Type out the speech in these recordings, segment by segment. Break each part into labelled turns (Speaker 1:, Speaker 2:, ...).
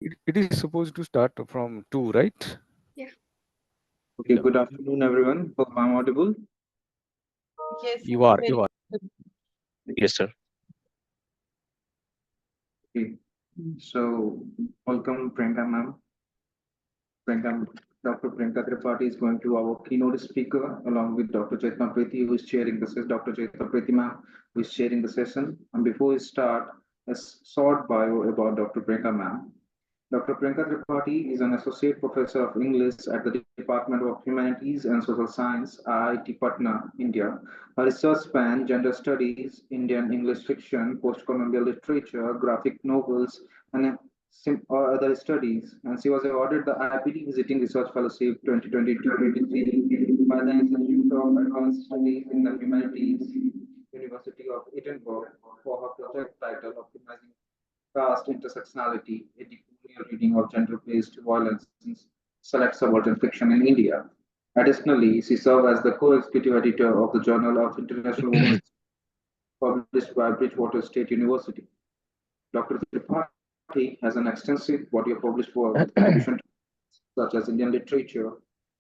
Speaker 1: It is supposed to start from 2, right?
Speaker 2: Yeah.
Speaker 3: Okay,
Speaker 1: Yeah.
Speaker 3: good afternoon, everyone. Hope I'm audible.
Speaker 2: Yes.
Speaker 1: You are.
Speaker 4: Yes, sir.
Speaker 3: Okay, so welcome, Priyanka ma'am. Dr. Priyanka Tripathi is going to our keynote speaker along with Dr. Chaitna Preeti, who is chairing the session. Dr. Chaitna Preeti ma'am, who is chairing the session. And before we start, a short bio about Dr. Priyanka ma'am. Dr. Priyanka Tripathi is an associate professor of English at the Department of Humanities and Social Science, IIT Patna, India. Her research spans gender studies, Indian English fiction, post-colonial literature, graphic novels, and or other studies. And she was awarded the IPD Visiting Research Fellowship 2022-23 by the Institute of Advanced Studies in the Humanities, University of Edinburgh, for her project title Optimizing Caste Intersectionality, a decolonial reading of gender-based violence in select suburban fiction in India. Additionally, she served as the co-executive editor of the Journal of International Women's published by Bridgewater State University. Dr. Tripathi has an extensive body of published work with contributions such as Indian literature,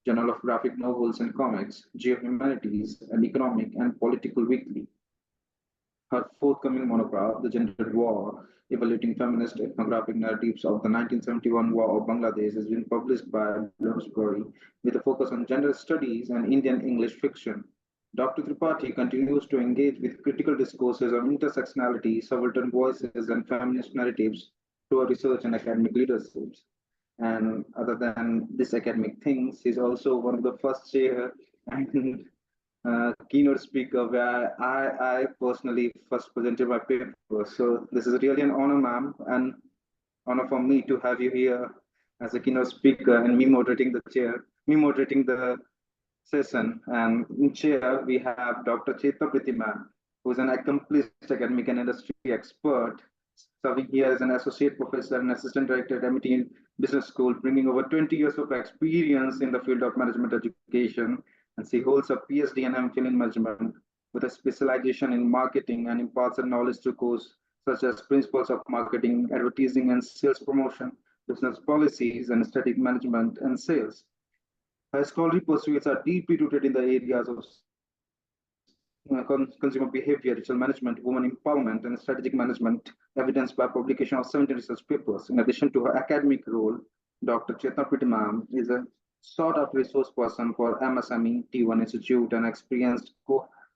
Speaker 3: Journal of Graphic Novels and Comics, Geo-Humanities, and Economic and Political Weekly. Her forthcoming monograph, The Gendered War, Evaluating Feminist Ethnographic Narratives of the 1971 War of Bangladesh, has been published by Bloomsbury with a focus on gender studies and Indian English fiction. Dr. Tripathi continues to engage with critical discourses on intersectionality, subaltern voices, and feminist narratives through her research and academic leaderships. And other than this academic things, she's also one of the first chair and keynote speaker where I personally first presented my paper. So this is really an honor, ma'am, and honor for me to have you here as a keynote speaker and me moderating the session. And in chair, we have Dr. Chetna Priti ma'am, who is an accomplished academic and industry expert, serving here as an associate professor and assistant director at MIT Business School, bringing over 20 years of experience in the field of management education. And she holds a PhD and MPhil in management with a specialization in marketing and imparts her knowledge to courses such as principles of marketing, advertising and sales promotion, business policies, and strategic management and sales. Her scholarly pursuits are deeply rooted in the areas of consumer behavior, digital management, women empowerment, and strategic management, evidenced by publication of 70 research papers. In addition to her academic role, Dr. Chetna Pitimam is a sought-after resource person for MSME T1 Institute and experienced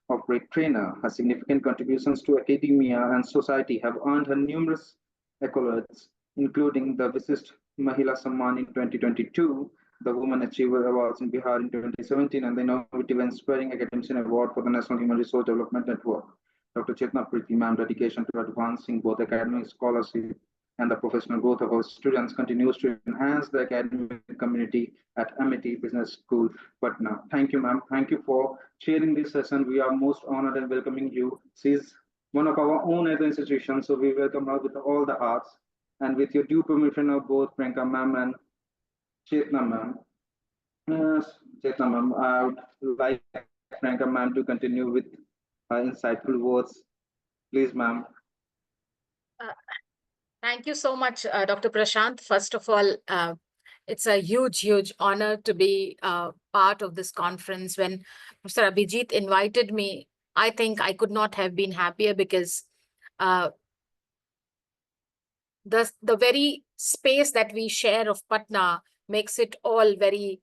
Speaker 3: corporate trainer. Her significant contributions to academia and society have earned her numerous accolades, including the Visist Mahila Samman in 2022, the Women Achiever Awards in Bihar in 2017, and the Innovative and Inspiring Academician Award for the National Human Resource Development Network. Dr. Chetna Preeti, ma'am, dedication to advancing both academic scholarship and the professional growth of our students continues to enhance the academic community at MIT Business School, Patna. Thank you, ma'am. Thank you for chairing this session. We are most honored and welcoming you. She's one of our own at the institution, so we welcome her with all the hearts. And with your due permission of both Priyanka ma'am and Chetna ma'am. Yes, Chetna ma'am, I would like Priyanka ma'am to continue with her insightful words. Please, ma'am.
Speaker 2: Uh, Thank you so much, Dr. Prashant. First of all, it's a huge, huge honor to be part of this conference. When Mr. Abhijit invited me, I think I could not have been happier because uh, the very space that we share of Patna makes it all very,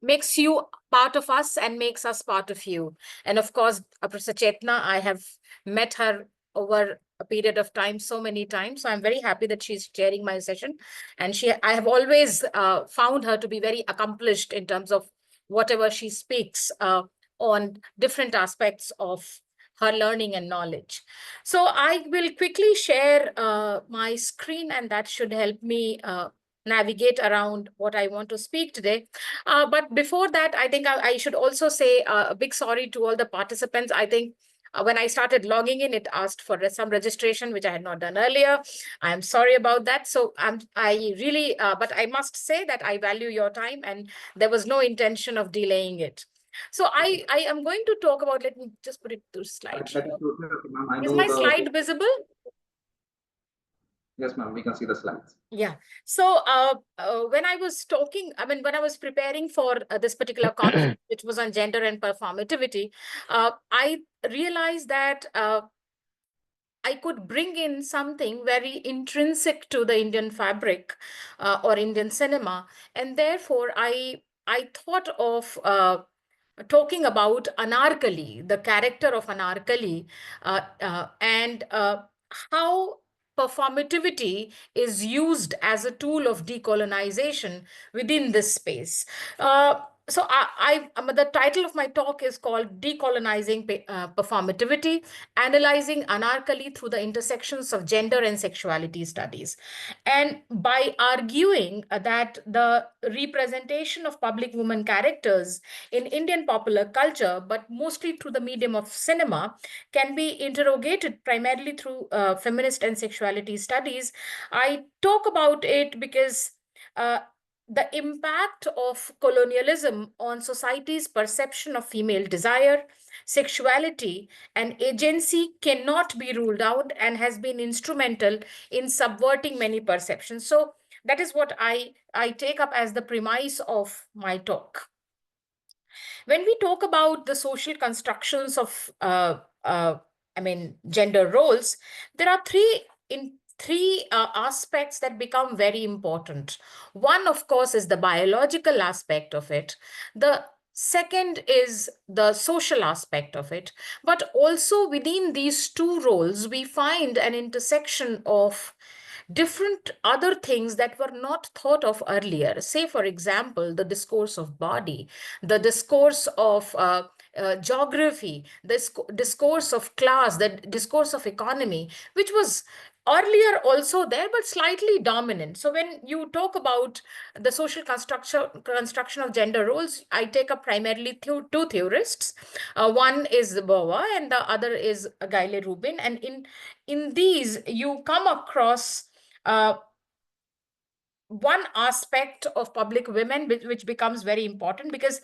Speaker 2: makes you part of us and makes us part of you. And of course, Professor Chetna, I have met her over a period of time so many times. So I'm very happy that she's chairing my session. And I have always found her to be very accomplished in terms of whatever she speaks on different aspects of her learning and knowledge. So I will quickly share my screen, and that should help me navigate around what I want to speak today. But before that, I think I should also say a big sorry to all the participants. I think when I started logging in, it asked for some registration, which I had not done earlier. I'm sorry about that. So I really, but I must say that I value your time and there was no intention of delaying it. So I am going to talk about, let me just put it to slide. Is my slide visible?
Speaker 3: Yes, ma'am, we can see the slides.
Speaker 2: Yeah. So when I was talking, when I was preparing for this particular conference, which was on gender and performativity, I realized that I could bring in something very intrinsic to the Indian fabric or Indian cinema, and therefore I thought of talking about Anarkali, the character of Anarkali, and how performativity is used as a tool of decolonization within this space. So the title of my talk is called Decolonizing Performativity, Analyzing Anarkali through the Intersections of Gender and Sexuality Studies. And by arguing that the representation of public women characters in Indian popular culture, but mostly through the medium of cinema, can be interrogated primarily through feminist and sexuality studies. I talk about it because uh, the impact of colonialism on society's perception of female desire, sexuality, and agency cannot be ruled out and has been instrumental in subverting many perceptions. So that is what I take up as the premise of my talk. When we talk about the social constructions of gender roles, there are three aspects that become very important. One, of course, is the biological aspect of it. The second is the social aspect of it. But also within these two roles, we find an intersection of different other things that were not thought of earlier. Say, for example, the discourse of body, the discourse of geography, the discourse of class, the discourse of economy, which was earlier also there, but slightly dominant. So when you talk about the social construction of gender roles, I take up primarily two theorists. One is Bowa and the other is Gaile Rubin. And in these, you come across uh, one aspect of public women which becomes very important, because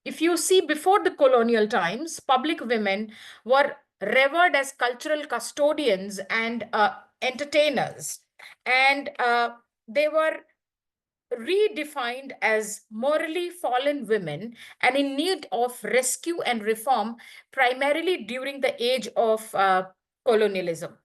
Speaker 2: if you see, before the colonial times, public women were revered as cultural custodians and entertainers, and they were redefined as morally fallen women and in need of rescue and reform, primarily during the age of colonialism.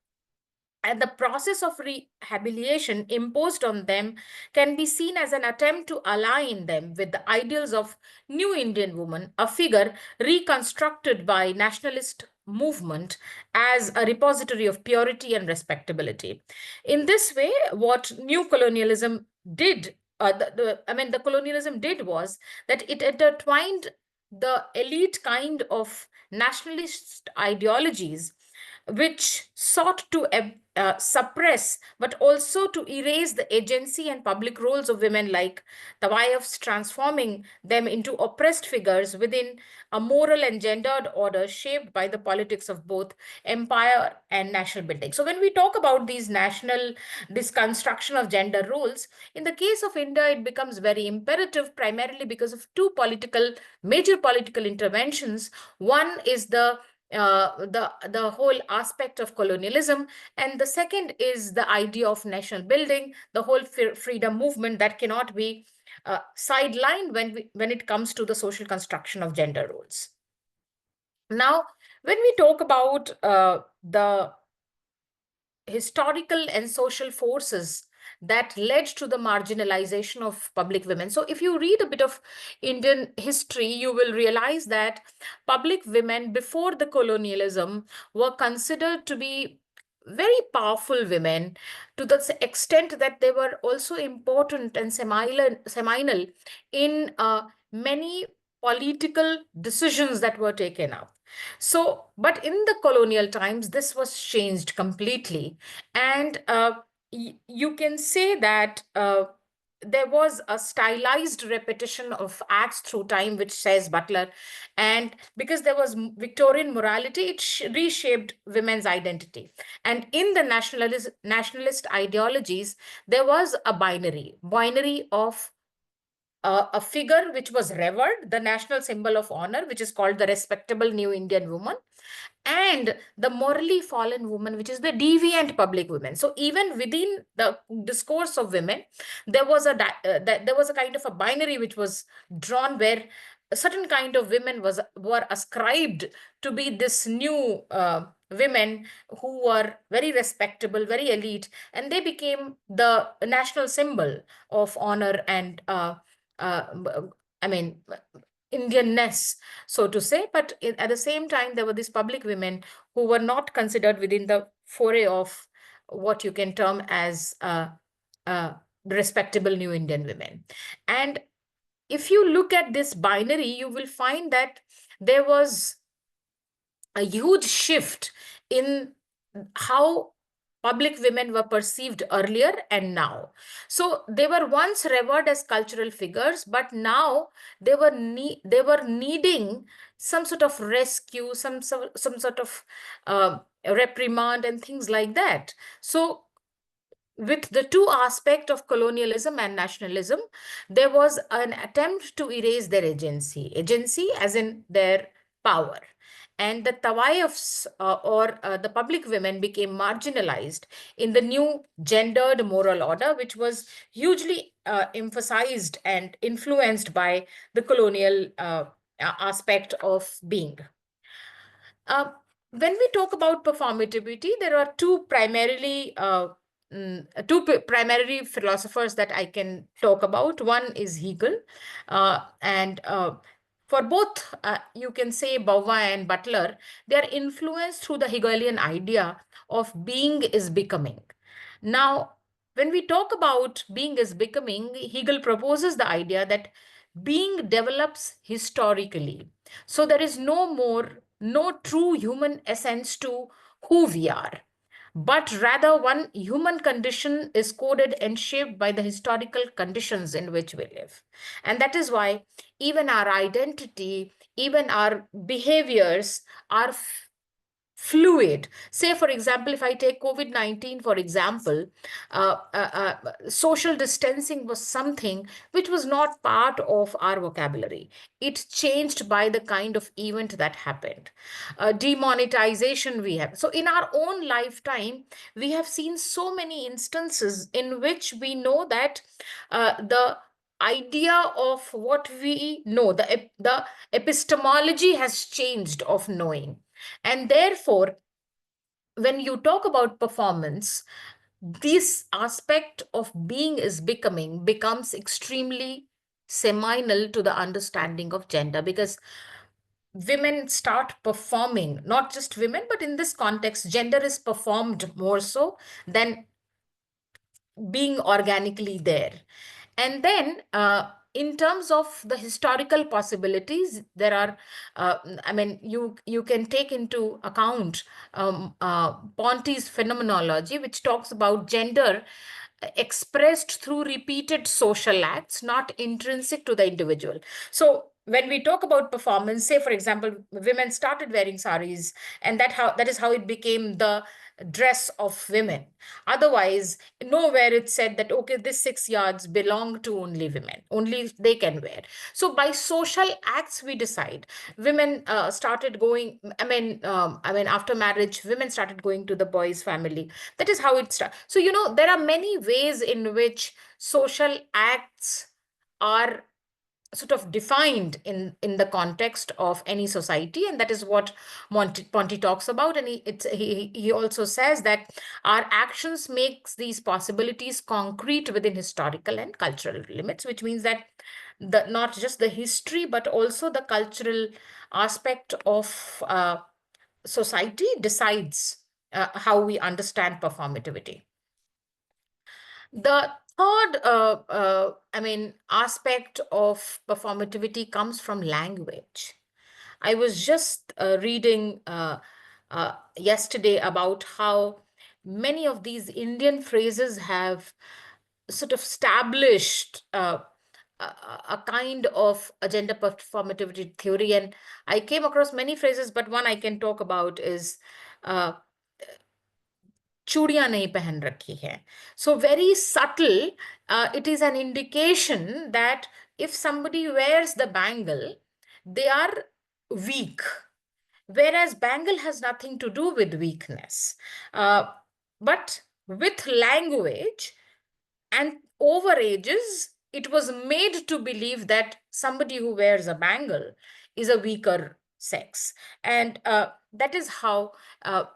Speaker 2: And the process of rehabilitation imposed on them can be seen as an attempt to align them with the ideals of new Indian woman, a figure reconstructed by nationalist movement as a repository of purity and respectability. In this way, what new colonialism did, the colonialism did was that it intertwined the elite kind of nationalist ideologies which sought to suppress but also to erase the agency and public roles of women, like the way of transforming them into oppressed figures within a moral and gendered order shaped by the politics of both empire and national building. So when we talk about these national disconstruction of gender roles, in the case of India, it becomes very imperative primarily because of two major political interventions. One is the whole aspect of colonialism, and the second is the idea of national building, the whole freedom movement that cannot be sidelined when it comes to the social construction of gender roles. Now, when we talk about the historical and social forces that led to the marginalization of public women. So if you read a bit of Indian history, you will realize that public women before the colonialism were considered to be very powerful women, to the extent that they were also important and seminal in many political decisions that were taken up. So, but in the colonial times, this was changed completely. And you can say that there was a stylized repetition of acts through time, which says Butler. And because there was Victorian morality, it reshaped women's identity. And in the nationalist ideologies, there was a binary of a figure which was revered, the national symbol of honor, which is called the respectable new Indian woman, and the morally fallen woman, which is the deviant public woman. So even within the discourse of women, there was there was a kind of a binary which was drawn, where a certain kind of women were ascribed to be this new women who were very respectable, very elite, and they became the national symbol of honor and uh, I mean, Indianness, so to say. But at the same time, there were these public women who were not considered within the foray of what you can term as respectable new Indian women. And if you look at this binary, you will find that there was a huge shift in how public women were perceived earlier and now. So they were once revered as cultural figures, but now they were needing some sort of rescue, some sort of reprimand and things like that. So with the two aspects of colonialism and nationalism, there was an attempt to erase their agency as in their power. And the tawayufs or the public women became marginalized in the new gendered moral order, which was hugely emphasized and influenced by the colonial aspect of being. Uh, when we talk about performativity, there are primary philosophers that I can talk about. One is Hegel, and for both, you can say Beauvoir and Butler, they are influenced through the Hegelian idea of being is becoming. Now, when we talk about being is becoming, Hegel proposes the idea that being develops historically. So there is no true human essence to who we are, but rather one human condition is coded and shaped by the historical conditions in which we live. And that is why even our identity, even our behaviors are fluid. Say, for example, if I take COVID-19, for example, social distancing was something which was not part of our vocabulary. It changed by the kind of event that happened. Demonetization we have. So in our own lifetime, we have seen so many instances in which we know that the idea of what we know, the epistemology has changed of knowing. And therefore, when you talk about performance, this aspect of being is becoming becomes extremely seminal to the understanding of gender, because women start performing, not just women, but in this context, gender is performed more so than being organically there. And then in terms of the historical possibilities, there are, I mean, you can take into account Ponty's phenomenology, which talks about gender expressed through repeated social acts, not intrinsic to the individual. So when we talk about performance, say for example, women started wearing saris, and that is how it became the dress of women. Otherwise, nowhere it said that, okay, this 6 yards belong to only women, only they can wear. So by social acts, we decide. Women started going, after marriage, women started going to the boy's family. That is how it started. So, there are many ways in which social acts are sort of defined in the context of any society, and that is what Ponty talks about. And he also says that our actions makes these possibilities concrete within historical and cultural limits, which means that not just the history but also the cultural aspect of society decides how we understand performativity. The third, aspect of performativity comes from language. I was just reading yesterday about how many of these Indian phrases have sort of established a kind of agenda performativity theory. And I came across many phrases, but one I can talk about is uh, चूड़ियां नहीं पहन रखी है. So very subtle, it is an indication that if somebody wears the bangle, they are weak, whereas bangle has nothing to do with weakness. But with language and over ages, it was made to believe that somebody who wears a bangle is a weaker sex. And that is how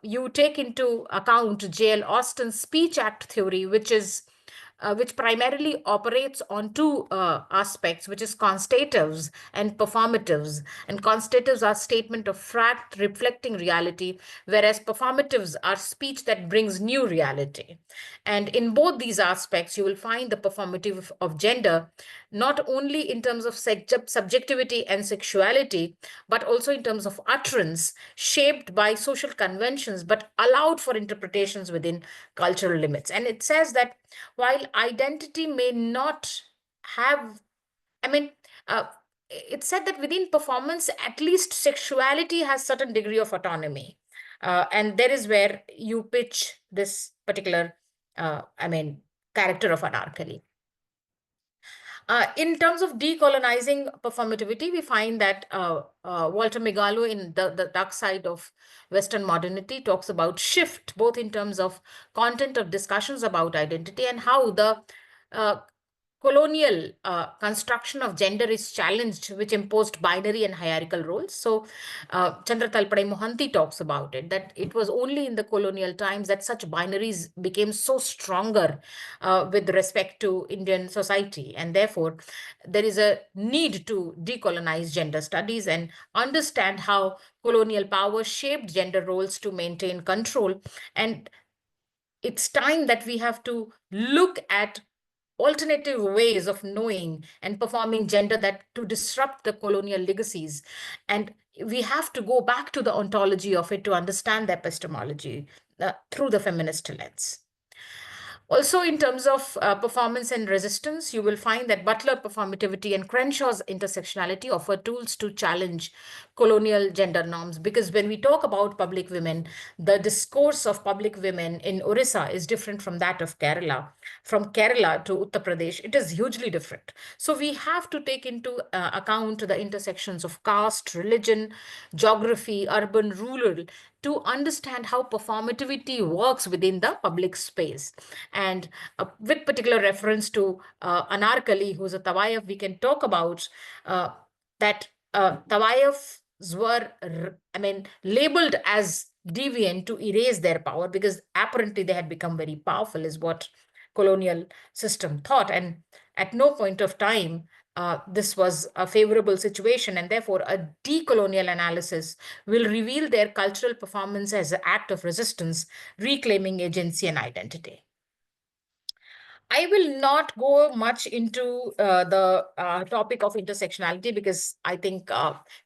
Speaker 2: you take into account J.L. Austin's speech act theory, which primarily operates on two aspects, which is constatives and performatives. And constatives are statement of fact reflecting reality, whereas performatives are speech that brings new reality. And in both these aspects, you will find the performative of gender, not only in terms of subjectivity and sexuality, but also in terms of utterance, shaped by social conventions, but allowed for interpretations within cultural limits. And it says that while identity may not have, I mean, uh, it said that within performance, at least sexuality has certain degree of autonomy. And there is where you pitch this particular, character of anarchy. In terms of decolonizing performativity, we find that Walter Megalo in the Dark Side of Western Modernity talks about shift, both in terms of content of discussions about identity and how the uh, colonial construction of gender is challenged, which imposed binary and hierarchical roles. So Chandra Talpadai Mohanty talks about it, that it was only in the colonial times that such binaries became so stronger with respect to Indian society. And therefore, there is a need to decolonize gender studies and understand how colonial power shaped gender roles to maintain control. And it's time that we have to look at alternative ways of knowing and performing gender that to disrupt the colonial legacies. And we have to go back to the ontology of it to understand the epistemology through the feminist lens. Also, in terms of performance and resistance, you will find that Butler performativity and Crenshaw's intersectionality offer tools to challenge colonial gender norms. Because when we talk about public women, the discourse of public women in Orissa is different from that of Kerala. From Kerala to Uttar Pradesh, it is hugely different. So we have to take into account the intersections of caste, religion, geography, urban, rural, to understand how performativity works within the public space. And with particular reference to Anarkali, who's a Tawayaf, we can talk about that Tawayafs were, labeled as deviant to erase their power because apparently they had become very powerful, is what colonial system thought. And at no point of time this was a favorable situation, and therefore a decolonial analysis will reveal their cultural performance as an act of resistance, reclaiming agency and identity. I will not go much into the topic of intersectionality because I think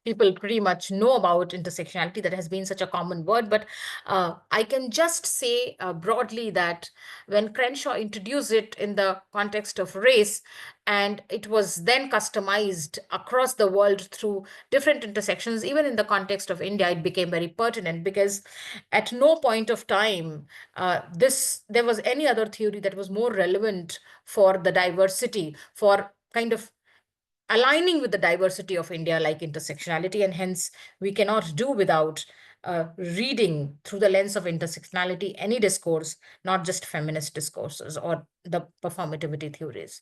Speaker 2: people pretty much know about intersectionality. That has been such a common word. But I can just say broadly that when Crenshaw introduced it in the context of race, and it was then customized across the world through different intersections, even in the context of India, it became very pertinent because at no point of time there was any other theory that was more relevant for the diversity, for kind of aligning with the diversity of India, like intersectionality. And hence, we cannot do without reading through the lens of intersectionality any discourse, not just feminist discourses or the performativity theories.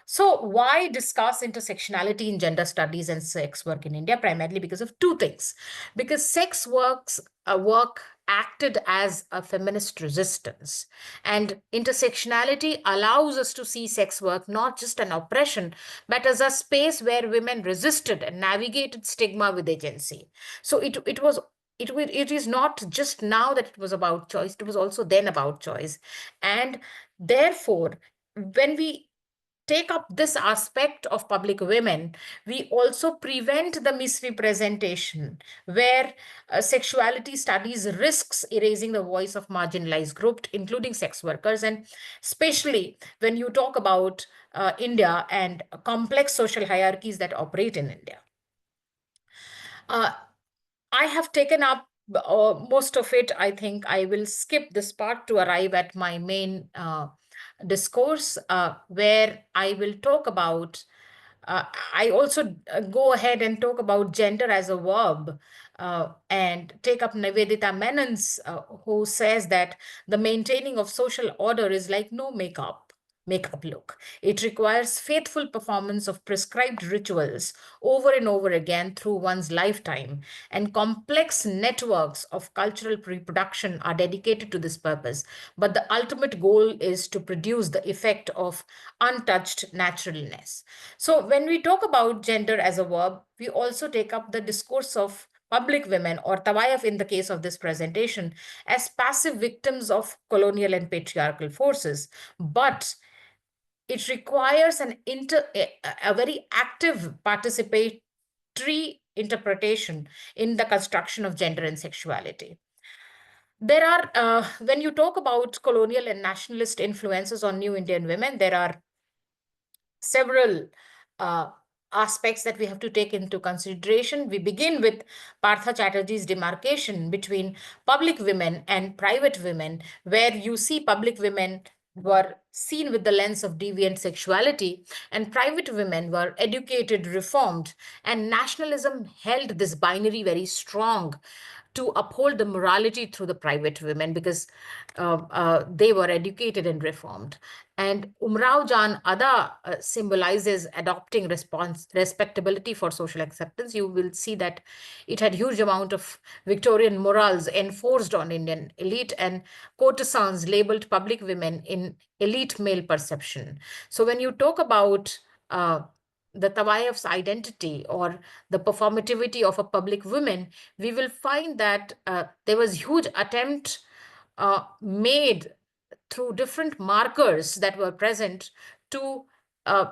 Speaker 2: So why discuss intersectionality in gender studies and sex work in India? Primarily because of two things. Because sex work acted as a feminist resistance. And intersectionality allows us to see sex work not just an oppression, but as a space where women resisted and navigated stigma with agency. So it is not just now that it was about choice, it was also then about choice. And therefore, when we take up this aspect of public women, we also prevent the misrepresentation where sexuality studies risks erasing the voice of marginalized groups, including sex workers. And especially when you talk about India and complex social hierarchies that operate in India. I have taken up most of it. I think I will skip this part to arrive at my main discourse where I will talk about I also go ahead and talk about gender as a verb and take up Nivedita Menon's, who says that the maintaining of social order is like no makeup look. It requires faithful performance of prescribed rituals over and over again through one's lifetime, and complex networks of cultural reproduction are dedicated to this purpose. But the ultimate goal is to produce the effect of untouched naturalness. So when we talk about gender as a verb, we also take up the discourse of public women, or tawayaf in the case of this presentation, as passive victims of colonial and patriarchal forces. But it requires a very active participatory interpretation in the construction of gender and sexuality. There are, when you talk about colonial and nationalist influences on new Indian women, there are several uh, aspects that we have to take into consideration. We begin with Partha Chatterjee's demarcation between public women and private women, where you see public women were seen with the lens of deviant sexuality, and private women were educated, reformed, and nationalism held this binary very strong to uphold the morality through the private women, because they were educated and reformed. And Umrao Jan Ada symbolizes adopting respectability for social acceptance. You will see that it had huge amount of Victorian morals enforced on Indian elite, and courtesans labeled public women in elite male perception. So when you talk about the Tawayef's identity or the performativity of a public woman, we will find that there was huge attempt made through different markers that were present to uh,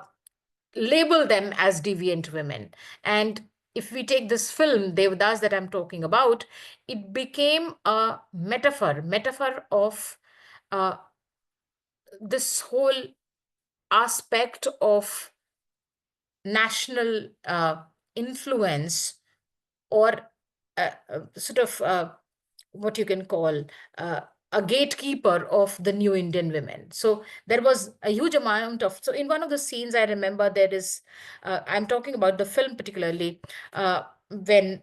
Speaker 2: label them as deviant women. And if we take this film, Devdas, that I'm talking about, it became a metaphor of uh, this whole aspect of national influence, or sort of what you can call a gatekeeper of the new Indian women. So there was a huge amount of, so in one of the scenes I remember there is, I'm talking about the film particularly, when when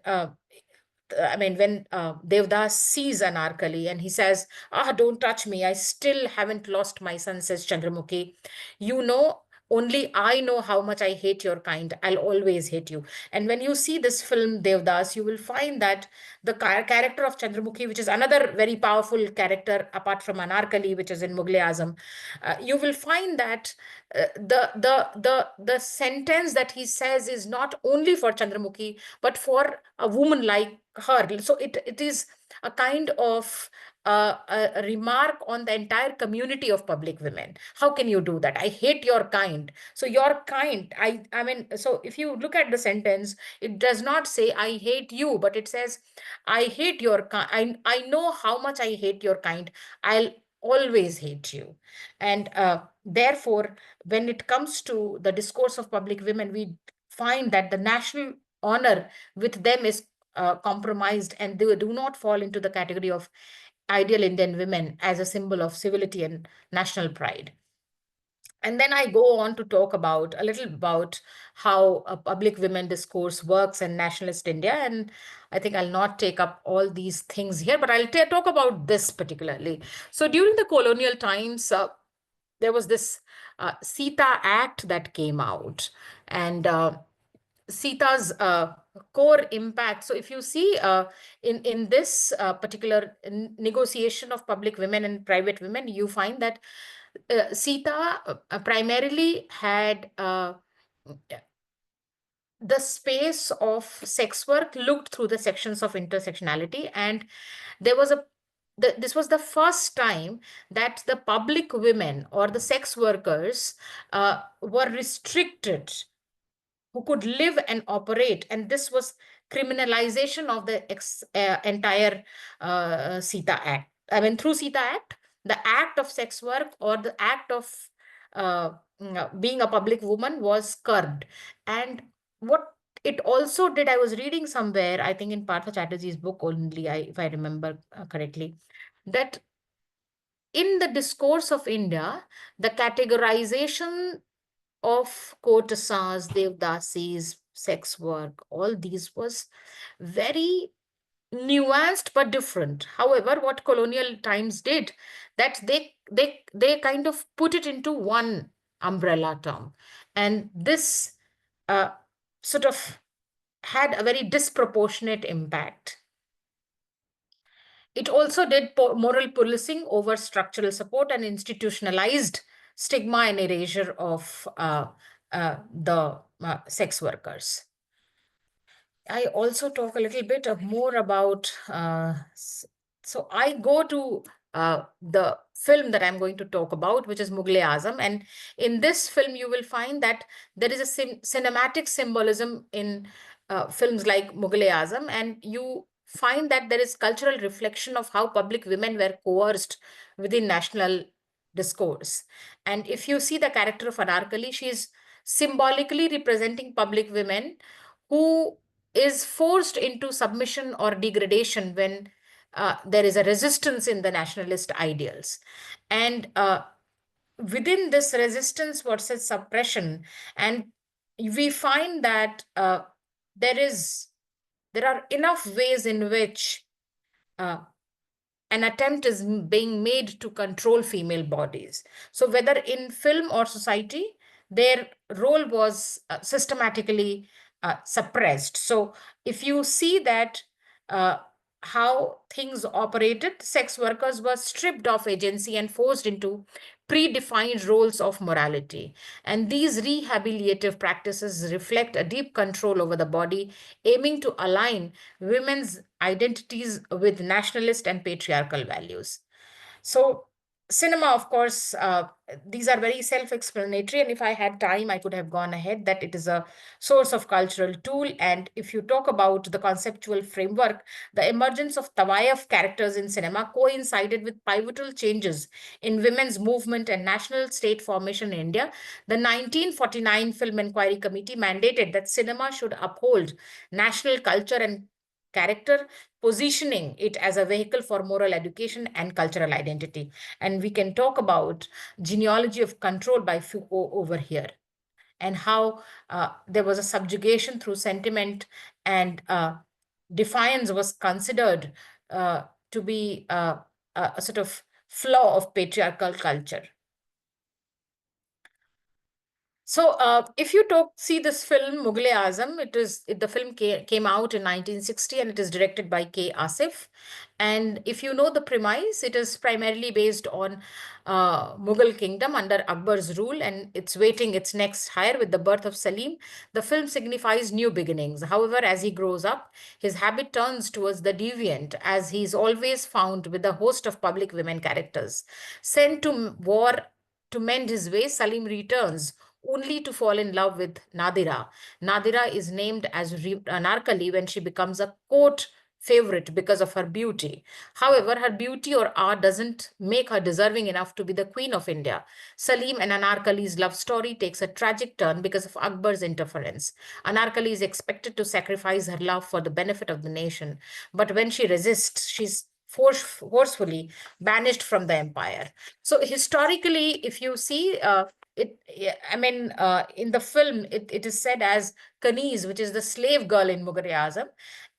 Speaker 2: Devdas sees Anarkali and he says, "Ah, don't touch me. I still haven't lost my son," says Chandramukhi. "You know, only I know how much I hate your kind. I'll always hate you." And when you see this film, Devdas, you will find that the character of Chandramukhi, which is another very powerful character apart from Anarkali, which is in Mughal Azam, you will find that the sentence that he says is not only for Chandramukhi, but for a woman like her. So it is a kind of a remark on the entire community of public women. How can you do that? I hate your kind. So your kind, I mean, so if you look at the sentence, it does not say I hate you, but it says I hate your kind. I know how much I hate your kind. I'll always hate you. And therefore, when it comes to the discourse of public women, we find that the national honor with them is compromised, and they do not fall into the category of ideal Indian women as a symbol of civility and national pride. And then I go on to talk about a little about how a public women discourse works in nationalist India. And I think I'll not take up all these things here, but I'll talk about this particularly. So during the colonial times, there was this Sita Act that came out, and Sita's core impact. So if you see in this particular negotiation of public women and private women, you find that Sita primarily had the space of sex work looked through the sections of intersectionality, and there was this was the first time that the public women or the sex workers were restricted, who could live and operate. And this was criminalization of the entire Sita Act. I mean, through Sita Act, the act of sex work or the act of uh, being a public woman was curbed. And what it also did, I was reading somewhere, I think in Partha Chatterjee's book only, if I remember correctly, that in the discourse of India, the categorization of courtesans, devdasis, sex work, all these was very nuanced but different. However, what colonial times did, that they kind of put it into one umbrella term, and this uh, sort of had a very disproportionate impact. It also did moral policing over structural support and institutionalized stigma and erasure of the sex workers. I also talk a little bit of more about, so I go to the film that I'm going to talk about, which is Mughal-e-Azam. And in this film, you will find that there is a cinematic symbolism in films like Mughal-e-Azam, and you find that there is cultural reflection of how public women were coerced within national discourse. And if you see the character of Anarkali, she is symbolically representing public women who is forced into submission or degradation when there is a resistance in the nationalist ideals. And within this resistance versus suppression, and we find that there are enough ways in which uh, an attempt is being made to control female bodies. So, whether in film or society, their role was systematically suppressed. So, if you see that uh, how things operated, sex workers were stripped of agency and forced into predefined roles of morality. And these rehabilitative practices reflect a deep control over the body, aiming to align women's identities with nationalist and patriarchal values. So, cinema, of course, these are very self explanatory. And if I had time, I could have gone ahead that it is a source of cultural tool. And if you talk about the conceptual framework, the emergence of Tawayaf characters in cinema coincided with pivotal changes in women's movement and national state formation in India. The 1949 Film Inquiry Committee mandated that cinema should uphold national culture and character, positioning it as a vehicle for moral education and cultural identity. And we can talk about genealogy of control by Foucault over here, and how there was a subjugation through sentiment, and defiance was considered to be a sort of flaw of patriarchal culture. So, if you see this film Mughal-e-Azam, the film came out in 1960, and it is directed by K. Asif. And if you know the premise, it is primarily based on Mughal kingdom under Akbar's rule, and it's waiting its next hire with the birth of Salim. The film signifies new beginnings. However, as he grows up, his habit turns towards the deviant, as he is always found with a host of public women characters. Sent to war to mend his ways, Salim returns only to fall in love with Nadira. Nadira is named as Anarkali when she becomes a court favorite because of her beauty. However, her beauty or art doesn't make her deserving enough to be the queen of India. Salim and Anarkali's love story takes a tragic turn because of Akbar's interference. Anarkali is expected to sacrifice her love for the benefit of the nation, but when she resists, she's forcefully banished from the empire. So historically, if you see, I mean, in the film, it is said as Kaniz, which is the slave girl in Mughal-e-Azam.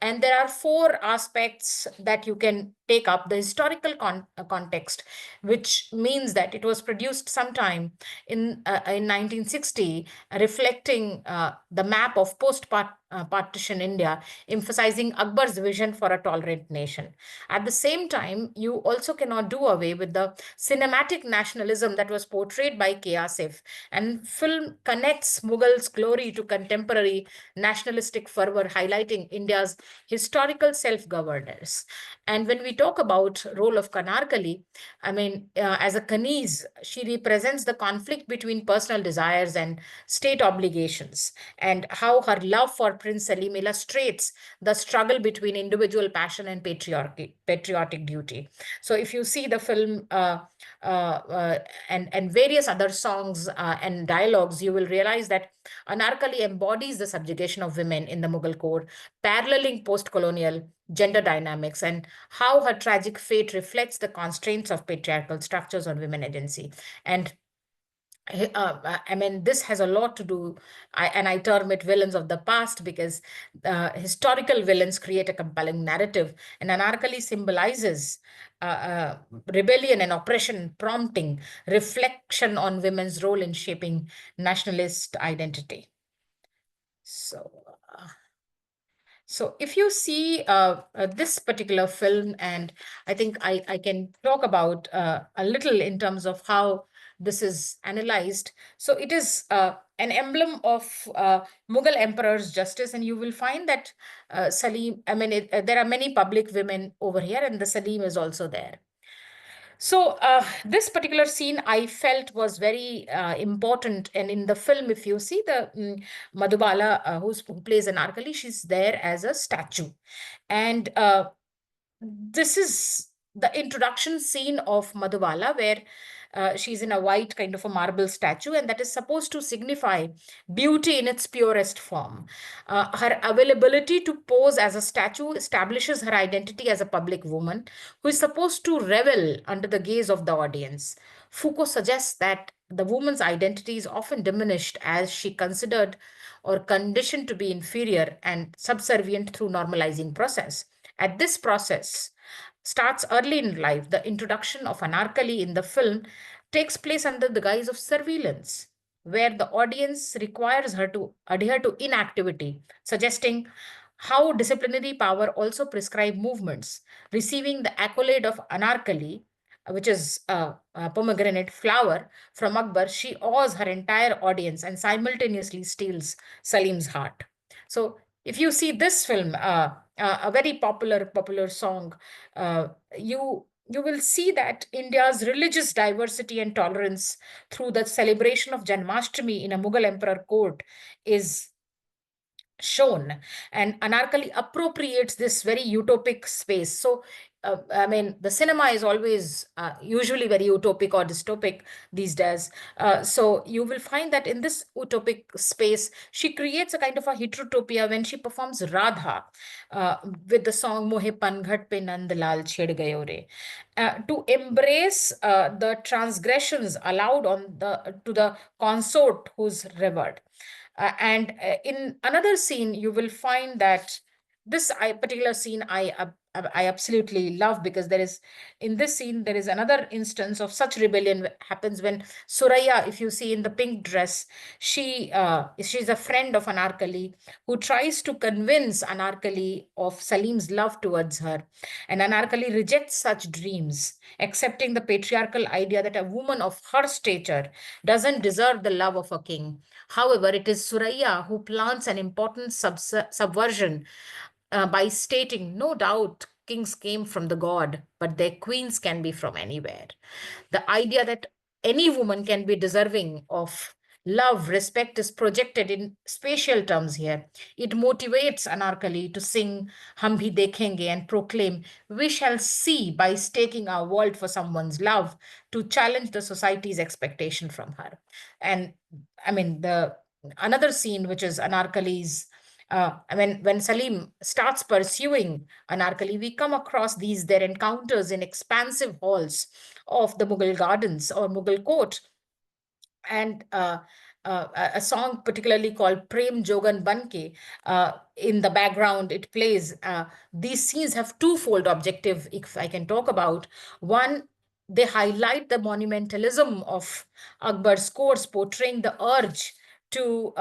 Speaker 2: And there are four aspects that you can take up. The historical context, which means that it was produced sometime in 1960, reflecting the map of post-partition India, emphasizing Akbar's vision for a tolerant nation. At the same time, you also cannot do away with the cinematic nationalism that was portrayed by K. Asif. And film connects Mughals' glory to contemporary nationalistic fervor, highlighting India's historical self-governance. And when we talk about role of Kanarkali, I mean, as a Kaniz, she represents the conflict between personal desires and state obligations, and how her love for Prince Salim illustrates the struggle between individual passion and patriotic duty. So if you see the film and various other songs and dialogues, you will realize that Anarkali embodies the subjugation of women in the Mughal court, paralleling post-colonial gender dynamics and how her tragic fate reflects the constraints of patriarchal structures on women agency. And I mean, this has a lot to do, and I term it villains of the past because historical villains create a compelling narrative, and Anarkali symbolizes rebellion and oppression, prompting reflection on women's role in shaping nationalist identity. So, so if you see this particular film, and I think I can talk about a little in terms of how this is analyzed. So it is an emblem of Mughal emperor's justice, and you will find that Salim, I mean, there are many public women over here, and the Salim is also there. So this particular scene I felt was very important. And in the film, if you see the Madhubala, who plays Anarkali, she's there as a statue. And this is the introduction scene of Madhubala, where she's in a white kind of a marble statue, and that is supposed to signify beauty in its purest form. Her availability to pose as a statue establishes her identity as a public woman who is supposed to revel under the gaze of the audience. Foucault suggests that the woman's identity is often diminished as she considered or conditioned to be inferior and subservient through normalizing process. At this process starts early in life. The introduction of Anarkali in the film takes place under the guise of surveillance, where the audience requires her to adhere to inactivity, suggesting how disciplinary power also prescribe movements. Receiving the accolade of Anarkali, which is a pomegranate flower from Akbar, she awes her entire audience and simultaneously steals Salim's heart. So if you see this film, a very popular song, uh, you will see that India's religious diversity and tolerance through the celebration of Janmashtami in a Mughal emperor court is shown, and Anarkali appropriates this very utopic space. So I mean, the cinema is always usually very utopic or dystopic these days. So you will find that in this utopic space, she creates a kind of a heterotopia when she performs Radha uh, with the song Mohe Panghat Pe Nand Lal Chhed Gayo Re, to embrace the transgressions allowed on the to the consort who's revered. And in another scene, you will find that this particular scene I absolutely love, because there is, in this scene, there is another instance of such rebellion happens when Suraya, if you see in the pink dress, she's a friend of Anarkali who tries to convince Anarkali of Salim's love towards her. And Anarkali rejects such dreams, accepting the patriarchal idea that a woman of her stature doesn't deserve the love of a king. However, it is Suraya who plants an important subversion by stating, no doubt, kings came from the god, but their queens can be from anywhere. The idea that any woman can be deserving of love, respect is projected in spatial terms here. It motivates Anarkali to sing Hum Bhi Dekhenge and proclaim, we shall see, by staking our world for someone's love, to challenge the society's expectation from her. And I mean, the another scene, which is Anarkali's I mean, when Salim starts pursuing Anarkali, we come across their encounters in expansive halls of the Mughal gardens or Mughal court. And a song particularly called Prem Jogan Banke, in the background, it plays. These scenes have twofold objective, if I can talk about. One, they highlight the monumentalism of Akbar's courts, portraying the urge to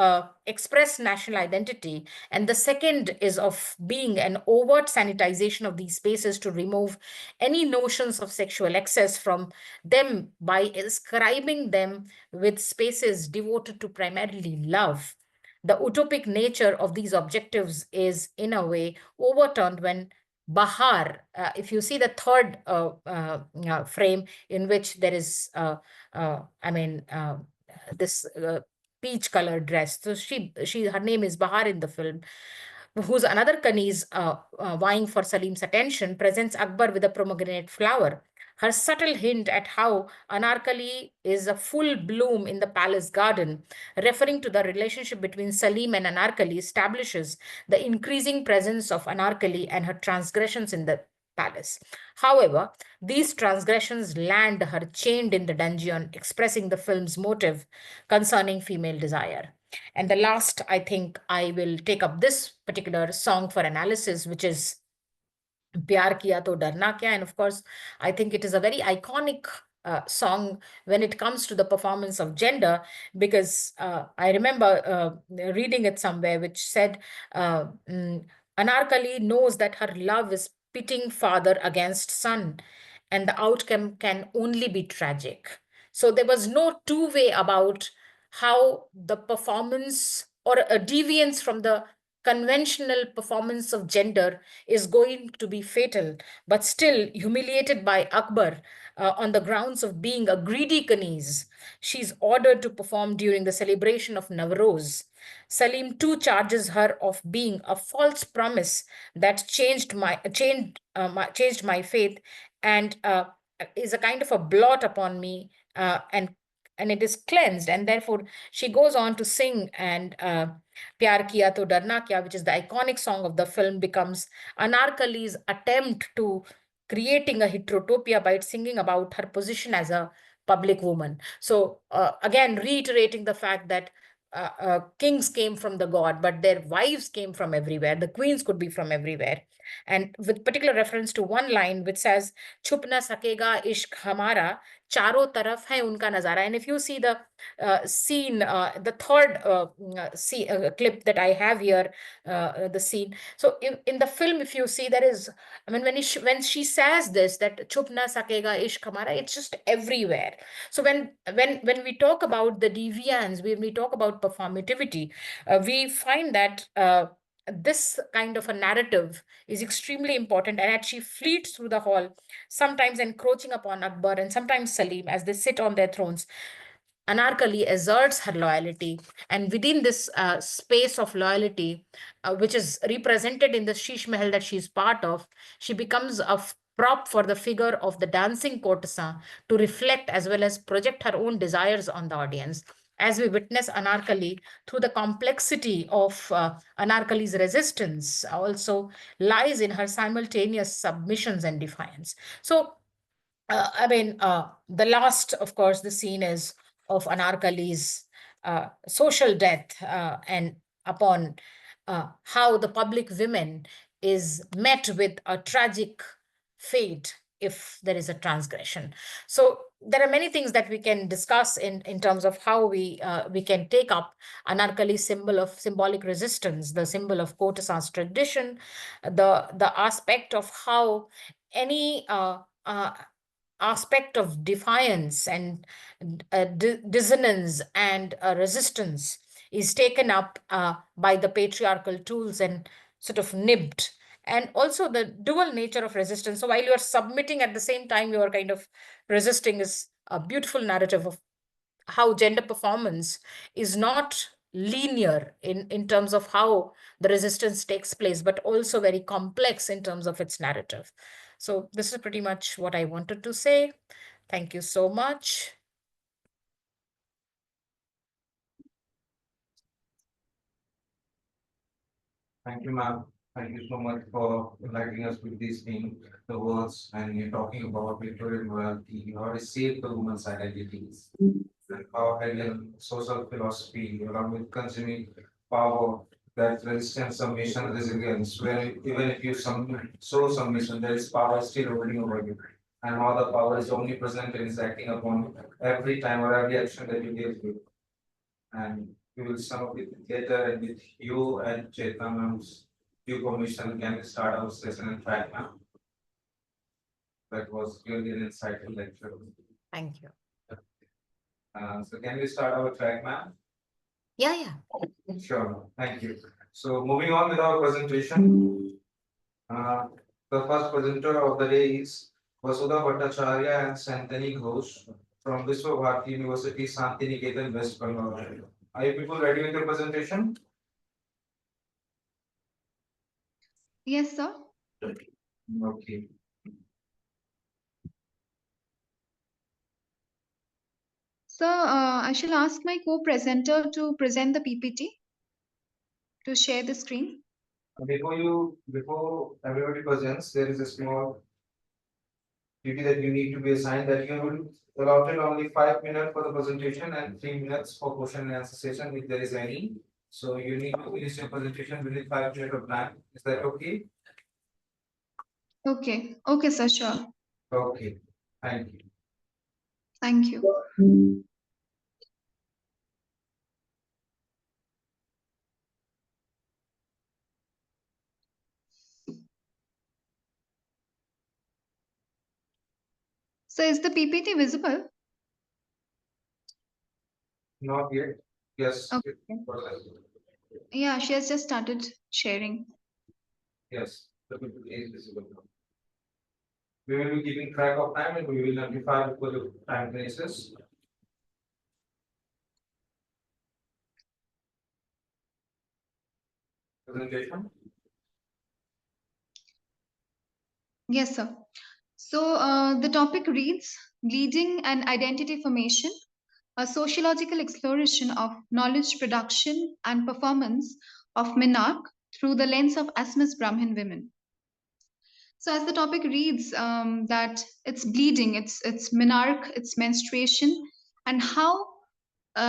Speaker 2: express national identity. And the second is of being an overt sanitization of these spaces to remove any notions of sexual excess from them by ascribing them with spaces devoted to primarily love. The utopic nature of these objectives is, in a way, overturned when Bahar, if you see the third frame, in which there is, I mean, this peach colored dress. So her name is Bahar in the film, who's another Kaniz vying for Salim's attention, presents Akbar with a pomegranate flower. her subtle hint at how Anarkali is a full bloom in the palace garden, referring to the relationship between Salim and Anarkali, establishes the increasing presence of Anarkali and her transgressions in the palace. However, these transgressions land her chained in the dungeon, expressing the film's motive concerning female desire. And the last, I think I will take up this particular song for analysis, which is प्यार किया तो डरना क्या. And of course, I think it is a very iconic song when it comes to the performance of gender, because I remember reading it somewhere which said Anarkali knows that her love is pitting father against son, and the outcome can only be tragic. So there was no two-way about how the performance or a deviance from the conventional performance of gender is going to be fatal. But still, humiliated by Akbar on the grounds of being a greedy Kaniz, she's ordered to perform during the celebration of Navroz. Salim too charges her of being a false promise that changed my faith, and is a kind of a blot upon me, and it is cleansed. And therefore, she goes on to sing, and Pyar Kiya To Darna Kya, which is the iconic song of the film, becomes Anarkali's attempt to creating a heterotopia by singing about her position as a public woman. So again, reiterating the fact that kings came from the god, but their wives came from everywhere. The queens could be from everywhere. And with particular reference to one line which says, "Chup na sakega ishq hamara, charo taraf hai unka nazara." And if you see the scene, the third clip that I have here, the scene. So in the film, if you see, there is, I mean, when she says this, that "Chup na sakega ishq hamara," it's just everywhere. So when we talk about the deviance, when we talk about performativity, we find that this kind of a narrative is extremely important, and as she fleets through the hall, sometimes encroaching upon Akbar and sometimes Salim as they sit on their thrones, Anarkali asserts her loyalty, and within this space of loyalty, which is represented in the Sheesh Mahal that she's part of, she becomes a prop for the figure of the dancing courtesan to reflect as well as project her own desires on the audience. As we witness Anarkali through the complexity of Anarkali's resistance, also lies in her simultaneous submissions and defiance. So I mean, the last, of course, the scene is of Anarkali's social death, and upon how the public women is met with a tragic fate if there is a transgression. So there are many things that we can discuss in terms of how we can take up Anarkali's symbol of symbolic resistance, the symbol of courtesan's tradition, the aspect of how any aspect of defiance and dissonance and resistance is taken up by the patriarchal tools and sort of nibbed. And also the dual nature of resistance. So while you are submitting, at the same time you are kind of resisting, is a beautiful narrative of how gender performance is not linear in terms of how the resistance takes place, but also very complex in terms of its narrative. So this is pretty much what I wanted to say. Thank you so much.
Speaker 5: Thank you, ma'am. Thank you so much for enlightening us with these things, the words, and you're talking about Victorian morality, how it shaped the woman's identities, and how Hegel social philosophy, along with consuming power, that resistance, submission, resilience, where even if you show submission, there is power still holding over you, and how the power is omnipresent and is acting upon every time or every action that you give to. And we will sum up with later, and with you and Chetan's due permission, can we start our session in fact now? That was really an insightful lecture.
Speaker 2: Thank you.
Speaker 5: So can we start our track map?
Speaker 2: Yeah.
Speaker 5: Sure, thank you. So moving on with our presentation, the first presenter of the day is Vasudha Bhattacharya and Santani Ghosh from Vishwa Bharati University, Santiniketan, West Bengal. Are you people ready with your presentation?
Speaker 6: Yes, sir.
Speaker 5: Okay.
Speaker 6: So I shall ask my co-presenter to present the PPT, to share the screen.
Speaker 5: Before everybody presents, there is a small duty that you need to be assigned, that you will allotted only 5 minutes for the presentation and 3 minutes for question and answer session if there is any. So you need to finish your presentation within 5 minutes of time. Is that okay?
Speaker 6: Okay, okay, sir, sure.
Speaker 5: Okay, thank you.
Speaker 6: Thank you. So is the PPT visible?
Speaker 5: Not yet. Yes.
Speaker 6: Okay. Yeah, she has just started sharing.
Speaker 5: Yes, the people is visible now. We will be keeping track of time and we will notify before the time finishes. Presentation.
Speaker 6: Yes, sir. So the topic reads Bleeding and Identity Formation, a sociological exploration of knowledge production and performance of Minark through the lens of Asmus Brahmin women. So as the topic reads, that it's bleeding, it's Minark, it's menstruation, and how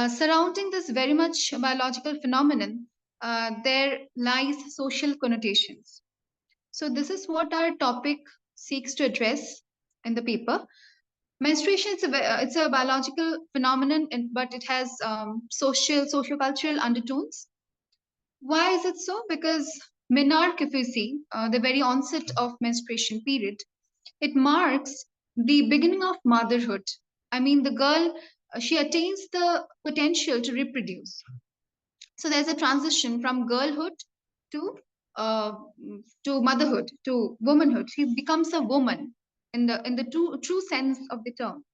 Speaker 6: surrounding this very much biological phenomenon, there lies social connotations. So this is what our topic seeks to address in the paper. Menstruation, it's a biological phenomenon, but it has socio-cultural undertones. Why is it so? Because menarche, if you see, the very onset of menstruation period, it marks the beginning of motherhood. I mean, the girl, she attains the potential to reproduce. So there's a transition from girlhood to uh, motherhood, to womanhood. She becomes a woman in the true sense of the term.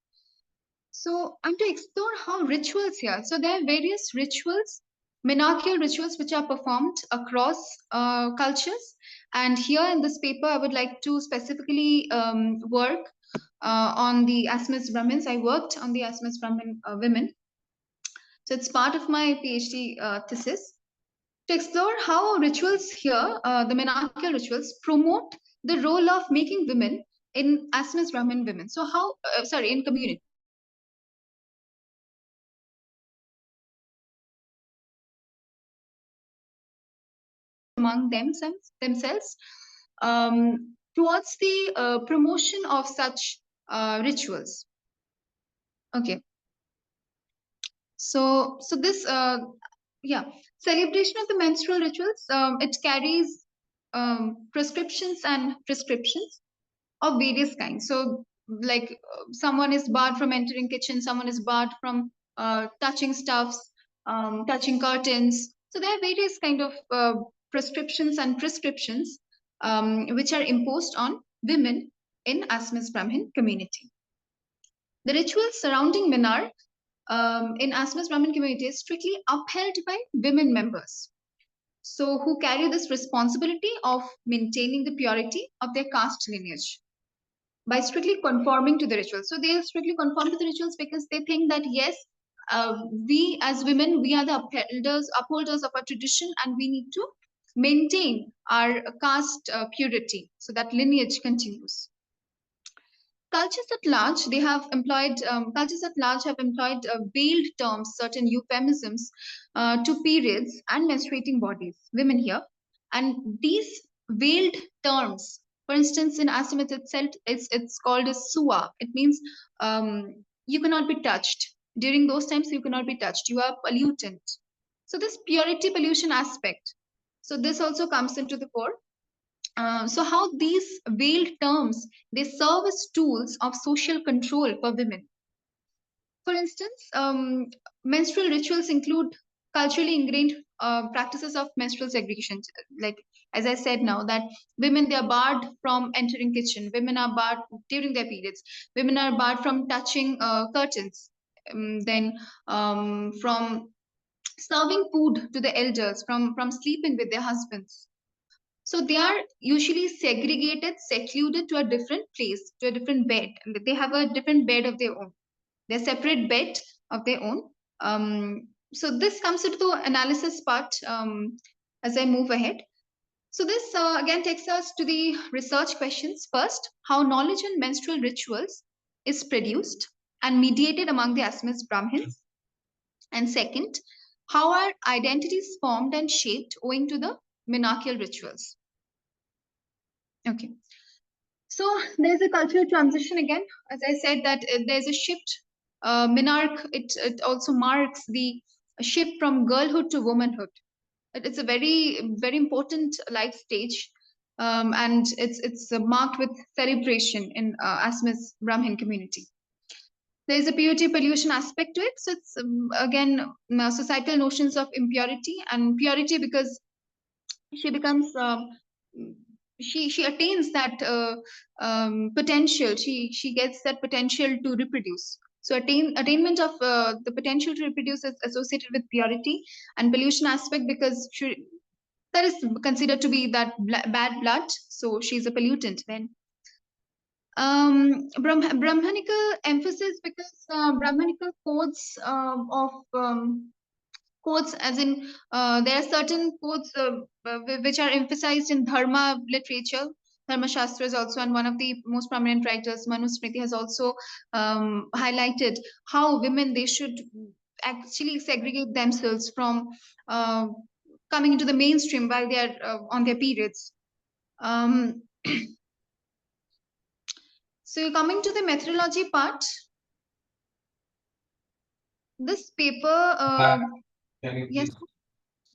Speaker 6: So I'm to explore how rituals here. So there are various rituals, monarchical rituals, which are performed across cultures. And here in this paper, I would like to specifically work on the Asmus Brahmins. I worked on the Asmus Brahmin women. So it's part of my PhD thesis to explore how rituals here, the monarchical rituals, promote the role of making women in Asmus Brahmin women. So how, in community. Among themselves towards the promotion of such rituals. Okay. So this celebration of the menstrual rituals, it carries prescriptions and prescriptions of various kinds. So like someone is barred from entering kitchen, someone is barred from touching stuffs, touching curtains. So there are various kind of prescriptions and prescriptions which are imposed on women in Asmus Brahmin community. The rituals surrounding Minar in Asmus Brahmin community is strictly upheld by women members. So who carry this responsibility of maintaining the purity of their caste lineage by strictly conforming to the rituals. So they strictly conform to the rituals because they think that yes, we as women, we are the upholders of our tradition, and we need to maintain our caste purity so that lineage continues. Cultures at large, they have employed veiled terms, certain euphemisms to periods and menstruating bodies, women here, and these veiled terms, for instance, in Assamese itself, it's called as suwa. It means you cannot be touched during those times. You cannot be touched. You are pollutant. So this purity pollution aspect. So this also comes into the fore. So how these veiled terms, they serve as tools of social control for women. For instance, menstrual rituals include culturally ingrained practices of menstrual segregation. Like as I said now, that women, they are barred from entering kitchen. Women are barred during their periods. Women are barred from touching curtains. Then from serving food to the elders, from sleeping with their husbands. So they are usually segregated, secluded to a different place, to a different bed. They have a different bed of their own. Their separate bed of their own. So this comes into the analysis part as I move ahead. So this again takes us to the research questions. First, how knowledge on menstrual rituals is produced and mediated among the Assamese Brahmins. And second, how are identities formed and shaped owing to the monarchical rituals? Okay. So there's a cultural transition again. As I said, that there's a shift. Monarch, it also marks the shift from girlhood to womanhood. It's a very important life stage, and it's marked with celebration in Assamese Brahmin community. There's a purity pollution aspect to it. So it's again societal notions of impurity and purity, because she becomes she attains that potential. She gets that potential to reproduce. So attainment of the potential to reproduce is associated with purity and pollution aspect, because that is considered to be that bad blood. So she's a pollutant then. Brahmanical emphasis, because Brahmanical codes of codes, as in there are certain codes which are emphasized in dharma literature. Dharma Shastras also, and one of the most prominent writers, Manusmriti, has also highlighted how women, they should actually segregate themselves from coming into the mainstream while they are on their periods. So coming to the methodology part, this paper.
Speaker 5: Can you
Speaker 6: Yes.
Speaker 5: please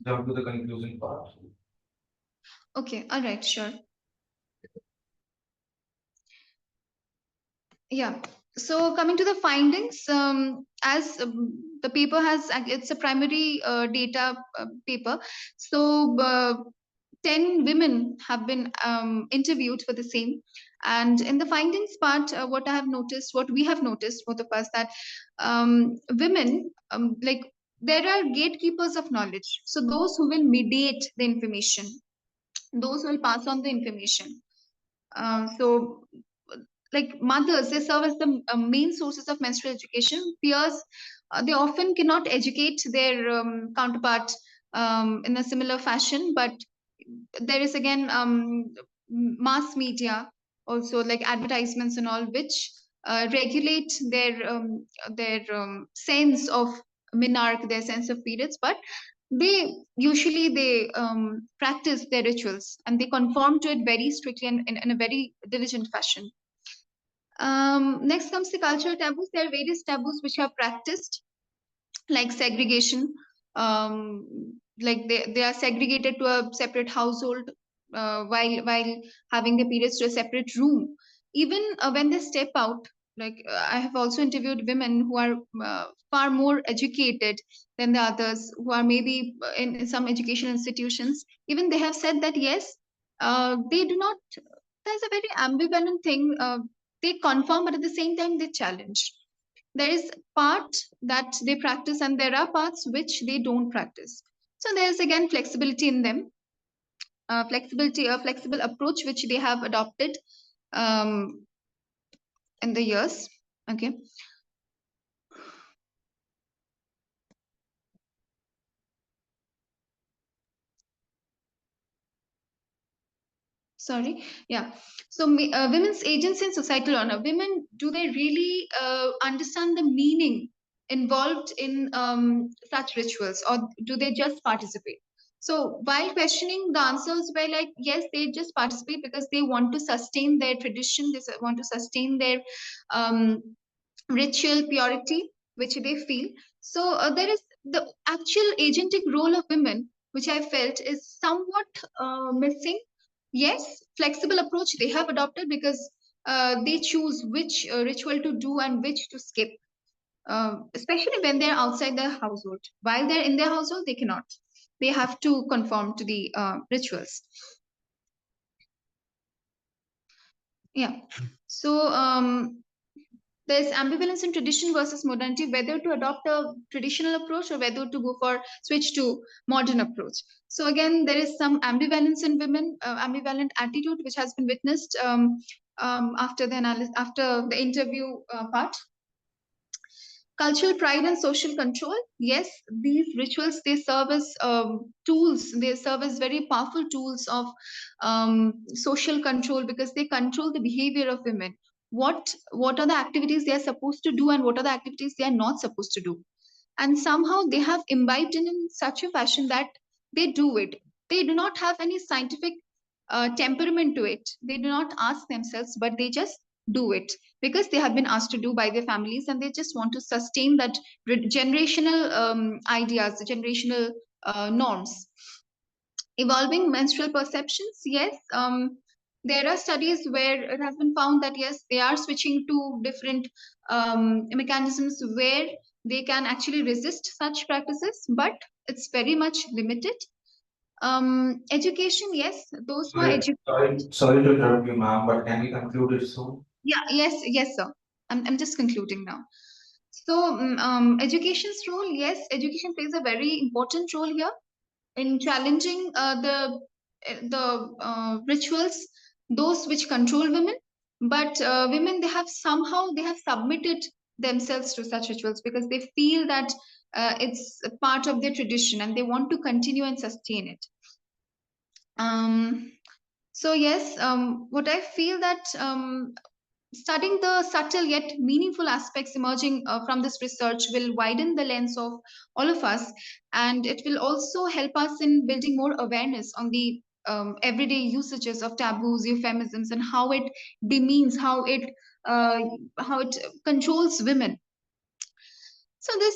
Speaker 5: jump to the conclusion part?
Speaker 6: Okay. All right. Sure. Yeah. So coming to the findings, as the paper has, it's a primary data paper. So 10 women have been interviewed for the same. And in the findings part, what we have noticed, both of us, that women, like, there are gatekeepers of knowledge. So those who will mediate the information, those who will pass on the information. So like mothers, they serve as the main sources of menstrual education. Peers, they often cannot educate their counterpart in a similar fashion, but there is again mass media also, like advertisements and all, which regulate their sense of menarche, their sense of periods, but they practice their rituals and they conform to it very strictly and in a very diligent fashion. Next comes the cultural taboos. There are various taboos which are practiced, like segregation. Like they are segregated to a separate household while having the periods, to a separate room. Even when they step out, like I have also interviewed women who are far more educated than the others, who are maybe in some education institutions. Even they have said that yes, they do not. There's a very ambivalent thing. They confirm, but at the same time they challenge. There is part that they practice and there are parts which they don't practice. So there's again flexibility in them, a flexible approach which they have adopted um, in the years. Okay. Sorry. Yeah. So women's agency and societal honor. Women, do they really understand the meaning involved in such rituals, or do they just participate? So while questioning, the answers were like, yes, they just participate because they want to sustain their tradition. They want to sustain their um, ritual purity, which they feel. So there is the actual agentic role of women, which I felt is somewhat missing. Yes, flexible approach they have adopted, because they choose which ritual to do and which to skip, especially when they're outside their household. While they're in their household, they cannot. They have to conform to the rituals. Yeah. So there's ambivalence in tradition versus modernity, whether to adopt a traditional approach or whether to go for switch to modern approach. So again, there is some ambivalence in women, ambivalent attitude which has been witnessed after the interview part. Cultural pride and social control. Yes, these rituals, they serve as tools. They serve as very powerful tools of social control, because they control the behavior of women. What are the activities they are supposed to do, and what are the activities they are not supposed to do? And somehow they have imbibed in such a fashion that they do it. They do not have any scientific temperament to it. They do not ask themselves, but they just do it because they have been asked to do by their families, and they just want to sustain that generational ideas, the generational norms. Evolving menstrual perceptions. Yes, there are studies where it has been found that yes, they are switching to different mechanisms where they can actually resist such practices, but it's very much limited. Education. Yes, those who are
Speaker 5: Sorry to interrupt you, ma'am, but can we conclude it soon?
Speaker 6: Yeah, yes, sir. I'm just concluding now. So, education's role, yes, education plays a very important role here in challenging the rituals, those which control women. But women, they have submitted themselves to such rituals because they feel that it's a part of their tradition and they want to continue and sustain it. So yes, what I feel that studying the subtle yet meaningful aspects emerging from this research will widen the lens of all of us, and it will also help us in building more awareness on the everyday usages of taboos, euphemisms, and uh, how it controls women. So this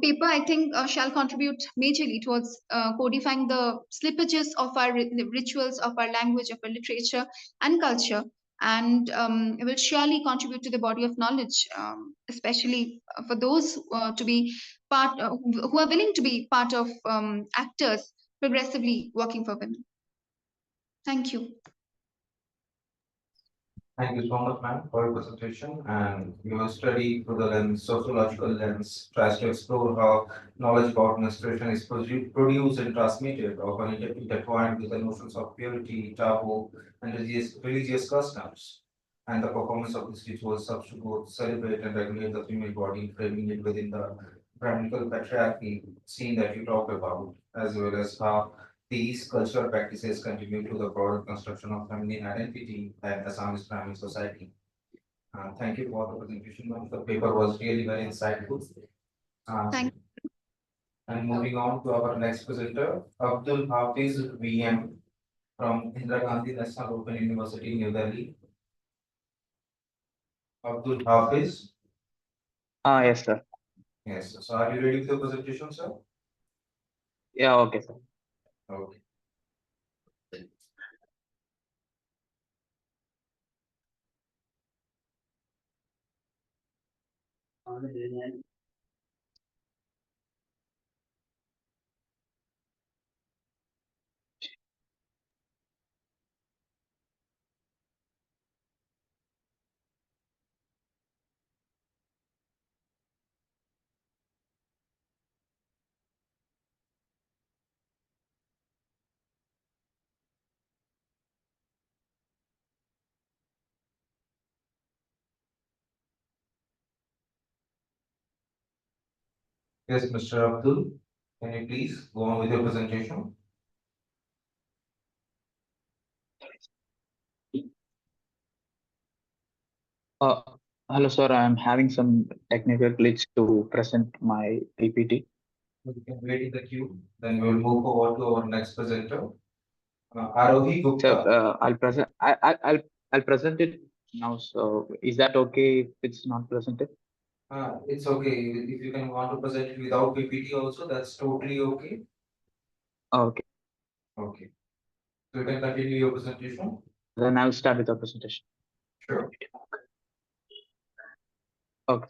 Speaker 6: paper, I think, shall contribute majorly towards codifying the slippages of our rituals, of our language, of our literature and culture, and will surely contribute to the body of knowledge, especially for those to be part, who are willing to be part of actors progressively working for women. Thank you.
Speaker 5: Thank you so much, ma'am, for your presentation. And your study through the lens, sociological lens, tries to explore how knowledge about menstruation is produced and transmitted, often intertwined with the notions of purity, taboo, and religious customs. And the performance of these rituals serves to both celebrate and regulate the female body, framing it within the brahminical patriarchy scene that you talked about, as well as how these cultural practices contribute to the broader construction of feminine identity and Assamese Brahmin society. Thank you for the presentation, ma'am. The paper was really very insightful.
Speaker 6: Thank
Speaker 5: And moving on to our next presenter, Abdul Hafiz VM from Indira Gandhi National Open University, New Delhi. Abdul Hafiz.
Speaker 4: Yes, sir.
Speaker 5: Yes. So are you ready with the presentation, sir?
Speaker 4: Yeah, okay, sir.
Speaker 5: Okay. Yes, Mr. Abdul, can you please go on with your presentation?
Speaker 4: Uh, Hello, sir. I'm having some technical glitch to present my PPT.
Speaker 5: We can wait in the queue. Then we will move forward to our next presenter, Arohi
Speaker 4: So
Speaker 5: Gupta.
Speaker 4: I'll present it now. So is that okay if it's not presented?
Speaker 5: It's okay. If you can want to present it without PPT also, that's totally okay.
Speaker 4: Okay.
Speaker 5: Okay. So you can continue your presentation.
Speaker 4: Then I'll start with the presentation.
Speaker 5: Sure.
Speaker 4: Okay.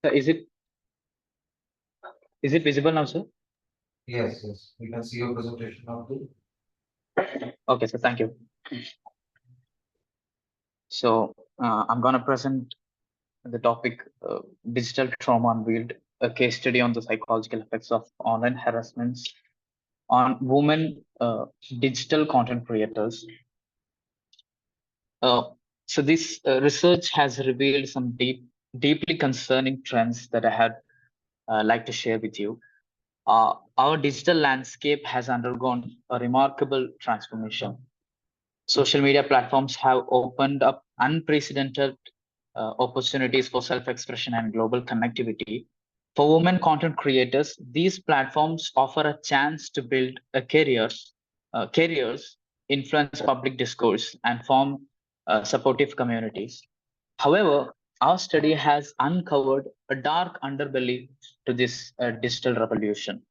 Speaker 4: So is it visible now, sir?
Speaker 5: Yes, yes. We can see your presentation now too.
Speaker 4: Okay, so thank you. So I'm gonna present the topic digital trauma unveiled, a case study on the psychological effects of online harassments on women digital content creators. So this research has revealed some deeply concerning trends that I had like to share with you. Our digital landscape has undergone a remarkable transformation. Social media platforms have opened up unprecedented opportunities for self-expression and global connectivity. For women content creators, these platforms offer a chance to build careers, influence public discourse, and form supportive communities. However, our study has uncovered a dark underbelly to this digital revolution.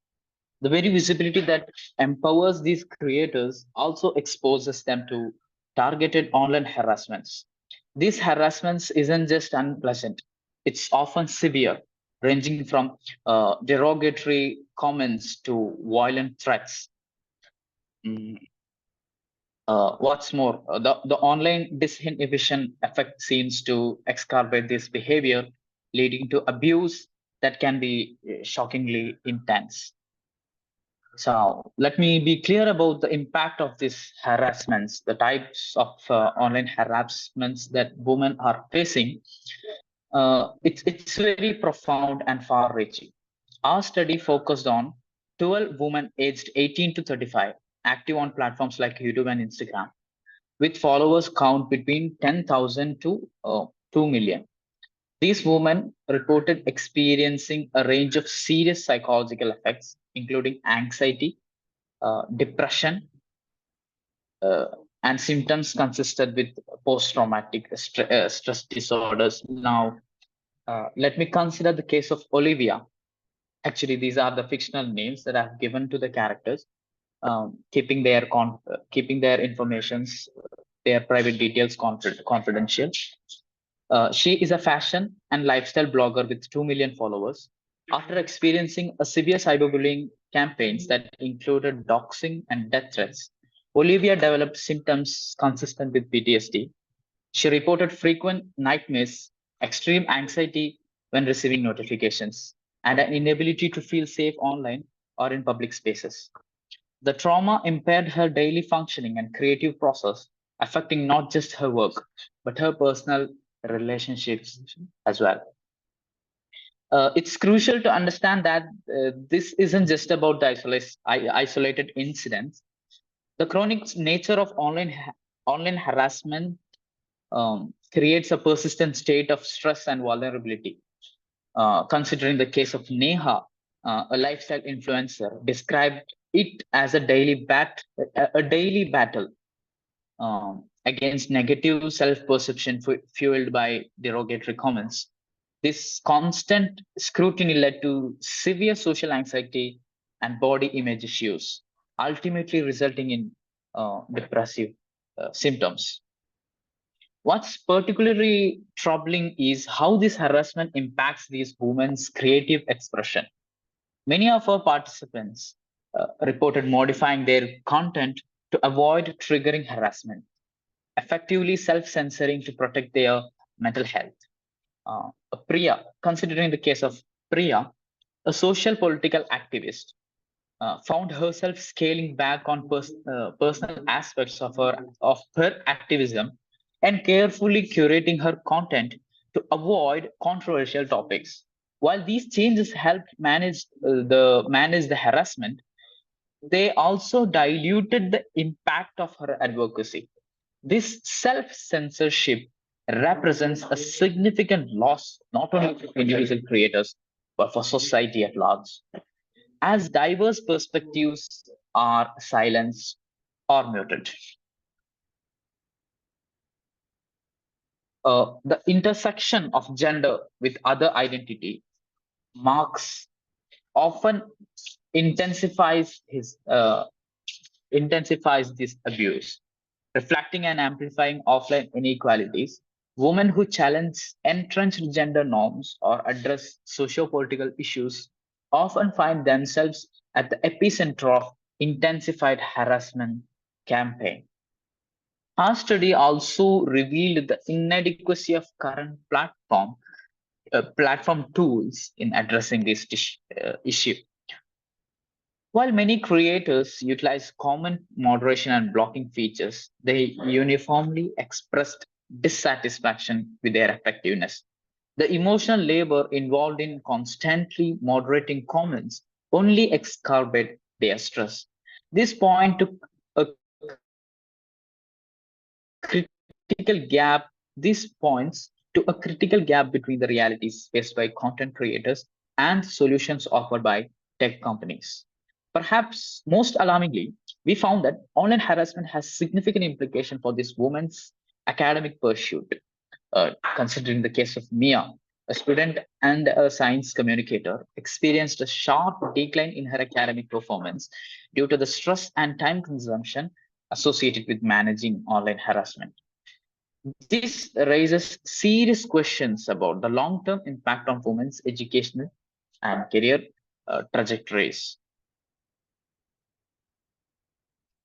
Speaker 4: The very visibility that empowers these creators also exposes them to targeted online harassments. These harassments isn't just unpleasant, it's often severe, ranging from derogatory comments to violent threats. Mm, what's more, the online disinhibition effect seems to exacerbate this behavior, leading to abuse that can be shockingly intense. So let me be clear about the impact of these harassments, the types of online harassments that women are facing. It's very profound and far-reaching. Our study focused on 12 women aged 18 to 35, active on platforms like YouTube and Instagram, with followers count between 10,000 to 2 million. These women reported experiencing a range of serious psychological effects, including anxiety, depression, uh, and symptoms consisted with post-traumatic stress disorders. Now, let me consider the case of Olivia. Actually, these are the fictional names that I've given to the characters, keeping their informations, their private details confidential. She is a fashion and lifestyle blogger with 2 million followers. After experiencing a severe cyberbullying campaigns that included doxing and death threats, Olivia developed symptoms consistent with PTSD. She reported frequent nightmares, extreme anxiety when receiving notifications, and an inability to feel safe online or in public spaces. The trauma impaired her daily functioning and creative process, affecting not just her work, but her personal relationships as well. It's crucial to understand that this isn't just about the isolated incidents. The chronic nature of online harassment creates a persistent state of stress and vulnerability. Considering the case of Neha, a lifestyle influencer, described it as a daily battle against negative self-perception fueled by derogatory comments. This constant scrutiny led to severe social anxiety and body image issues, ultimately resulting in depressive symptoms. What's particularly troubling is how this harassment impacts these women's creative expression. Many of our participants reported modifying their content to avoid triggering harassment, effectively self-censoring to protect their mental health. Priya, considering the case of Priya, a social political activist, found herself scaling back on personal aspects of her activism and carefully curating her content to avoid controversial topics. While these changes helped manage the harassment, they also diluted the impact of her advocacy. This self-censorship represents a significant loss not only for individual creators but for society at large, as diverse perspectives are silenced or muted. The intersection of gender with other identity marks often intensifies his intensifies this abuse, reflecting and amplifying offline inequalities. Women who challenge entrenched gender norms or address socio-political issues often find themselves at the epicenter of intensified harassment campaign. Our study also revealed the inadequacy of current platform tools in addressing this issue. While many creators utilize common moderation and blocking features, they uniformly expressed dissatisfaction with their effectiveness. The emotional labor involved in constantly moderating comments only exacerbated their stress. This point to a critical gap. This points to a critical gap between the realities faced by content creators and solutions offered by tech companies. Perhaps most alarmingly, we found that online harassment has significant implication for this woman's academic pursuit. Considering the case of Mia, a student and a science communicator, experienced a sharp decline in her academic performance due to the stress and time consumption associated with managing online harassment. This raises serious questions about the long term impact on women's educational and career trajectories.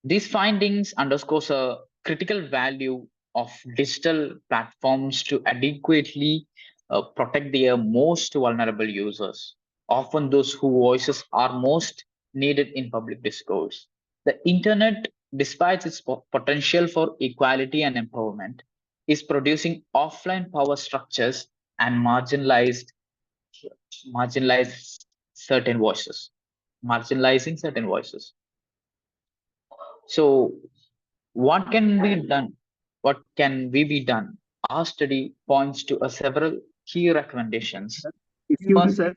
Speaker 4: These findings underscores a critical value of digital platforms to adequately protect their most vulnerable users, often those whose voices are most needed in public discourse. The internet, despite its potential for equality and empowerment, is producing offline power structures and marginalized certain voices, marginalizing certain voices. So what can be done? What can we be done? Our study points to a several key recommendations.
Speaker 7: Excuse me,
Speaker 4: First,
Speaker 7: sir.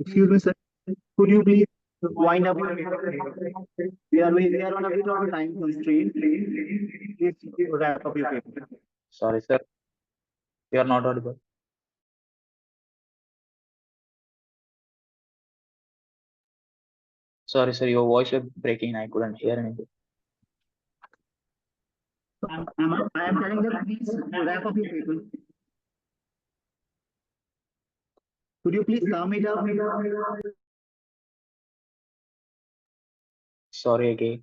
Speaker 7: Excuse me, sir. Could you please wind up your paper? We are on a bit of a time constraint. Please wrap up your paper.
Speaker 4: sorry, sir, you are not audible. Sorry, sir, your voice was breaking. I couldn't hear anything.
Speaker 7: I am telling that please wrap up your paper. Could you please sum it up?
Speaker 4: Sorry again.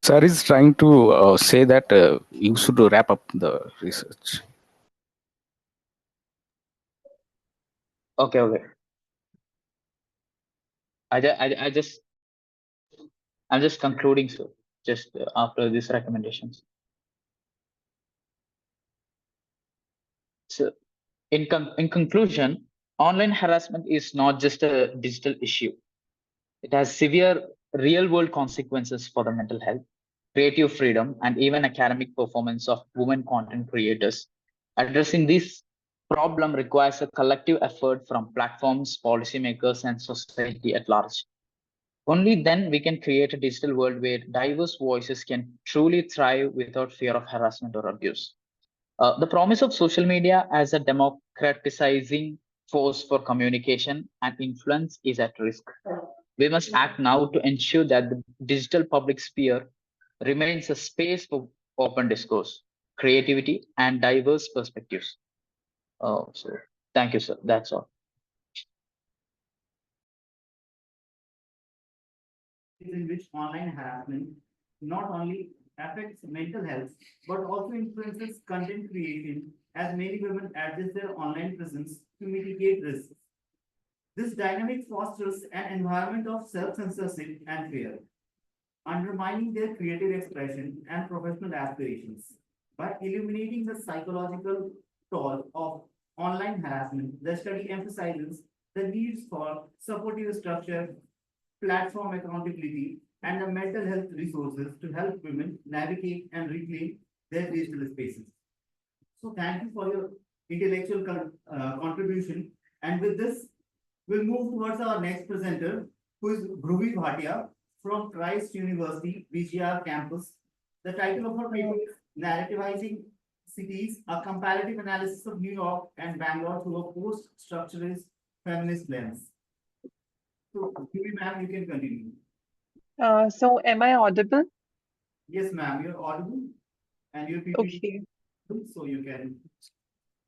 Speaker 1: Sir is trying to say that you should wrap up the research.
Speaker 4: Okay, okay. I'm just concluding, sir. Just after these recommendations. So, in conclusion, online harassment is not just a digital issue. It has severe real world consequences for the mental health, creative freedom, and even academic performance of women content creators. Addressing this problem requires a collective effort from platforms, policymakers, and society at large. Only then we can create a digital world where diverse voices can truly thrive without fear of harassment or abuse. The promise of social media as a democratizing force for communication and influence is at risk. We must act now to ensure that the digital public sphere remains a space for open discourse, creativity, and diverse perspectives. So, thank you, sir. That's all.
Speaker 7: In which online harassment not only affects mental health but also influences content creation as many women adjust their online presence to mitigate risks. This dynamic fosters an environment of self-censorship and fear, undermining their creative expression and professional aspirations. By illuminating the psychological toll of online harassment, the study emphasizes the needs for supportive structure, platform accountability, and the mental health resources to help women navigate and reclaim their digital spaces. So thank you for your intellectual contribution. And with this, we'll move towards our next presenter, who is Bhruvi Bhatia from Christ University, VGR campus. The title of her paper is Narrativizing Cities, a comparative analysis of New York and Bangalore through a post-structuralist feminist lens. So, Bhruvi ma'am, you can continue.
Speaker 8: So am I audible?
Speaker 7: Yes, ma'am, you're audible and your PPT,
Speaker 8: Okay.
Speaker 7: so you can.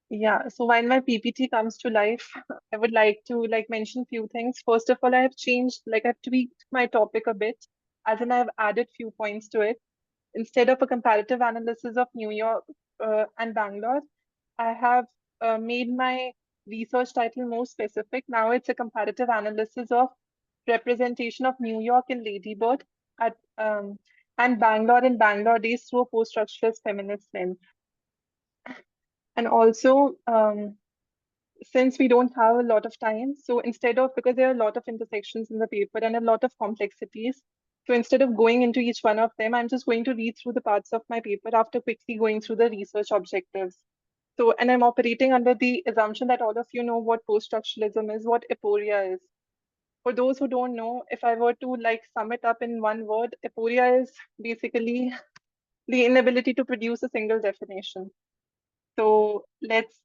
Speaker 8: Yeah. So while my PPT comes to life, I would like to mention few things. First of all, I have changed, I've tweaked my topic a bit, as in I've added few points to it. Instead of a comparative analysis of New York and Bangalore, I have made my research title more specific. Now it's a comparative analysis of representation of New York in Lady Bird at and Bangalore in Bangalore Days through a post-structuralist feminist lens. And also, since we don't have a lot of time, so instead of, because there are a lot of intersections in the paper and a lot of complexities, so instead of going into each one of them, I'm just going to read through the parts of my paper after quickly going through the research objectives. So, and I'm operating under the assumption that all of you know what post-structuralism is, what aporia is. For those who don't know, if I were to like sum it up in one word, aporia is basically the inability to produce a single definition. So let's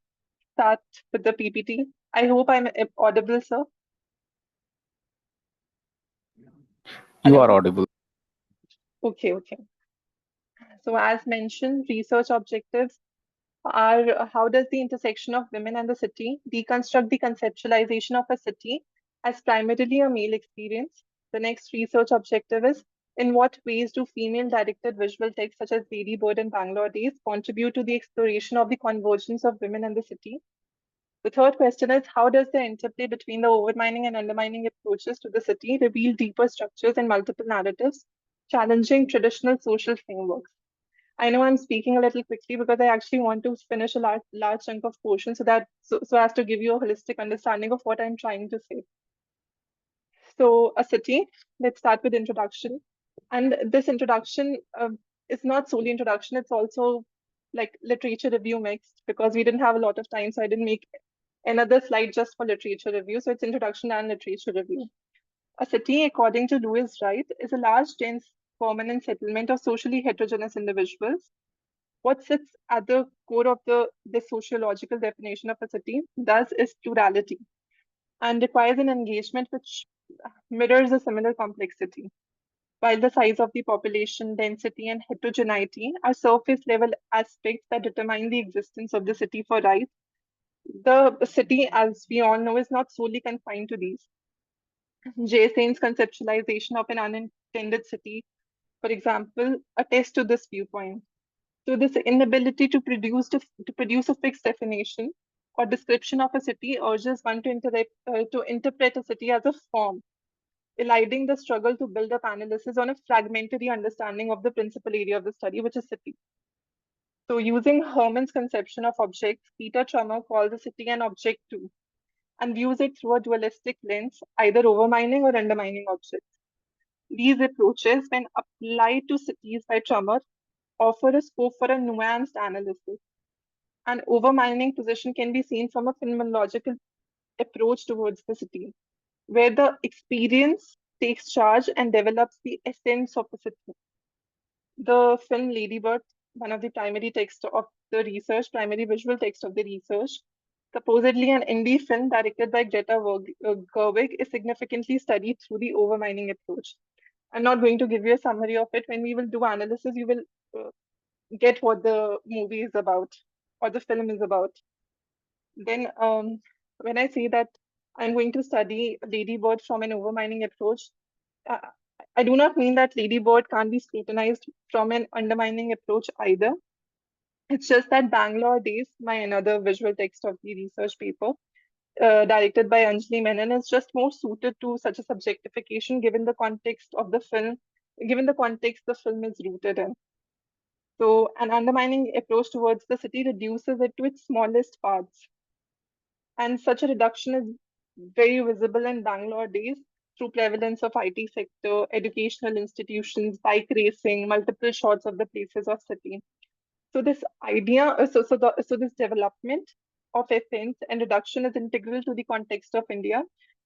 Speaker 8: start with the PPT. I hope I'm audible, sir.
Speaker 1: You are
Speaker 8: Hello?
Speaker 1: audible.
Speaker 8: Okay. So as mentioned, research objectives are how does the intersection of women and the city deconstruct the conceptualization of a city as primarily a male experience? The next research objective is in what ways do female-directed visual texts such as Lady Bird and Bangalore Days contribute to the exploration of the convergence of women and the city? The third question is how does the interplay between the overmining and undermining approaches to the city reveal deeper structures and multiple narratives, challenging traditional social frameworks? I know I'm speaking a little quickly because I actually want to finish a large chunk of portion so as to give you a holistic understanding of what I'm trying to say. So a city, let's start with introduction. And this introduction is not solely introduction, it's also like literature review mixed because we didn't have a lot of time. So I didn't make another slide just for literature review. So it's introduction and literature review. A city, according to Lewis Wright, is a large, dense, permanent settlement of socially heterogeneous individuals. What sits at the core of the sociological definition of a city thus is plurality and requires an engagement which mirrors a similar complexity. While the size of the population, density, and heterogeneity are surface level aspects that determine the existence of the city for Wright, the city, as we all know, is not solely confined to these. J. Sain's conceptualization of an unintended city, for example, attests to this viewpoint. So this inability to produce a fixed definition or description of a city urges one to interpret a city as a form, eliding the struggle to build up analysis on a fragmentary understanding of the principal area of the study, which is city. So using Herman's conception of objects, Peter Trummer calls a city an object too, and views it through a dualistic lens, either overmining or undermining objects. These approaches, when applied to cities by Trummer, offer a scope for a nuanced analysis. An overmining position can be seen from a phenomenological approach towards the city, where the experience takes charge and develops the essence of the city. The film Lady Bird, one of the primary text of the research, primary visual text of the research, supposedly an indie film directed by Greta Gerwig, is significantly studied through the overmining approach. I'm not going to give you a summary of it. When we will do analysis, you will get what the movie is about or the film is about. Then when I say that I'm going to study Lady Bird from an overmining approach, uh, I do not mean that Lady Bird can't be scrutinized from an undermining approach either. It's just that Bangalore Days, my another visual text of the research paper, directed by Anjali Menon, is just more suited to such a subjectification given the context of the film, given the context the film is rooted in. So an undermining approach towards the city reduces it to its smallest parts. And such a reduction is very visible in Bangalore Days through prevalence of IT sector, educational institutions, bike racing, multiple shots of the places of city. So this idea, so this development of offense and reduction is integral to the context of India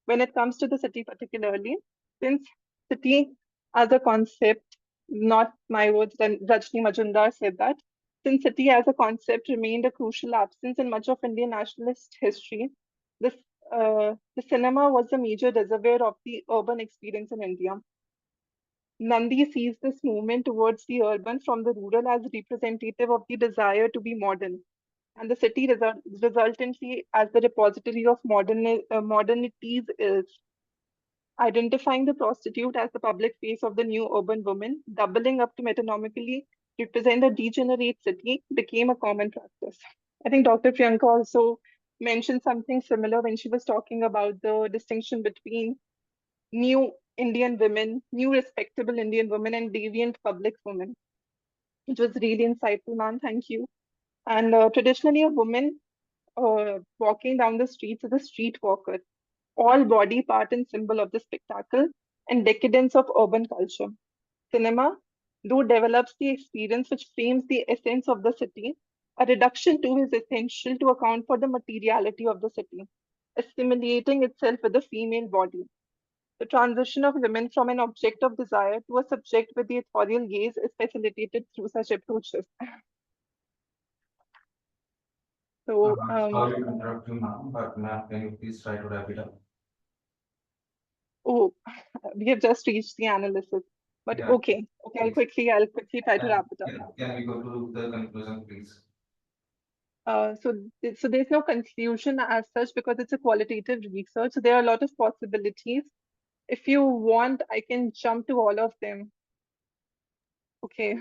Speaker 8: when it comes to the city particularly, since city as a concept, not my words, then Rajni Majumdar said that, since city as a concept remained a crucial absence in much of Indian nationalist history, this the cinema was a major reservoir of the urban experience in India. Nandi sees this movement towards the urban from the rural as representative of the desire to be modern, and the city resultantly as the repository of modernities is. Identifying the prostitute as the public face of the new urban woman, doubling up to metonymically represent the degenerate city, became a common practice. I think Dr. Priyanka also mentioned something similar when she was talking about the distinction between new Indian women, new respectable Indian women, and deviant public women. It was really insightful, ma'am. Thank you. And traditionally, a woman walking down the streets is a street walker, all body part and symbol of the spectacle and decadence of urban culture. Cinema, though develops the experience which frames the essence of the city, a reduction to is essential to account for the materiality of the city, assimilating itself with the female body. The transition of women from an object of desire to a subject with the authorial gaze is facilitated through such approaches. So,
Speaker 5: Sorry to interrupt you, ma'am, but ma'am, can you please try to wrap it up?
Speaker 8: oh, we have just reached the analysis. But
Speaker 5: Yeah,
Speaker 8: okay,
Speaker 5: please.
Speaker 8: I'll quickly try to wrap it up.
Speaker 5: Can we go to the conclusion, please?
Speaker 8: So there's no conclusion as such because it's a qualitative research. So there are a lot of possibilities. If you want, I can jump to all of them. Okay.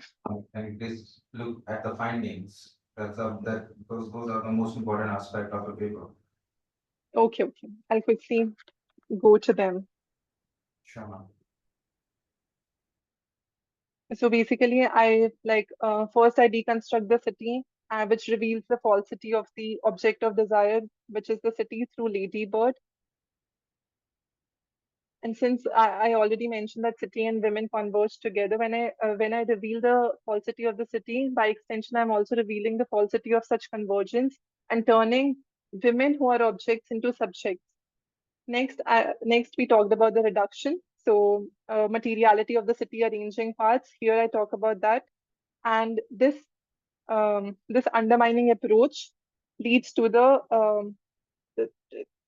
Speaker 5: Can you please look at the findings? Those are the most important aspect of the paper.
Speaker 8: Okay. I'll quickly go to them.
Speaker 5: Sure, ma'am.
Speaker 8: So basically, first I deconstruct the city, which reveals the falsity of the object of desire, which is the city through Lady Bird. And since I already mentioned that city and women converge together, when I reveal the falsity of the city, by extension, I'm also revealing the falsity of such convergence and turning women who are objects into subjects. Next we talked about the reduction. So materiality of the city arranging parts. Here I talk about that, and this undermining approach leads to the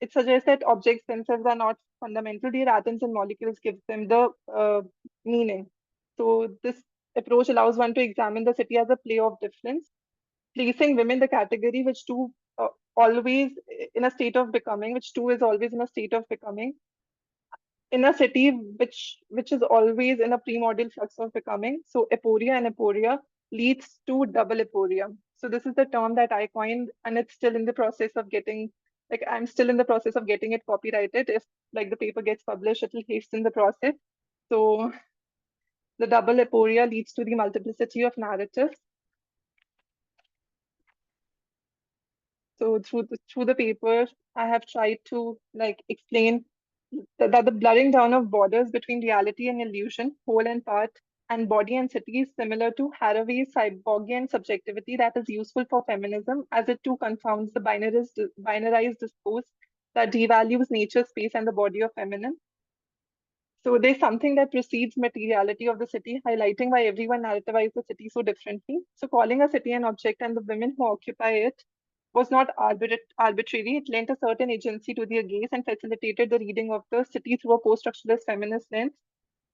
Speaker 8: it suggests that objects themselves are not fundamental. Their atoms and molecules give them the meaning. So this approach allows one to examine the city as a play of difference, placing women the category which two always in a state of becoming, which two is always in a state of becoming, in a city which is always in a primordial flux of becoming. So aporia and aporia leads to double aporia. So this is the term that I coined, and it's still in the process of getting, like, I'm still in the process of getting it copyrighted. If like the paper gets published, it will hasten the process. So the double aporia leads to the multiplicity of narratives. So through the paper, I have tried to like explain that the blurring down of borders between reality and illusion, whole and part, and body and city is similar to Haraway's cyborgian subjectivity that is useful for feminism, as it too confounds the binarized discourse that devalues nature, space, and the body of feminine. So there's something that precedes materiality of the city, highlighting why everyone narrativizes the city so differently. So calling a city an object and the women who occupy it was not arbitrary. It lent a certain agency to their gaze and facilitated the reading of the city through a post-structuralist feminist lens.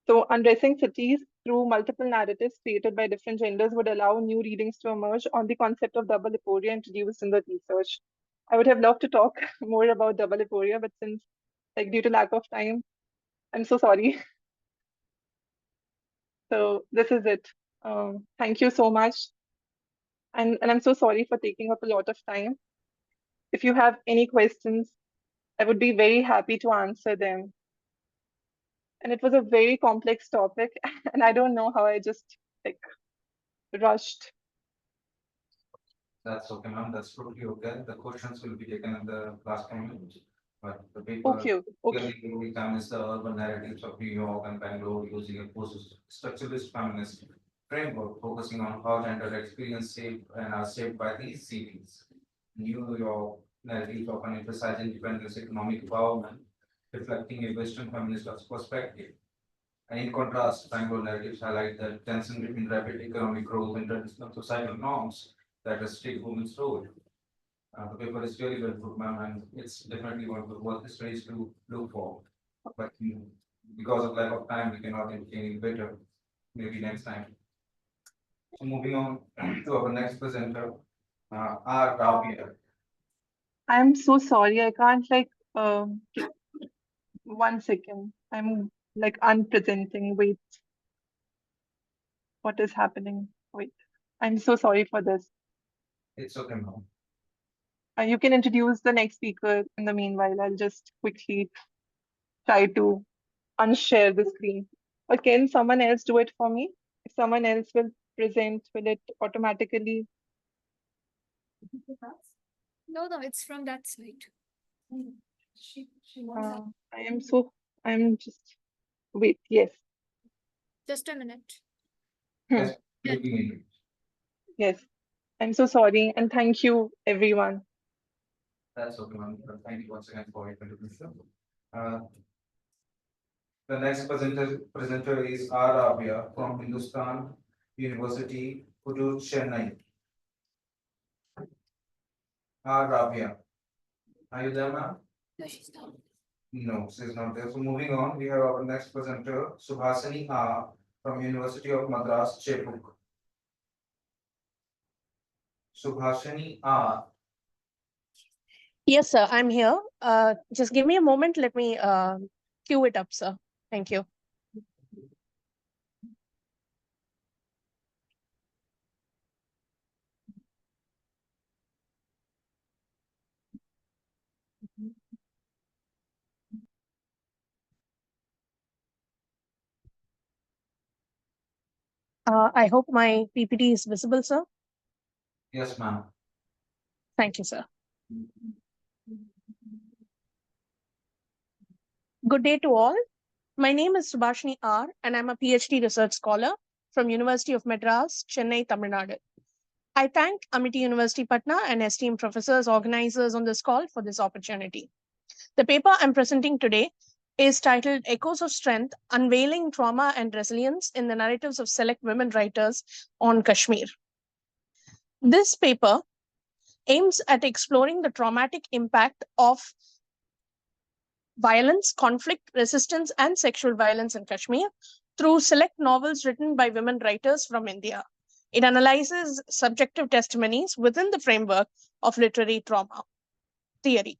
Speaker 8: So undressing cities through multiple narratives created by different genders would allow new readings to emerge on the concept of double aporia introduced in the research. I would have loved to talk more about double aporia, but since like due to lack of time, I'm so sorry. So this is it. Thank you so much. And I'm so sorry for taking up a lot of time. If you have any questions, I would be very happy to answer them. And it was a very complex topic, and I don't know how I just like rushed.
Speaker 5: That's okay, ma'am. That's totally okay. The questions will be taken in the last moment. But the paper
Speaker 8: Okay.
Speaker 5: clearly examines the urban narratives of New York and Bangalore using a post-structuralist feminist framework, focusing on how gender experience shape and are shaped by these cities. New York narratives often emphasize independence, economic empowerment, reflecting a Western feminist perspective. And in contrast, Bangalore narratives highlight the tension between rapid economic growth and traditional societal norms that restrict women's role. The paper is really well put, ma'am, and it's definitely one of the worth studies to look for. But because of lack of time, we cannot indicate it better. Maybe next time. So moving on to our next presenter, R. Rabia.
Speaker 8: I'm so sorry. I can't like 1 second. I'm like unpresenting. Wait, what is happening? Wait. I'm so sorry for this.
Speaker 5: It's okay, ma'am.
Speaker 8: You can introduce the next speaker in the meanwhile. I'll just quickly try to unshare the screen. Or can someone else do it for me? If someone else will present, will it automatically?
Speaker 9: No, no, it's from that side. She wants
Speaker 8: I'm just, wait, yes.
Speaker 9: just a minute.
Speaker 5: Yes,
Speaker 9: Yeah.
Speaker 5: looking into it.
Speaker 8: Yes. I'm so sorry. And thank you, everyone.
Speaker 5: That's okay, ma'am. Thank you once again for your contribution. The next presenter is R. Rabia from Hindustan University, Pudur, Chennai. R. Rabia. Are you there, ma'am?
Speaker 9: No, she's not.
Speaker 5: No, she's not there. So moving on, we have our next presenter, Subhasini R. from University of Madras, Chepuk. Subhasini R.
Speaker 10: Yes, sir, I'm here. Just give me a moment. Let me queue it up, sir. Thank you. I hope my PPT is visible, sir.
Speaker 5: Yes, ma'am.
Speaker 10: Thank you, sir. Good day to all. My name is Subhashini R, and I'm a PhD research scholar from University of Madras, Chennai, Tamil Nadu. I thank Amity University Patna and esteemed professors, organizers on this call for this opportunity. The paper I'm presenting today is titled Echoes of Strength, Unveiling Trauma and Resilience in the Narratives of Select Women Writers on Kashmir. This paper aims at exploring the traumatic impact of violence, conflict, resistance, and sexual violence in Kashmir through select novels written by women writers from India. It analyzes subjective testimonies within the framework of literary trauma theory.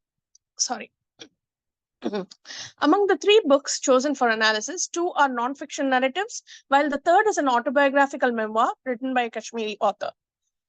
Speaker 10: Among the three books chosen for analysis, two are non-fiction narratives, while the third is an autobiographical memoir written by a Kashmiri author.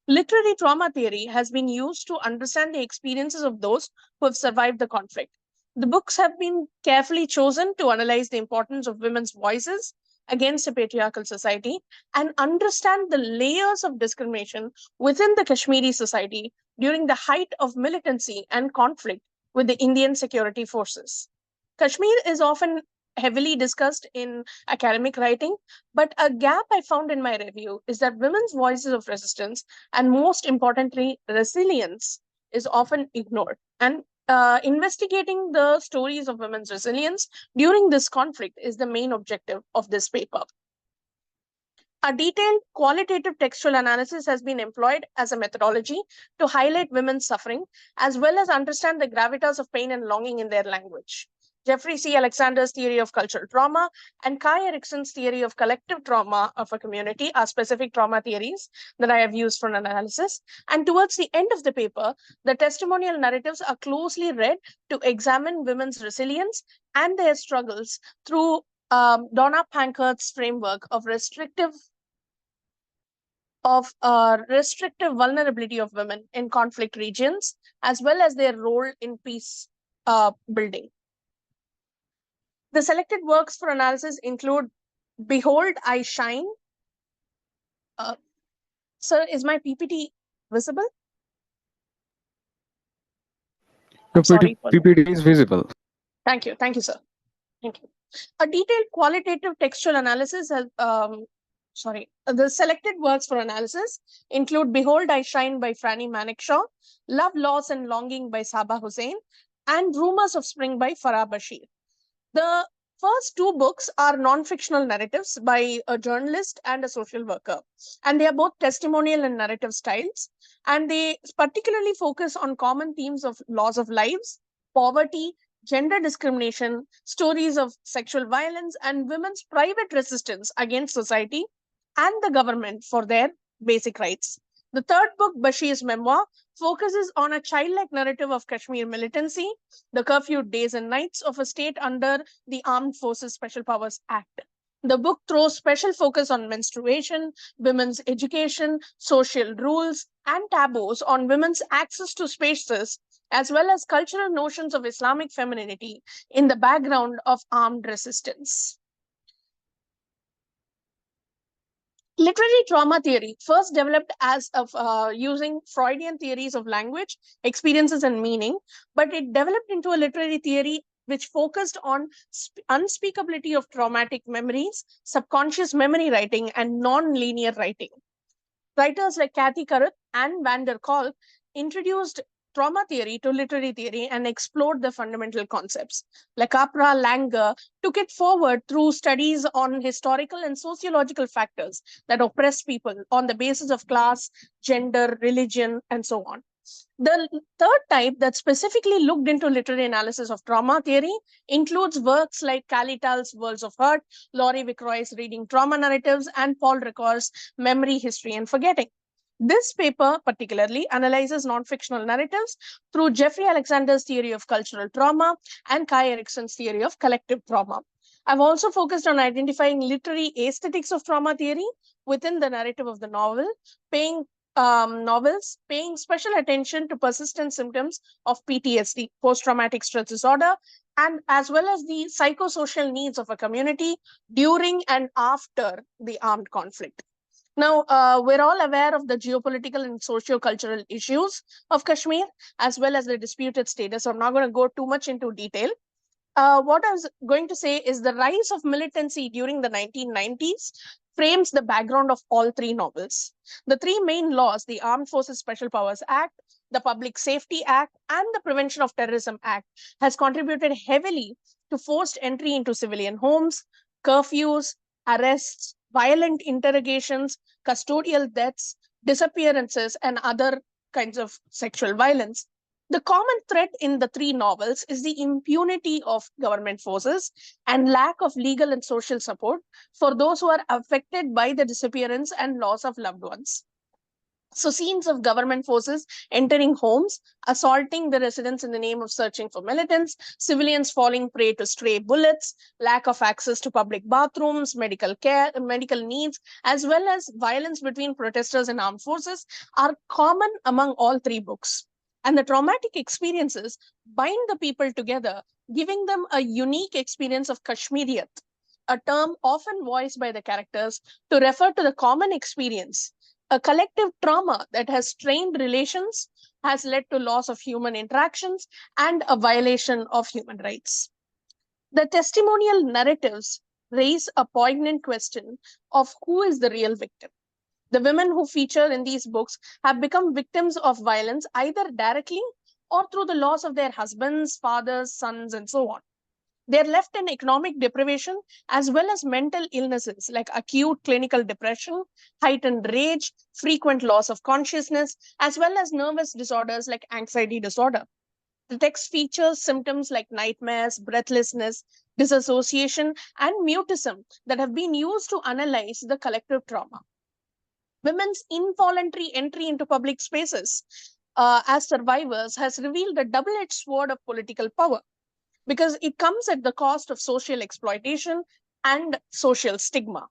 Speaker 10: Literary trauma theory has been used to understand the experiences of those who have survived the conflict. The books have been carefully chosen to analyze the importance of women's voices against a patriarchal society and understand the layers of discrimination within the Kashmiri society during the height of militancy and conflict with the Indian security forces. Kashmir is often heavily discussed in academic writing, but a gap I found in my review is that women's voices of resistance and, most importantly, resilience is often ignored. And investigating the stories of women's resilience during this conflict is the main objective of this paper. A detailed qualitative textual analysis has been employed as a methodology to highlight women's suffering, as well as understand the gravitas of pain and longing in their language. Jeffrey C. Alexander's theory of cultural trauma and Kai Erickson's theory of collective trauma of a community are specific trauma theories that I have used for an analysis. And towards the end of the paper, the testimonial narratives are closely read to examine women's resilience and their struggles through Donna Pankhurst's framework of restrictive vulnerability of women in conflict regions, as well as their role in peace building. The selected works for analysis include Behold, I Shine. Sir, is my PPT visible?
Speaker 1: Your
Speaker 10: Sorry for that.
Speaker 1: PPT is visible.
Speaker 10: Thank you, sir. Thank you. A detailed qualitative textual analysis has, the selected works for analysis include Behold, I Shine by Franny Manekshaw, Love, Loss and Longing by Saba Hussain, and Rumors of Spring by Farah Bashir. The first two books are non-fictional narratives by a journalist and a social worker, and they are both testimonial and narrative styles, and they particularly focus on common themes of loss of lives, poverty, gender discrimination, stories of sexual violence, and women's private resistance against society and the government for their basic rights. The third book, Bashir's memoir, focuses on a childlike narrative of Kashmir militancy, the curfewed days and nights of a state under the Armed Forces Special Powers Act. The book throws special focus on menstruation, women's education, social rules, and taboos on women's access to spaces, as well as cultural notions of Islamic femininity in the background of armed resistance. Literary trauma theory, first developed as of using Freudian theories of language, experiences, and meaning, but it developed into a literary theory which focused on unspeakability of traumatic memories, subconscious memory writing, and non-linear writing. Writers like Kathy Carruth and Van der Kolk introduced trauma theory to literary theory and explored the fundamental concepts. Capra Langer took it forward through studies on historical and sociological factors that oppress people on the basis of class, gender, religion, and so on. The third type that specifically looked into literary analysis of trauma theory includes works like Calital's Worlds of Hurt, Laurie Wickroy's Reading Trauma Narratives, and Paul Ricoeur's Memory, History, and Forgetting. This paper particularly analyzes non-fictional narratives through Jeffrey Alexander's theory of cultural trauma and Kai Erickson's theory of collective trauma. I've also focused on identifying literary aesthetics of trauma theory within the narrative of the novel, paying special attention to persistent symptoms of PTSD, post-traumatic stress disorder, and as well as the psychosocial needs of a community during and after the armed conflict. Now, we're all aware of the geopolitical and socio-cultural issues of Kashmir, as well as the disputed status. So I'm not going to go too much into detail. What I was going to say is the rise of militancy during the 1990s frames the background of all three novels. The three main laws, the Armed Forces Special Powers Act, the Public Safety Act, and the Prevention of Terrorism Act, has contributed heavily to forced entry into civilian homes, curfews, arrests, violent interrogations, custodial deaths, disappearances, and other kinds of sexual violence. The common thread in the three novels is the impunity of government forces and lack of legal and social support for those who are affected by the disappearance and loss of loved ones. So scenes of government forces entering homes, assaulting the residents in the name of searching for militants, civilians falling prey to stray bullets, lack of access to public bathrooms, medical care, medical needs, as well as violence between protesters and armed forces are common among all three books. And the traumatic experiences bind the people together, giving them a unique experience of Kashmiriyat, a term often voiced by the characters to refer to the common experience. A collective trauma that has strained relations, has led to loss of human interactions, and a violation of human rights. The testimonial narratives raise a poignant question of who is the real victim. The women who feature in these books have become victims of violence either directly or through the loss of their husbands, fathers, sons, and so on. They're left in economic deprivation as well as mental illnesses like acute clinical depression, heightened rage, frequent loss of consciousness, as well as nervous disorders like anxiety disorder. The text features symptoms like nightmares, breathlessness, disassociation, and mutism that have been used to analyze the collective trauma. Women's involuntary entry into public spaces as survivors has revealed a double-edged sword of political power because it comes at the cost of social exploitation and social stigma.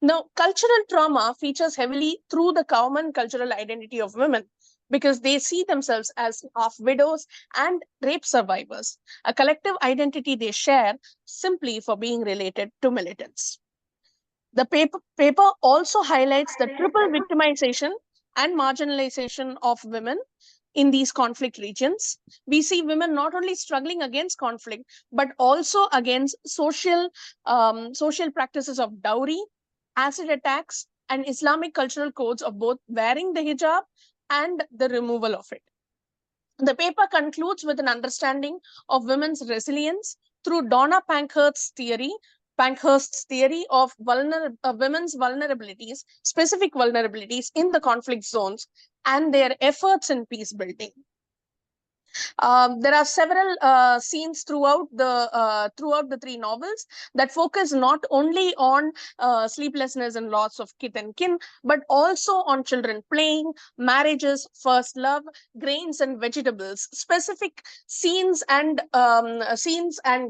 Speaker 10: Now, cultural trauma features heavily through the common cultural identity of women because they see themselves as half widows and rape survivors, a collective identity they share simply for being related to militants. The paper also highlights the triple victimization and marginalization of women in these conflict regions. We see women not only struggling against conflict, but also against social practices of dowry, acid attacks, and Islamic cultural codes of both wearing the hijab and the removal of it. The paper concludes with an understanding of women's resilience through Donna Pankhurst's theory of women's vulnerabilities, specific vulnerabilities in the conflict zones, and their efforts in peace building. There are several scenes throughout the three novels that focus not only on sleeplessness and loss of kith and kin, but also on children playing, marriages, first love, grains and vegetables. Specific scenes and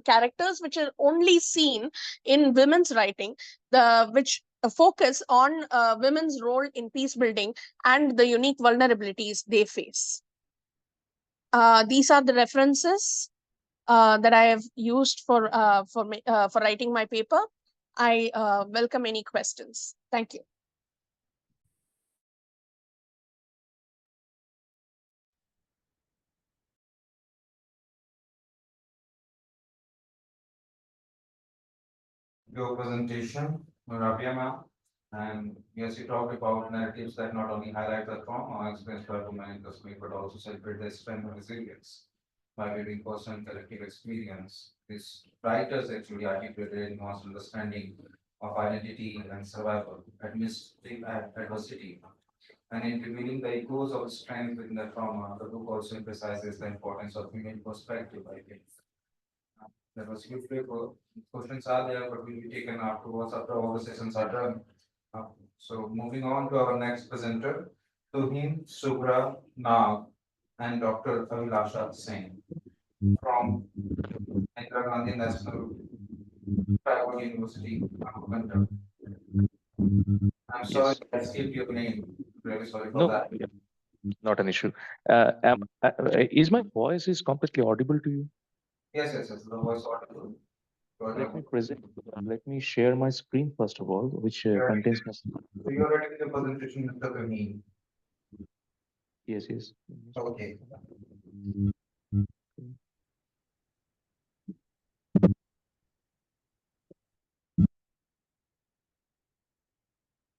Speaker 10: characters which are only seen in women's writing, the which focus on women's role in peace building and the unique vulnerabilities they face. These are the references that I have used for writing my paper. I welcome any questions. Thank you.
Speaker 5: Your presentation, Rabia ma'am. And yes, you talked about narratives that not only highlight the trauma experienced by women in Kashmir, but also celebrate their strength and resilience by weaving personal and collective experience. These writers actually articulated nuanced understanding of identity and survival amidst adversity. And in revealing the echoes of strength within the trauma, the book also emphasizes the importance of female perspective, I think. That was huge paper. Questions are there, but will be taken afterwards after all the sessions are done. So moving on to our next presenter, Tuhin Subra Nag and Dr. Avilasha Singh from Indira Gandhi National Tribal University, Bangalore. I'm sorry, I skipped your name. Really sorry for
Speaker 11: No,
Speaker 5: that.
Speaker 11: yeah, not an issue. Is my voice is completely audible to you?
Speaker 5: Yes. The voice audible.
Speaker 11: Let me present. Let me share my screen first of all, which contains my.
Speaker 5: So you're writing the presentation, Mr. Tuhin.
Speaker 11: Yes.
Speaker 5: Okay.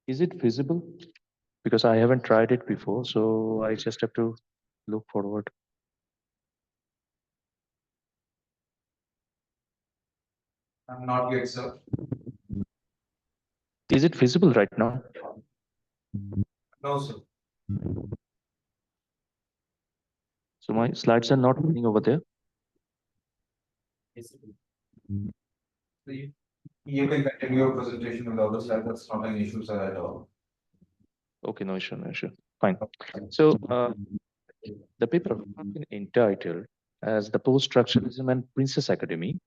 Speaker 11: Is it visible? Because I haven't tried it before, so I just have to look forward.
Speaker 5: Not yet, sir.
Speaker 11: Is it visible right now?
Speaker 5: No, sir.
Speaker 11: So my slides are not running over there.
Speaker 5: Yes. You can continue your presentation without the slide. That's not an issue, sir, at all.
Speaker 11: Okay, no issue. Fine. So the paper has been entitled as the Post-Structuralism and Princess Academy,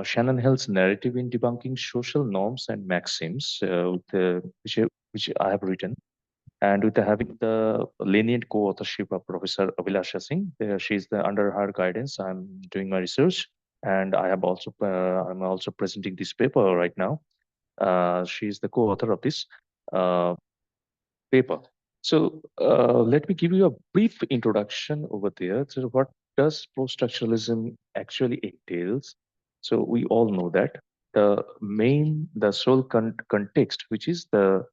Speaker 11: Shannon Hill's narrative in debunking social norms and maxims, which I have written, and with having the lenient co-authorship of Professor Avilasha Singh. She's under her guidance. I'm doing my research, and I'm also presenting this paper right now. She's the co-author of this paper. So let me give you a brief introduction over there. So what does post-structuralism actually entails? So we all know that the sole context, which is the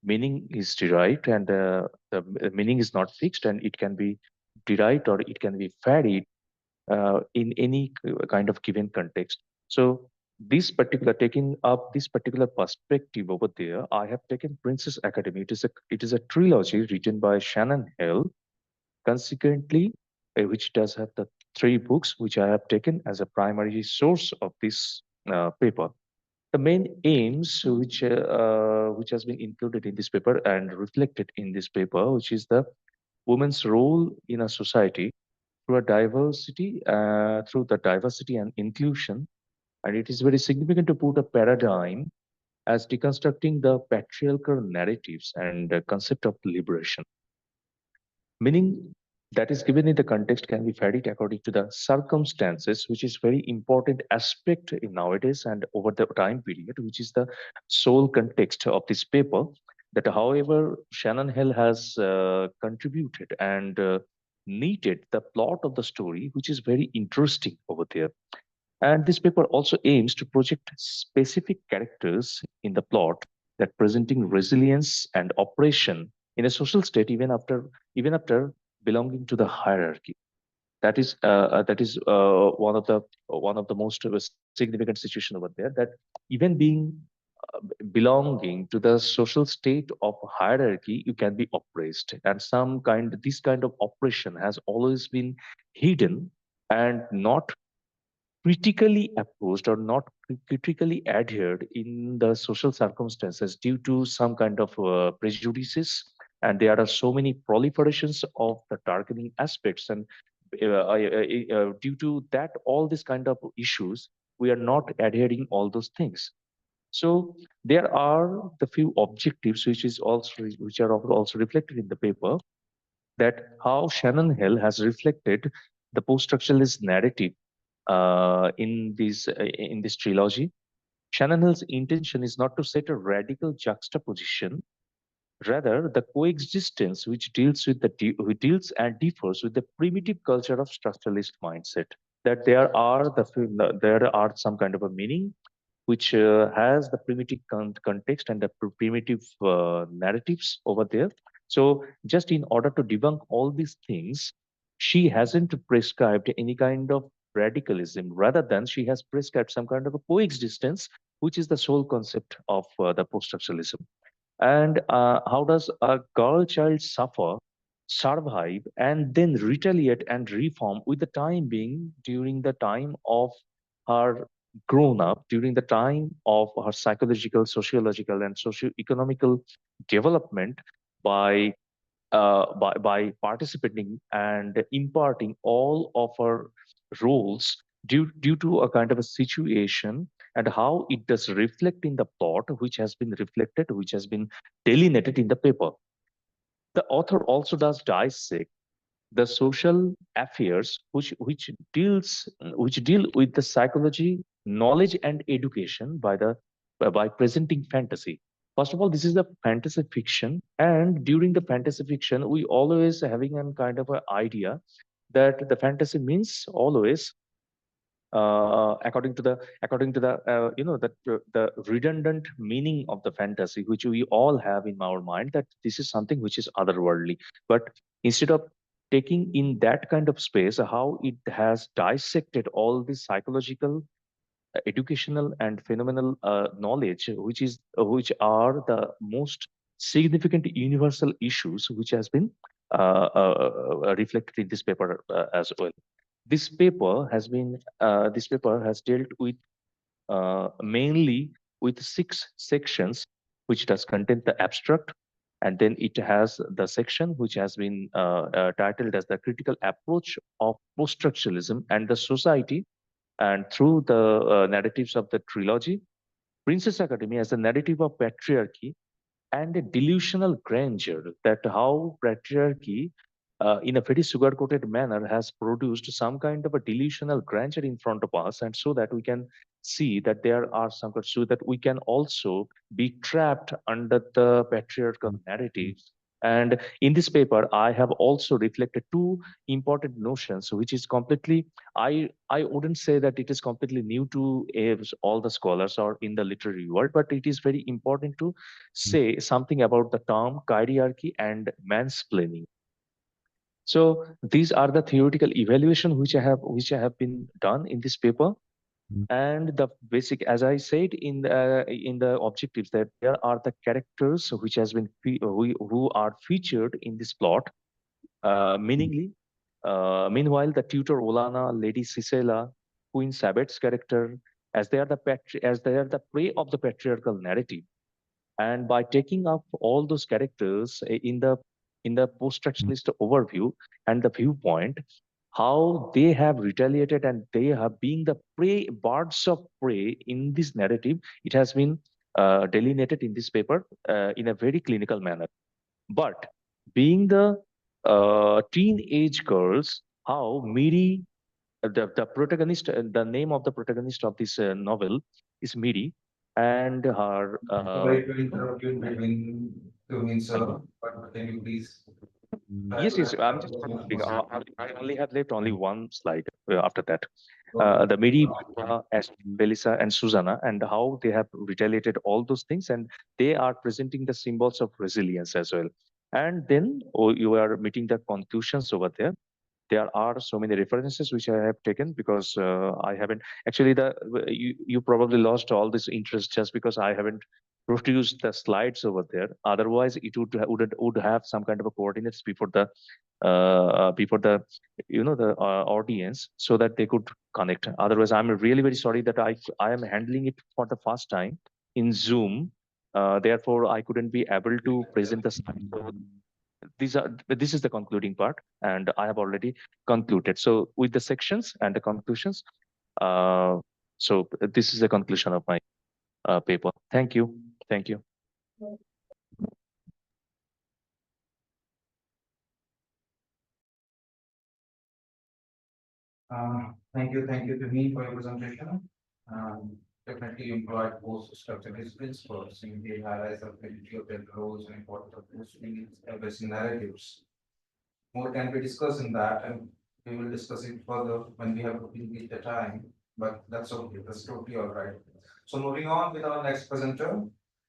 Speaker 11: meaning is derived and the meaning is not fixed and it can be derived or it can be varied in any kind of given context. So taking up this particular perspective over there, I have taken Princess Academy. It is a trilogy written by Shannon Hill. Consequently, which does have the three books which I have taken as a primary source of this paper. The main aims which has been included in this paper and reflected in this paper, which is the woman's role in a society through the diversity and inclusion. And it is very significant to put a paradigm as deconstructing the patriarchal narratives and the concept of liberation. Meaning that is given in the context can be varied according to the circumstances, which is very important aspect in nowadays and over the time period, which is the sole context of this paper. That, however, Shannon Hill has contributed and neated the plot of the story, which is very interesting over there. And this paper also aims to project specific characters in the plot that presenting resilience and oppression in a social state even after belonging to the hierarchy. That is one of the most significant situation over there. That even being belonging to the social state of hierarchy, you can be oppressed, and this kind of oppression has always been hidden and not critically approached or not critically adhered in the social circumstances due to some kind of prejudices, and there are so many proliferations of the targeting aspects, and due to that all these kind of issues we are not adhering all those things. So there are the few objectives which are also reflected in the paper, that how Shannon Hill has reflected the post-structuralist narrative in this trilogy. Shannon Hill's intention is not to set a radical juxtaposition, rather the coexistence which deals and differs with the primitive culture of structuralist mindset. That there are some kind of a meaning which has the primitive context and the primitive narratives over there. So, just in order to debunk all these things, she hasn't prescribed any kind of radicalism. Rather than she has prescribed some kind of a coexistence, which is the sole concept of the post-structuralism. And how does a girl child suffer, survive, and then retaliate and reform with the time being during the time of her grown up, during the time of her psychological, sociological, and socio-economical development by by participating and imparting all of her roles due to a kind of a situation, and how it does reflect in the plot which has been reflected, which has been delineated in the paper. The author also does dissect the social affairs which deal with the psychology, knowledge, and education by presenting fantasy. First of all, this is the fantasy fiction, and during the fantasy fiction, we always having a kind of an idea that the fantasy means always according to the the redundant meaning of the fantasy which we all have in our mind, that this is something which is otherworldly. But instead of taking in that kind of space, how it has dissected all the psychological, educational, and phenomenal knowledge which are the most significant universal issues which has been reflected in this paper as well. This paper has dealt with mainly with 6 sections, which does contain the abstract, and then it has the section which has been titled as the critical approach of post-structuralism and the society, and through the narratives of the trilogy, Princess Academy as a narrative of patriarchy and a delusional grandeur, that how patriarchy in a very sugar-coated manner has produced some kind of a delusional grandeur in front of us, and so that we can see that there are so that we can also be trapped under the patriarchal narratives. And in this paper I have also reflected two important notions which is completely, I wouldn't say that it is completely new to all the scholars or in the literary world, but it is very important to say something about the term hierarchy and mansplaining. So these are the theoretical evaluation which I have been done in this paper. And the basic, as I said in the objectives, that there are the characters which has been who are featured in this plot, meaningly. Meanwhile, the tutor Olana, Lady Cicela, Queen Sabet's character, as they are the prey of the patriarchal narrative. And by taking up all those characters in the post-structuralist overview and the viewpoint, how they have retaliated and they have being the birds of prey in this narrative, it has been delineated in this paper in a very clinical manner. But being the teenage girls, how Miri, the protagonist, the name of the protagonist of this novel is Miri, and her
Speaker 5: Sorry to interrupt you in between two means, sir, but can you please?
Speaker 11: yes, yes, I'm just concluding. I only have left only one slide after that. The Mary, Belisa, and Susanna, and how they have retaliated all those things, and they are presenting the symbols of resilience as well. And then you are meeting the conclusions over there. there are so many references which I have taken because I haven't actually you probably lost all this interest just because I haven't produced the slides over there. Otherwise, it would have some kind of a coordinates before the the audience so that they could connect. Otherwise, I'm really very sorry that I am handling it for the first time in Zoom. Therefore, I couldn't be able to present the slides. So this is the concluding part, and I have already concluded. So with the sections and the conclusions, so this is the conclusion of my paper. Thank you. Thank you.
Speaker 5: Thank you to me for your presentation. Definitely you employed post-structural disciplines for simply highlights the validity of their roles and importance of posting addressing narratives. More can be discussed in that, and we will discuss it further when we have the time, but that's okay, that's totally all right. So moving on with our next presenter,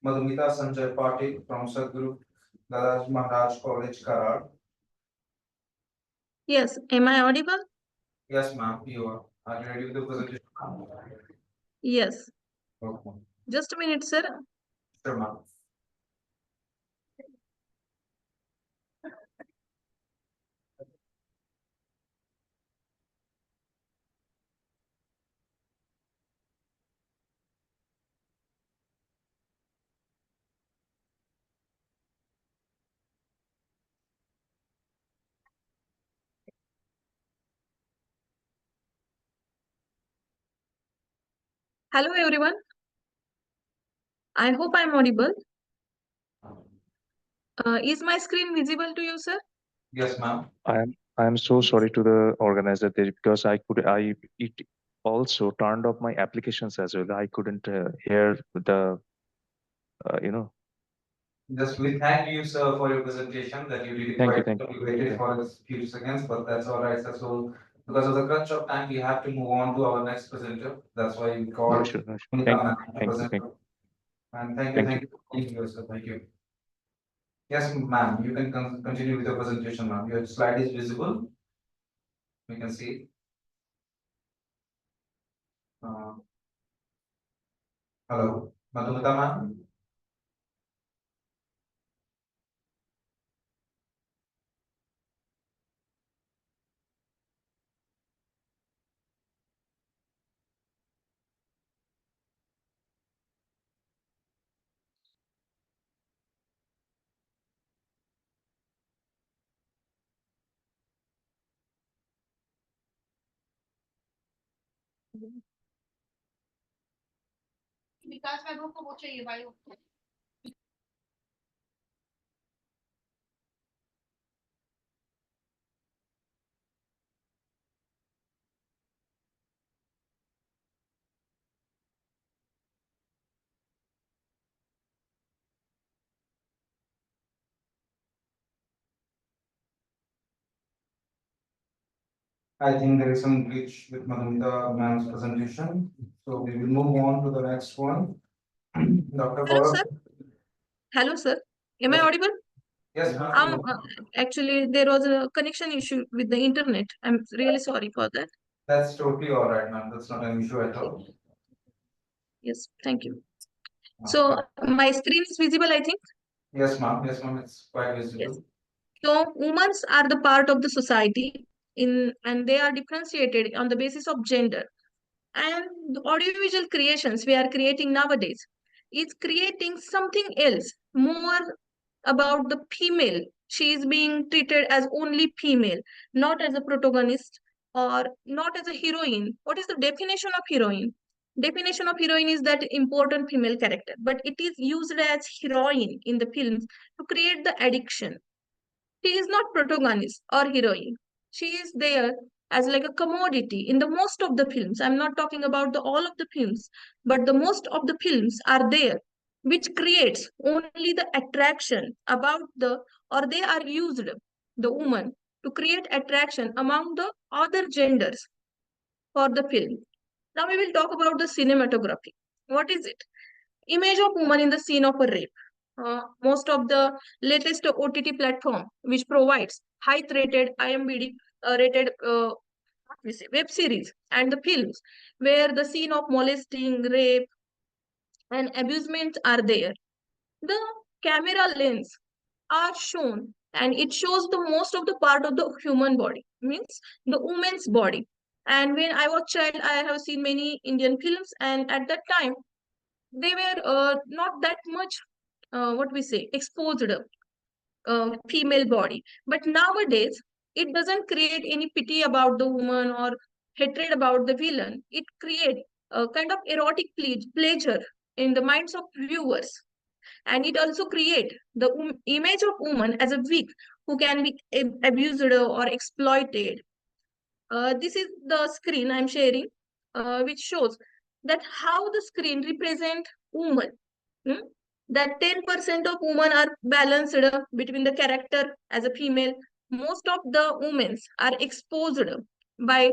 Speaker 5: Madhumita Sanjay Patil from Sadhguru Dadaji Maharaj College, Karad.
Speaker 10: Yes, am I audible?
Speaker 5: Yes, ma'am, you are. Are you ready with the presentation?
Speaker 10: Yes.
Speaker 5: Okay.
Speaker 10: Just a minute, sir.
Speaker 5: Sure, ma'am.
Speaker 10: Hello, everyone. I hope I'm audible. Is my screen visible to you, sir?
Speaker 5: Yes, ma'am.
Speaker 11: I am so sorry to the organizer there because it also turned off my applications as well. I couldn't hear the
Speaker 5: Just we thank you, sir, for your presentation that you really
Speaker 11: Thank you,
Speaker 5: quite
Speaker 11: thank you.
Speaker 5: waited for a few seconds, but that's all right, sir. So because of the crunch of time, we have to move on to our next presenter. That's why we
Speaker 11: No,
Speaker 5: called
Speaker 11: sure, no, sure.
Speaker 5: Sunita
Speaker 11: Thank you,
Speaker 5: ma'am to
Speaker 11: thank you,
Speaker 5: present.
Speaker 11: thank you,
Speaker 5: And
Speaker 11: thank you.
Speaker 5: thank you, sir. Thank you. Yes, ma'am, you can continue with your presentation, ma'am. Your slide is visible. We can see. Uh, hello, Madhumita ma'am.
Speaker 9: Vikas ma'am को वो चाहिए भाई
Speaker 5: I think there is some glitch with Madhumita ma'am's presentation. So we will move on to the next one. Dr.
Speaker 10: Hello,
Speaker 5: Gaurav.
Speaker 10: sir. Hello, sir. Am I
Speaker 5: Yes.
Speaker 10: audible?
Speaker 5: Yes, ma'am.
Speaker 10: Actually, there was a connection issue with the internet. I'm really sorry for that.
Speaker 5: That's totally all right, ma'am. That's not an issue at all.
Speaker 10: Yes, thank you. So my screen is visible, I think.
Speaker 5: Yes, ma'am. Yes, ma'am. It's quite
Speaker 10: Yes.
Speaker 5: visible.
Speaker 10: So women are the part of the society and they are differentiated on the basis of gender. And the audiovisual creations we are creating nowadays is creating something else, more about the female. She is being treated as only female, not as a protagonist or not as a heroine. What is the definition of heroine? Definition of heroine is that important female character, but it is used as heroine in the films to create the addiction. She is not protagonist or heroine. She is there as like a commodity in the most of the films. I'm not talking about the all of the films, but the most of the films are there, which creates only the attraction about the, or they are used, the woman, to create attraction among the other genders for the film. Now we will talk about the cinematography. What is it? Image of woman in the scene of a rape. Most of the latest OTT platform which provides high rated IMDb rated we say web series and the films where the scene of molesting, rape, and abusement are there. The camera lens are shown and it shows the most of the part of the human body, means the woman's body. And when I was child, I have seen many Indian films, and at that time they were not that much what we say exposed female body. But nowadays it doesn't create any pity about the woman or hatred about the villain. It creates a kind of erotic pleasure in the minds of viewers, and it also create the image of woman as a weak who can be abused or exploited. This is the screen I'm sharing, which shows that how the screen represent woman. Hmm? That 10% of women are balanced between the character as a female. Most of the women are exposed by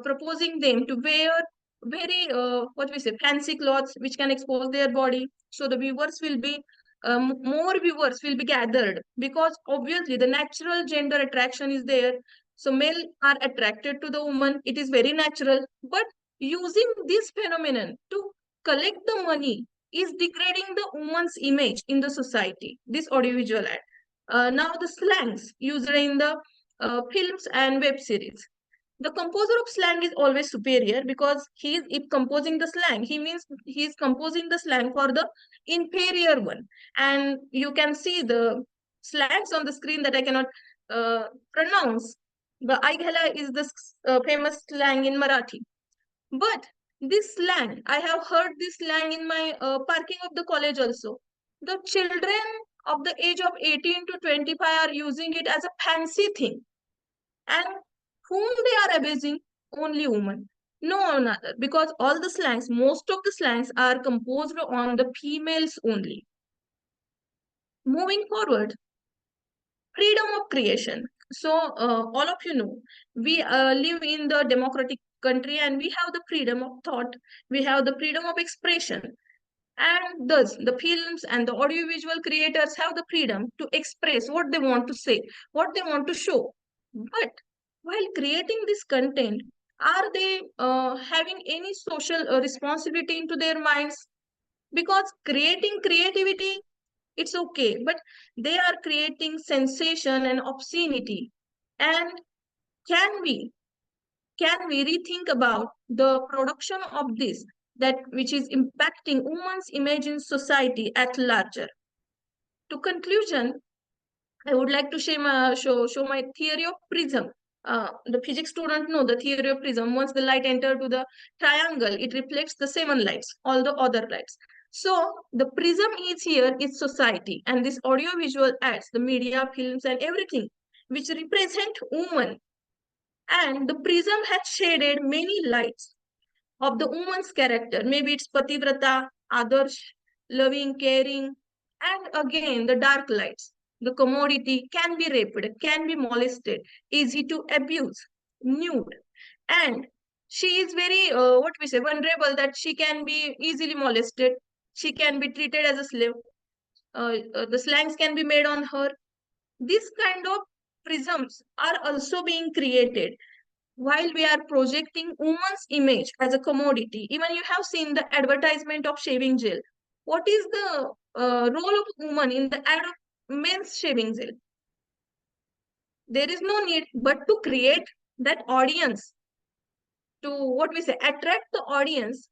Speaker 10: proposing them to wear very what we say fancy clothes which can expose their body. So the viewers will be more viewers will be gathered because obviously the natural gender attraction is there. So male are attracted to the woman. It is very natural. But using this phenomenon to collect the money is degrading the woman's image in the society, this audiovisual ad. Now the slangs used in the films and web series. The composer of slang is always superior because he is if composing the slang, he means he is composing the slang for the inferior one. And you can see the slangs on the screen that I cannot pronounce. The Aighala is the famous slang in Marathi. But this slang, I have heard this slang in my parking of the college also. The children of the age of 18 to 25 are using it as a fancy thing. And whom they are abusing? Only women. No another. Because all the slangs, most of the slangs are composed on the females only. Moving forward, freedom of creation. So all of you know, we live in the democratic country and we have the freedom of thought, we have the freedom of expression, and thus the films and the audiovisual creators have the freedom to express what they want to say, what they want to show. But while creating this content, are they having any social responsibility into their minds? Because creating creativity, it's okay, but they are creating sensation and obscenity. And can we rethink about the production of this, that which is impacting women's image in society at larger? To conclusion, I would like to show my theory of prism. The physics student know the theory of prism. Once the light enter to the triangle, it reflects the seven lights, all the other lights. So the prism is here is society, and this audio-visual ads, the media, films, and everything, which represent woman. And the prism has shaded many lights of the woman's character. Maybe it's Pativrata, Adarsh, loving, caring, and again the dark lights. The commodity can be raped, can be molested, easy to abuse, nude, and she is very what we say vulnerable, that she can be easily molested, she can be treated as a slave. The slangs can be made on her. This kind of prisms are also being created while we are projecting woman's image as a commodity. Even you have seen the advertisement of shaving gel. What is the role of woman in the ad of men's shaving gel? There is no need but to create that audience, to what we say attract the audience.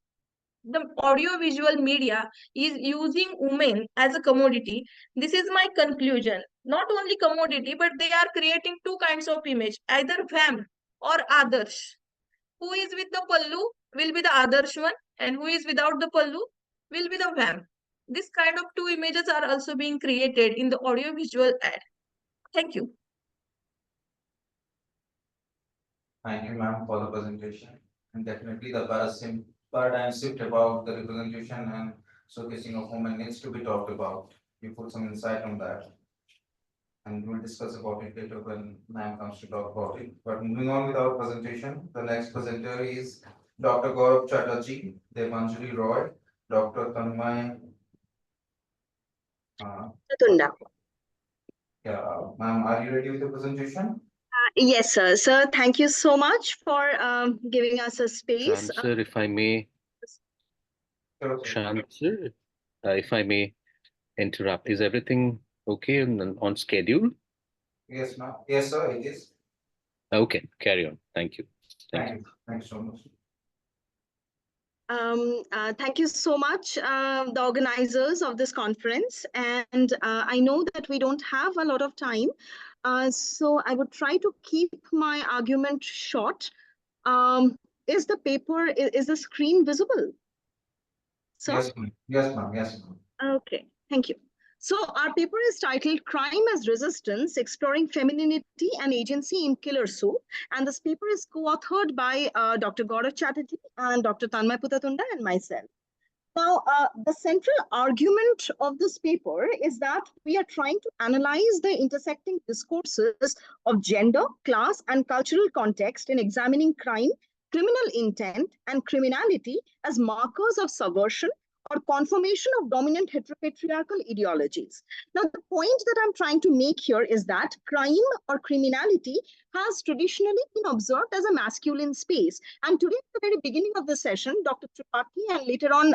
Speaker 10: The audio visual media is using women as a commodity. This is my conclusion. Not only commodity, but they are creating two kinds of image, either vam or adarsh. Who is with the pallu will be the adarsh one, and who is without the pallu will be the vam. This kind of two images are also being created in the audio visual ad. Thank you.
Speaker 5: Thank you, ma'am, for the presentation. And definitely the paradigm shift about the representation and showcasing of women needs to be talked about. You put some insight on that. And we'll discuss about it later when ma'am comes to talk about it. But moving on with our presentation, the next presenter is Dr. Gaurav Chatterjee, Devanjali Roy, Dr. Tanmay. Uh,
Speaker 12: Tunda.
Speaker 5: yeah, ma'am, are you ready with the presentation?
Speaker 12: Yes, sir. Sir, thank you so much for giving us a space.
Speaker 13: Shant sir, if I may, Shant sir, if I may interrupt, is everything okay on schedule?
Speaker 5: Yes, ma'am. Yes, sir, it is.
Speaker 13: Okay, carry on. Thank you.
Speaker 5: Thank you. Thanks so much.
Speaker 12: Thank you so much, the organizers of this conference. And I know that we don't have a lot of time, so I would try to keep my argument short. Is the paper, is the screen visible? Sir?
Speaker 5: Yes, ma'am. Yes, ma'am. Yes, ma'am.
Speaker 12: Okay, thank you. So our paper is titled Crime as Resistance, Exploring Femininity and Agency in Killer Soup. And this paper is co-authored by Dr. Gaurav Chatterjee and Dr. Tanmay Putatunda and myself. Now, the central argument of this paper is that we are trying to analyze the intersecting discourses of gender, class, and cultural context in examining crime, criminal intent, and criminality as markers of subversion or confirmation of dominant heteropatriarchal ideologies. Now, the point that I'm trying to make here is that crime or criminality has traditionally been observed as a masculine space. And today, at the very beginning of the session, Dr. Tripathi and later on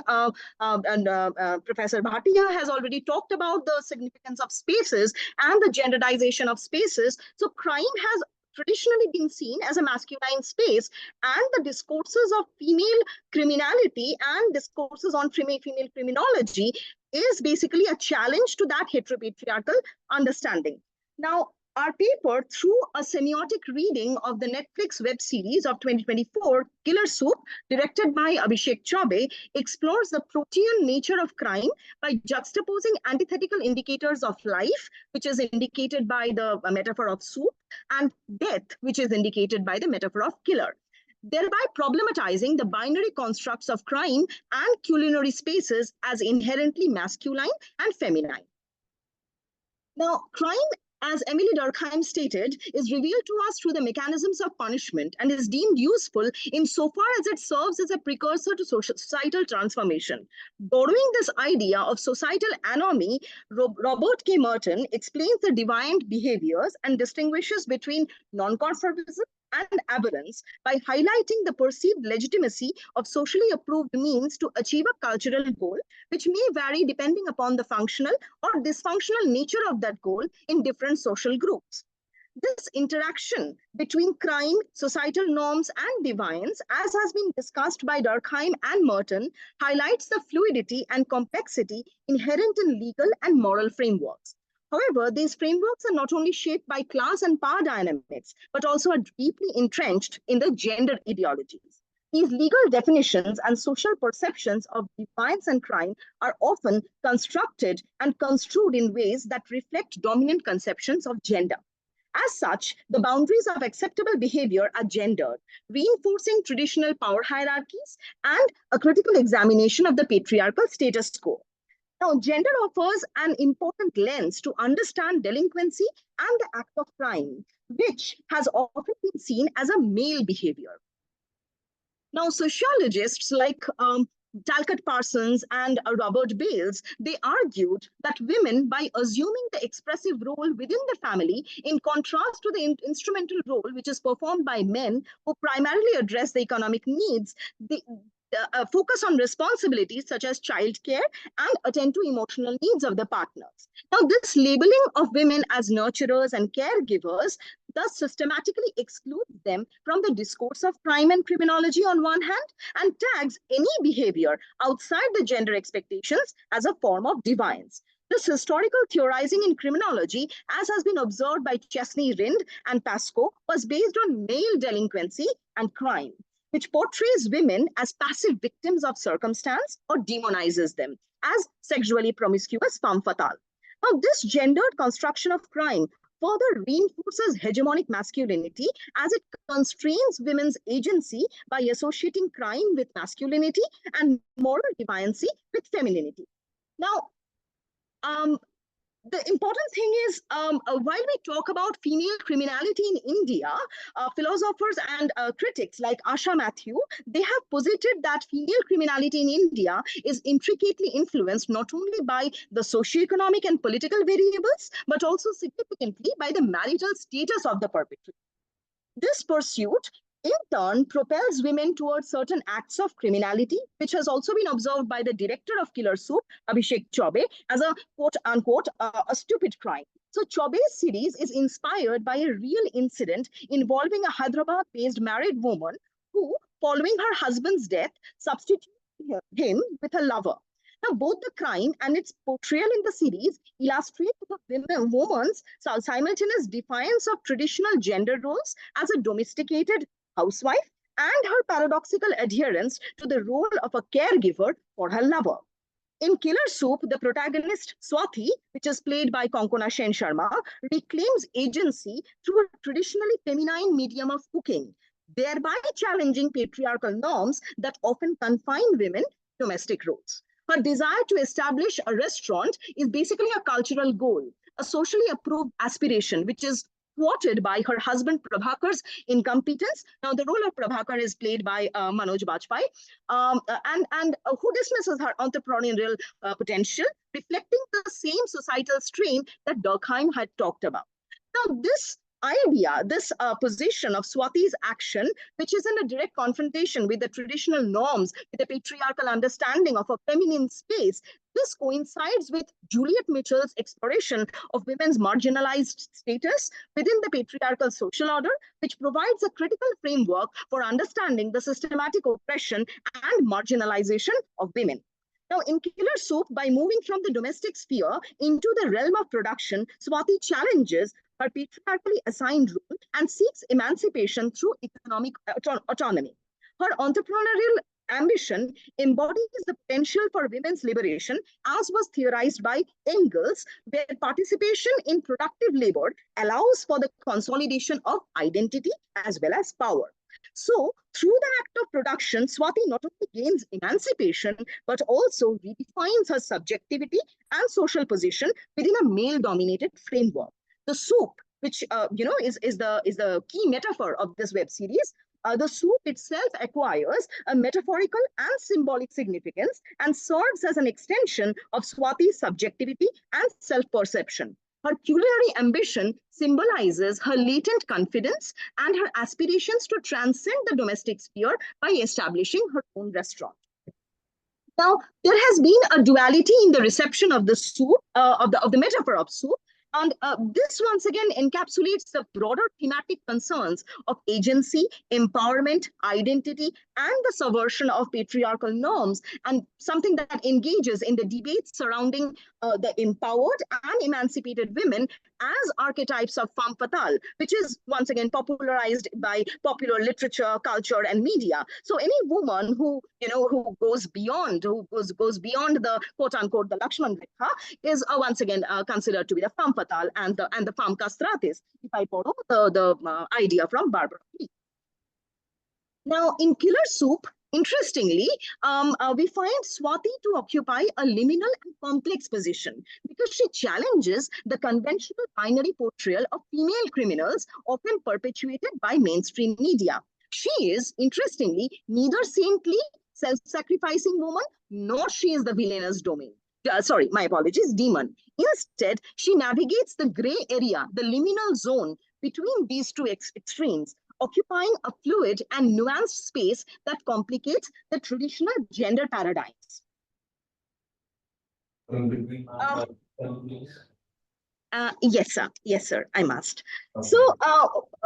Speaker 12: Professor Bhatia has already talked about the significance of spaces and the genderization of spaces. So crime has traditionally been seen as a masculine space, and the discourses of female criminality and discourses on female criminology is basically a challenge to that heteropatriarchal understanding. Now, our paper, through a semiotic reading of the Netflix web series of 2024, Killer Soup, directed by Abhishek Chaube, explores the protean nature of crime by juxtaposing antithetical indicators of life, which is indicated by the metaphor of soup, and death, which is indicated by the metaphor of killer, thereby problematizing the binary constructs of crime and culinary spaces as inherently masculine and feminine. Now, crime, as Emily Durkheim stated, is revealed to us through the mechanisms of punishment and is deemed useful insofar as it serves as a precursor to societal transformation. Borrowing this idea of societal anomie, Robert K. Merton explains the deviant behaviors and distinguishes between nonconformism and aberrance by highlighting the perceived legitimacy of socially approved means to achieve a cultural goal, which may vary depending upon the functional or dysfunctional nature of that goal in different social groups. This interaction between crime, societal norms, and deviance, as has been discussed by Durkheim and Merton, highlights the fluidity and complexity inherent in legal and moral frameworks. However, these frameworks are not only shaped by class and power dynamics, but also are deeply entrenched in the gender ideologies. These legal definitions and social perceptions of defiance and crime are often constructed and construed in ways that reflect dominant conceptions of gender. As such, the boundaries of acceptable behavior are gendered, reinforcing traditional power hierarchies and a critical examination of the patriarchal status quo. Now, gender offers an important lens to understand delinquency and the act of crime, which has often been seen as a male behavior. Now, sociologists like Talcott Parsons and Robert Bales, they argued that women, by assuming the expressive role within the family, in contrast to the instrumental role which is performed by men who primarily address the economic needs, they focus on responsibilities such as childcare and attend to emotional needs of the partners. Now, this labeling of women as nurturers and caregivers thus systematically excludes them from the discourse of crime and criminology on one hand, and tags any behavior outside the gender expectations as a form of deviance. This historical theorizing in criminology, as has been observed by Chesney Rind and Pascoe, was based on male delinquency and crime, which portrays women as passive victims of circumstance or demonizes them as sexually promiscuous femme fatale. Now, this gendered construction of crime further reinforces hegemonic masculinity as it constrains women's agency by associating crime with masculinity and moral deviancy with femininity. Now, the important thing is, while we talk about female criminality in India, philosophers and critics like Asha Mathew, they have posited that female criminality in India is intricately influenced not only by the socioeconomic and political variables, but also significantly by the marital status of the perpetrator. This pursuit in turn propels women towards certain acts of criminality, which has also been observed by the director of Killer Soup, Abhishek Chaube, as a quote unquote a stupid crime. So Chaube's series is inspired by a real incident involving a Hyderabad-based married woman who, following her husband's death, substituted him with a lover. Now, both the crime and its portrayal in the series illustrate the woman's simultaneous defiance of traditional gender roles as a domesticated housewife and her paradoxical adherence to the role of a caregiver for her lover. In Killer Soup, the protagonist Swati, which is played by Konkona Sen Sharma, reclaims agency through a traditionally feminine medium of cooking, thereby challenging patriarchal norms that often confine women to domestic roles. Her desire to establish a restaurant is basically a cultural goal, a socially approved aspiration, which is thwarted by her husband Prabhakar's incompetence. Now, the role of Prabhakar is played by Manoj Bajpayee, and who dismisses her entrepreneurial potential, reflecting the same societal strain that Durkheim had talked about. Now, this idea, this position of Swati's action, which is in a direct confrontation with the traditional norms, with the patriarchal understanding of a feminine space, this coincides with Juliet Mitchell's exploration of women's marginalized status within the patriarchal social order, which provides a critical framework for understanding the systematic oppression and marginalization of women. Now, in Killer Soup, by moving from the domestic sphere into the realm of production, Swati challenges her patriarchally assigned role and seeks emancipation through economic autonomy. Her entrepreneurial ambition embodies the potential for women's liberation, as was theorized by Engels, where participation in productive labor allows for the consolidation of identity as well as power. So, through the act of production, Swati not only gains emancipation, but also redefines her subjectivity and social position within a male-dominated framework. The soup, which is the key metaphor of this web series, the soup itself acquires a metaphorical and symbolic significance and serves as an extension of Swati's subjectivity and self-perception. Her culinary ambition symbolizes her latent confidence and her aspirations to transcend the domestic sphere by establishing her own restaurant. Now, there has been a duality in the reception of the soup, of the metaphor of soup. And this once again encapsulates the broader thematic concerns of agency, empowerment, identity, and the subversion of patriarchal norms, and something that engages in the debates surrounding the empowered and emancipated women as archetypes of femme fatale, which is once again popularized by popular literature, culture, and media. So any woman who goes beyond the quote unquote the Lakshman Rekha is once again considered to be the femme fatale and the femme castratis, if I borrow the idea from Barbara Lee. Now, in Killer Soup, interestingly, we find Swati to occupy a liminal and complex position because she challenges the conventional binary portrayal of female criminals often perpetuated by mainstream media. She is, interestingly, neither saintly, self-sacrificing woman, nor she is the villainous demon. Instead, she navigates the gray area, the liminal zone between these two extremes, occupying a fluid and nuanced space that complicates the traditional gender paradigms. Yes, sir. Yes, sir. I must. Okay. So,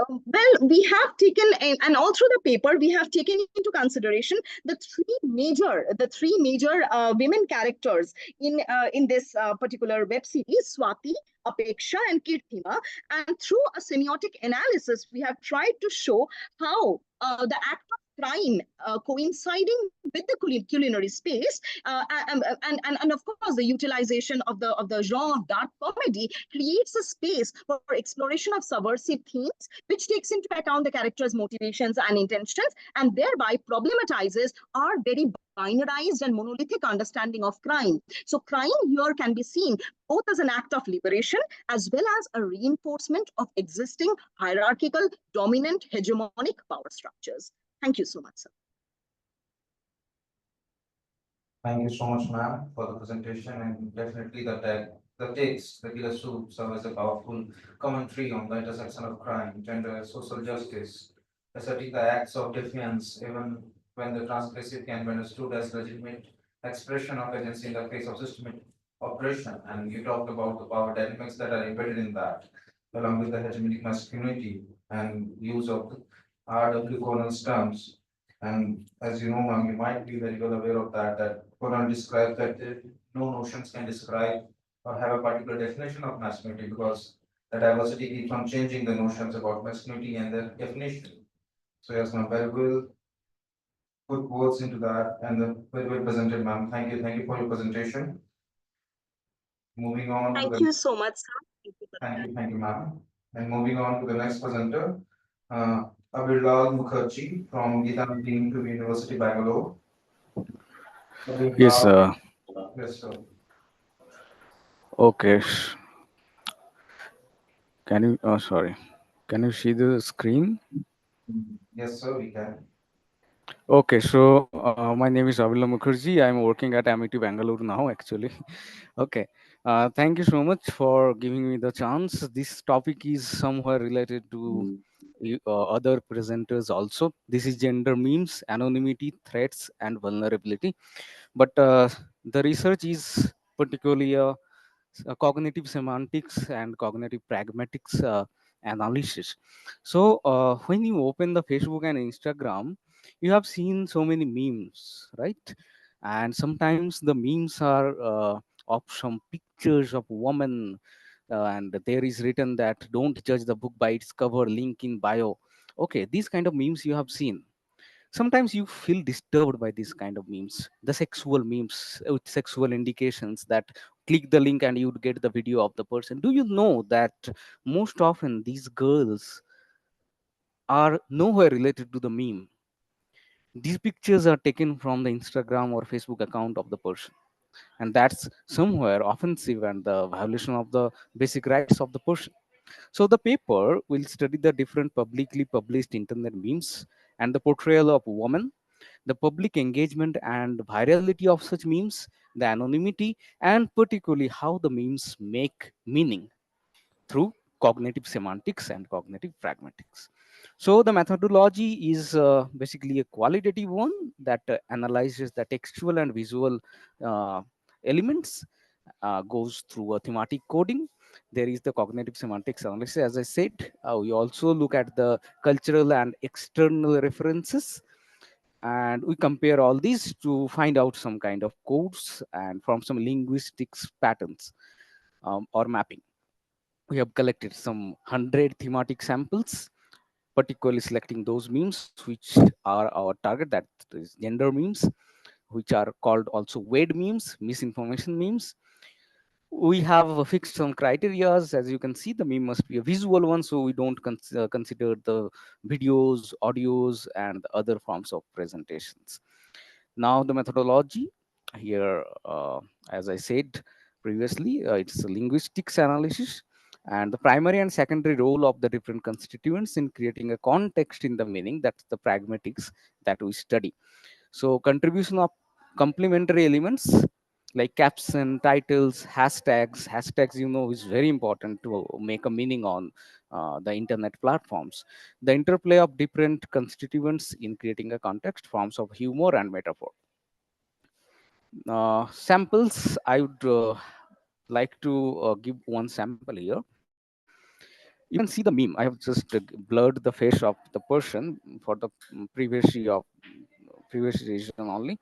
Speaker 12: well, we have taken, and all through the paper, we have taken into consideration the three major women characters in this particular web series: Swati, Apeksha, and Kirtima. And through a semiotic analysis, we have tried to show how the act of crime coinciding with the culinary space and of course the utilization of the genre of dark comedy creates a space for exploration of subversive themes which takes into account the characters' motivations and intentions and thereby problematizes our very binarized and monolithic understanding of crime. So crime here can be seen both as an act of liberation as well as a reinforcement of existing hierarchical, dominant, hegemonic power structures. Thank you so much, sir.
Speaker 5: Thank you so much, ma'am, for the presentation, and definitely the The text, the killer soup, serve as a powerful commentary on the intersection of crime, gender, and social justice, asserting the acts of defiance, even when the transgressive can be understood as legitimate expression of agency in the face of systemic oppression. And you talked about the power dynamics that are embedded in that, along with the hegemonic masculinity and use of R.W. Conan's terms. And as you know, ma'am, you might be very well aware of that, that Conan describes that no notions can describe or have a particular definition of masculinity because the diversity keeps on changing the notions about masculinity and their definition. So yes, ma'am, very well put words into that and very well presented, ma'am. Thank you for your presentation. Moving on to
Speaker 12: Thank
Speaker 5: the
Speaker 12: you so much, sir.
Speaker 5: thank you, ma'am. And moving on to the next presenter, uh, Abirlal Mukherjee from Gitanandini University, Bangalore.
Speaker 1: Yes.
Speaker 5: Abirlal, yes, sir.
Speaker 1: Okay. Can you? Oh, sorry. Can you see the screen?
Speaker 5: Yes, sir, we can.
Speaker 1: Okay, so my name is Avila Mukherjee. I'm working at MIT Bangalore now, actually. Okay, thank you so much for giving me the chance. This topic is somewhere related to other presenters also. This is gender memes, anonymity, threats, and vulnerability. But the research is particularly cognitive semantics and cognitive pragmatics analysis. So when you open the Facebook and Instagram, you have seen so many memes, right? And sometimes the memes are of some pictures of women, and there is written that don't judge the book by its cover, link in bio. Okay, these kind of memes you have seen. Sometimes you feel disturbed by these kind of memes, the sexual memes with sexual indications that click the link and you would get the video of the person. Do you know that most often these girls are nowhere related to the meme? These pictures are taken from the Instagram or Facebook account of the person, and that's somewhere offensive and the violation of the basic rights of the person. So the paper will study the different publicly published internet memes and the portrayal of women, the public engagement and virality of such memes, the anonymity, and particularly how the memes make meaning through cognitive semantics and cognitive pragmatics. So the methodology is basically a qualitative one that analyzes the textual and visual uh, elements, goes through a thematic coding. There is the cognitive semantics analysis, as I said. We also look at the cultural and external references, and we compare all these to find out some kind of codes and from some linguistics patterns or mapping. We have collected some 100 thematic samples, particularly selecting those memes which are our target, that is gender memes, which are called also weird memes, misinformation memes. We have fixed some criterias. As you can see, the meme must be a visual one, so we don't consider the videos, audios, and other forms of presentations. Now the methodology here, as I said previously, it's a linguistics analysis, and the primary and secondary role of the different constituents in creating a context in the meaning, that's the pragmatics that we study. So contribution of complementary elements like caption, titles, hashtags. Hashtags, you know, is very important to make a meaning on the internet platforms. The interplay of different constituents in creating a context, forms of humor and metaphor. Samples, I would like to give one sample here. You can see the meme. I have just blurred the face of the person for the previous region only.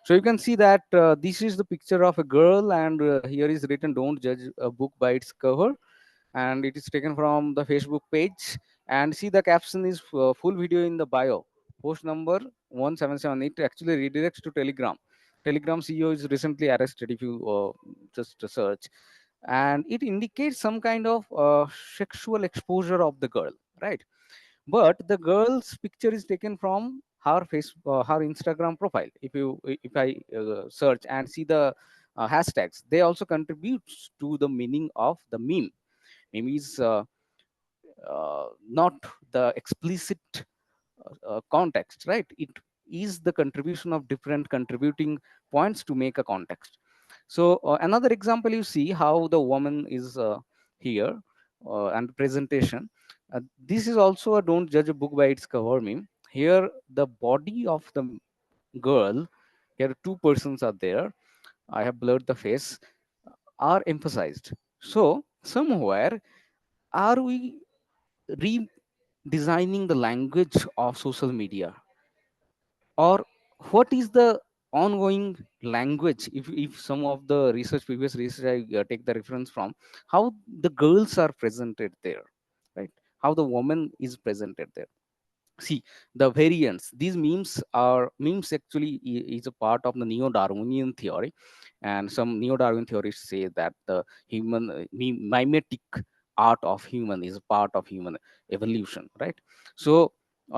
Speaker 1: So you can see that this is the picture of a girl, and here is written, "Don't judge a book by its cover," and it is taken from the Facebook page. And see, the caption is full video in the bio. Post number 1778 actually redirects to Telegram. Telegram CEO is recently arrested. If you just search, and it indicates some kind of sexual exposure of the girl, right? But the girl's picture is taken from her her Instagram profile. If I search and see the hashtags, they also contribute to the meaning of the meme. Meme is not the explicit context, right? It is the contribution of different contributing points to make a context. So another example, you see how the woman is here and presentation. This is also a don't judge a book by its cover meme. Here, the body of the girl, here two persons are there. I have blurred the face, are emphasized. So somewhere, are we redesigning the language of social media, or what is the ongoing language? If some of the research, previous research, I take the reference from how the girls are presented there, right? How the woman is presented there. See the variants. These memes actually is a part of the neo-Darwinian theory, and some neo-Darwin theorists say that the human mimetic art of human is a part of human evolution, right? So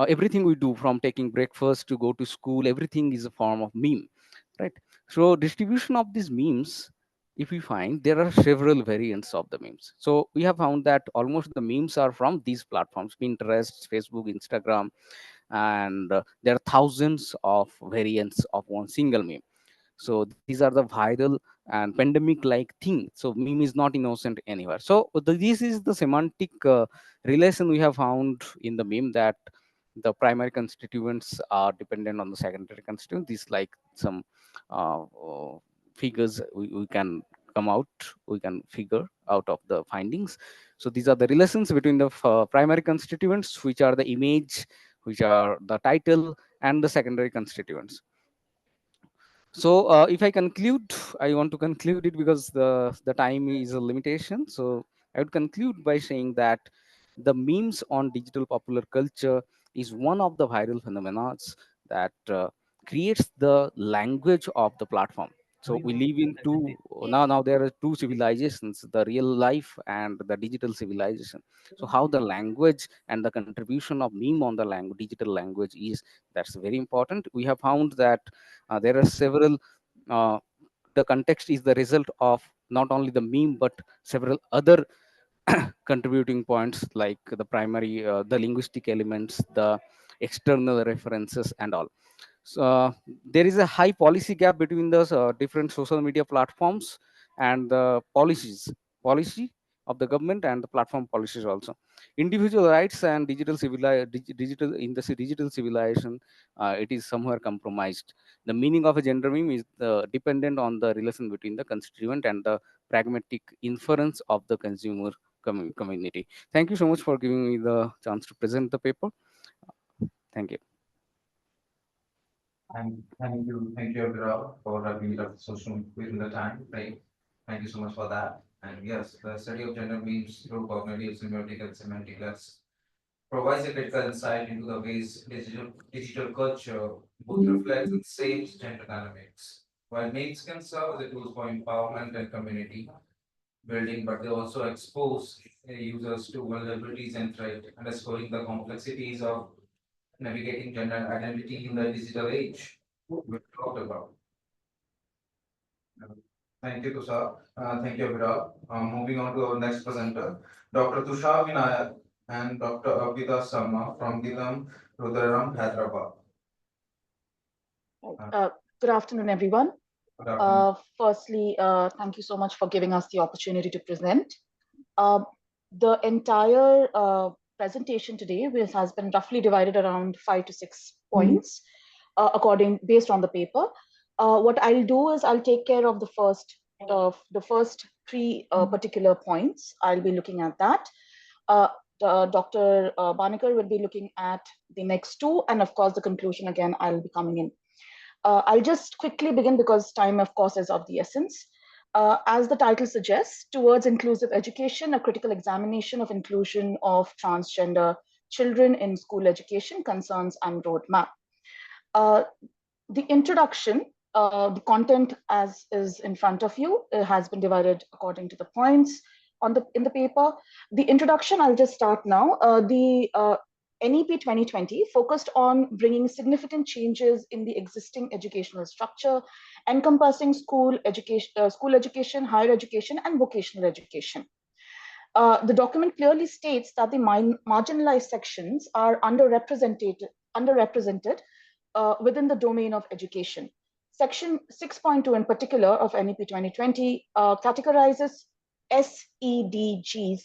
Speaker 1: everything we do, from taking breakfast to go to school, everything is a form of meme, right? So distribution of these memes, if we find, there are several variants of the memes. So we have found that almost the memes are from these platforms: Pinterest, Facebook, Instagram, and there are thousands of variants of one single meme. So these are the viral and pandemic like thing. So meme is not innocent anywhere. So this is the semantic relation we have found in the meme, that the primary constituents are dependent on the secondary constituent. These like some figures we can come out, we can figure out of the findings. So these are the relations between the primary constituents, which are the image, which are the title, and the secondary constituents. So if I conclude, I want to conclude it because the time is a limitation. So I would conclude by saying that the memes on digital popular culture is one of the viral phenomena that creates the language of the platform. So we live in two, now there are two civilizations: the real life and the digital civilization. So how the language and the contribution of meme on the language, digital language, is, that's very important. We have found that there are several uh, the context is the result of not only the meme but several other contributing points, like the primary the linguistic elements, the external references, and all. So there is a high policy gap between the different social media platforms and the policy of the government and the platform policies also. Individual rights and digital in the digital civilization, it is somewhere compromised. The meaning of a gender meme is dependent on the relation between the constituent and the pragmatic inference of the consumer community. Thank you so much for giving me the chance to present the paper. Thank you.
Speaker 5: And thank you, Abhiram, for having the social within the time. Right. Thank you so much for that. And yes, the study of gender memes through cognitive, semiotic, and semantic provides a critical insight into the ways digital culture both reflects and shapes gender dynamics. While memes can serve as a tool for empowerment and community building, but they also expose users to vulnerabilities and threat, underscoring the complexities of navigating gender identity in the digital age we talked about. Thank you, Tushar. Thank you, Viral. Moving on to our next presenter, Dr. Tushar Vinayak and Dr. Abhida Sharma from Gilam, Rudaram, Hyderabad.
Speaker 14: Good afternoon, everyone.
Speaker 5: Good afternoon.
Speaker 14: Firstly, thank you so much for giving us the opportunity to present. The entire presentation today has been roughly divided around 5 to 6 points, based on the paper. What I'll do is I'll take care of the first three particular points. I'll be looking at that. Dr. Banekar will be looking at the next two, and of course, the conclusion again, I'll be coming in. I'll just quickly begin because time, of course, is of the essence. As the title suggests, towards inclusive education, a critical examination of inclusion of transgender children in school education concerns and roadmap. The introduction, the content as is in front of you, has been divided according to the points in the paper. The introduction, I'll just start now. The NEP 2020 focused on bringing significant changes in the existing educational structure, encompassing school education, higher education, and vocational education. The document clearly states that the marginalized sections are underrepresented within the domain of education. Section 6.2 in particular of NEP 2020 categorizes SEDGs,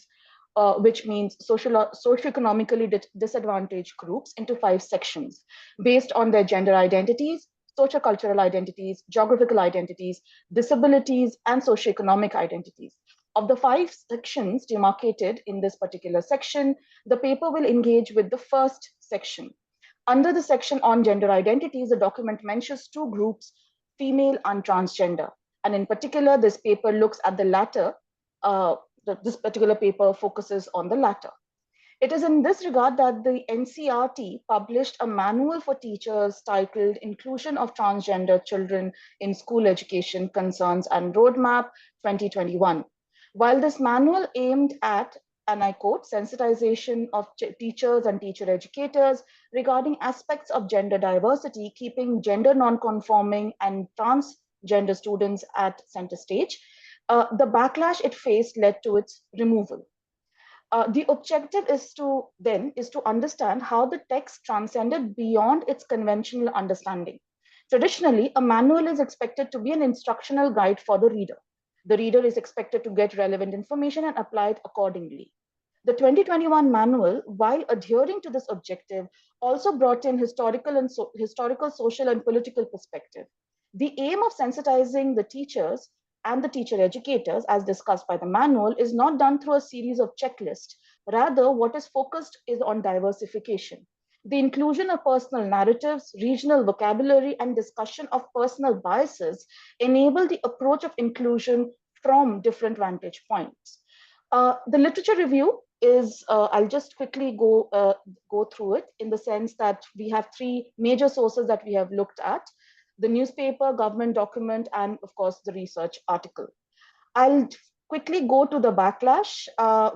Speaker 14: which means socioeconomically disadvantaged groups, into 5 sections based on their gender identities, sociocultural identities, geographical identities, disabilities, and socioeconomic identities. Of the 5 sections demarcated in this particular section, the paper will engage with the first section. Under the section on gender identities, the document mentions 2 groups, female and transgender. And in particular, this paper looks at the latter. This particular paper focuses on the latter. It is in this regard that the NCRT published a manual for teachers titled Inclusion of Transgender Children in School Education Concerns and Roadmap 2021. While this manual aimed at, and I quote, sensitization of teachers and teacher educators regarding aspects of gender diversity, keeping gender non-conforming and transgender students at center stage, the backlash it faced led to its removal. The objective is to understand how the text transcended beyond its conventional understanding. Traditionally, a manual is expected to be an instructional guide for the reader. The reader is expected to get relevant information and apply it accordingly. The 2021 manual, while adhering to this objective, also brought in historical, social, and political perspective. The aim of sensitizing the teachers and the teacher educators, as discussed by the manual, is not done through a series of checklists. Rather, what is focused is on diversification. The inclusion of personal narratives, regional vocabulary, and discussion of personal biases enable the approach of inclusion from different vantage points. The literature review is, I'll just quickly go through it in the sense that we have 3 major sources that we have looked at: the newspaper, government document, and of course the research article. I'll quickly go to the backlash,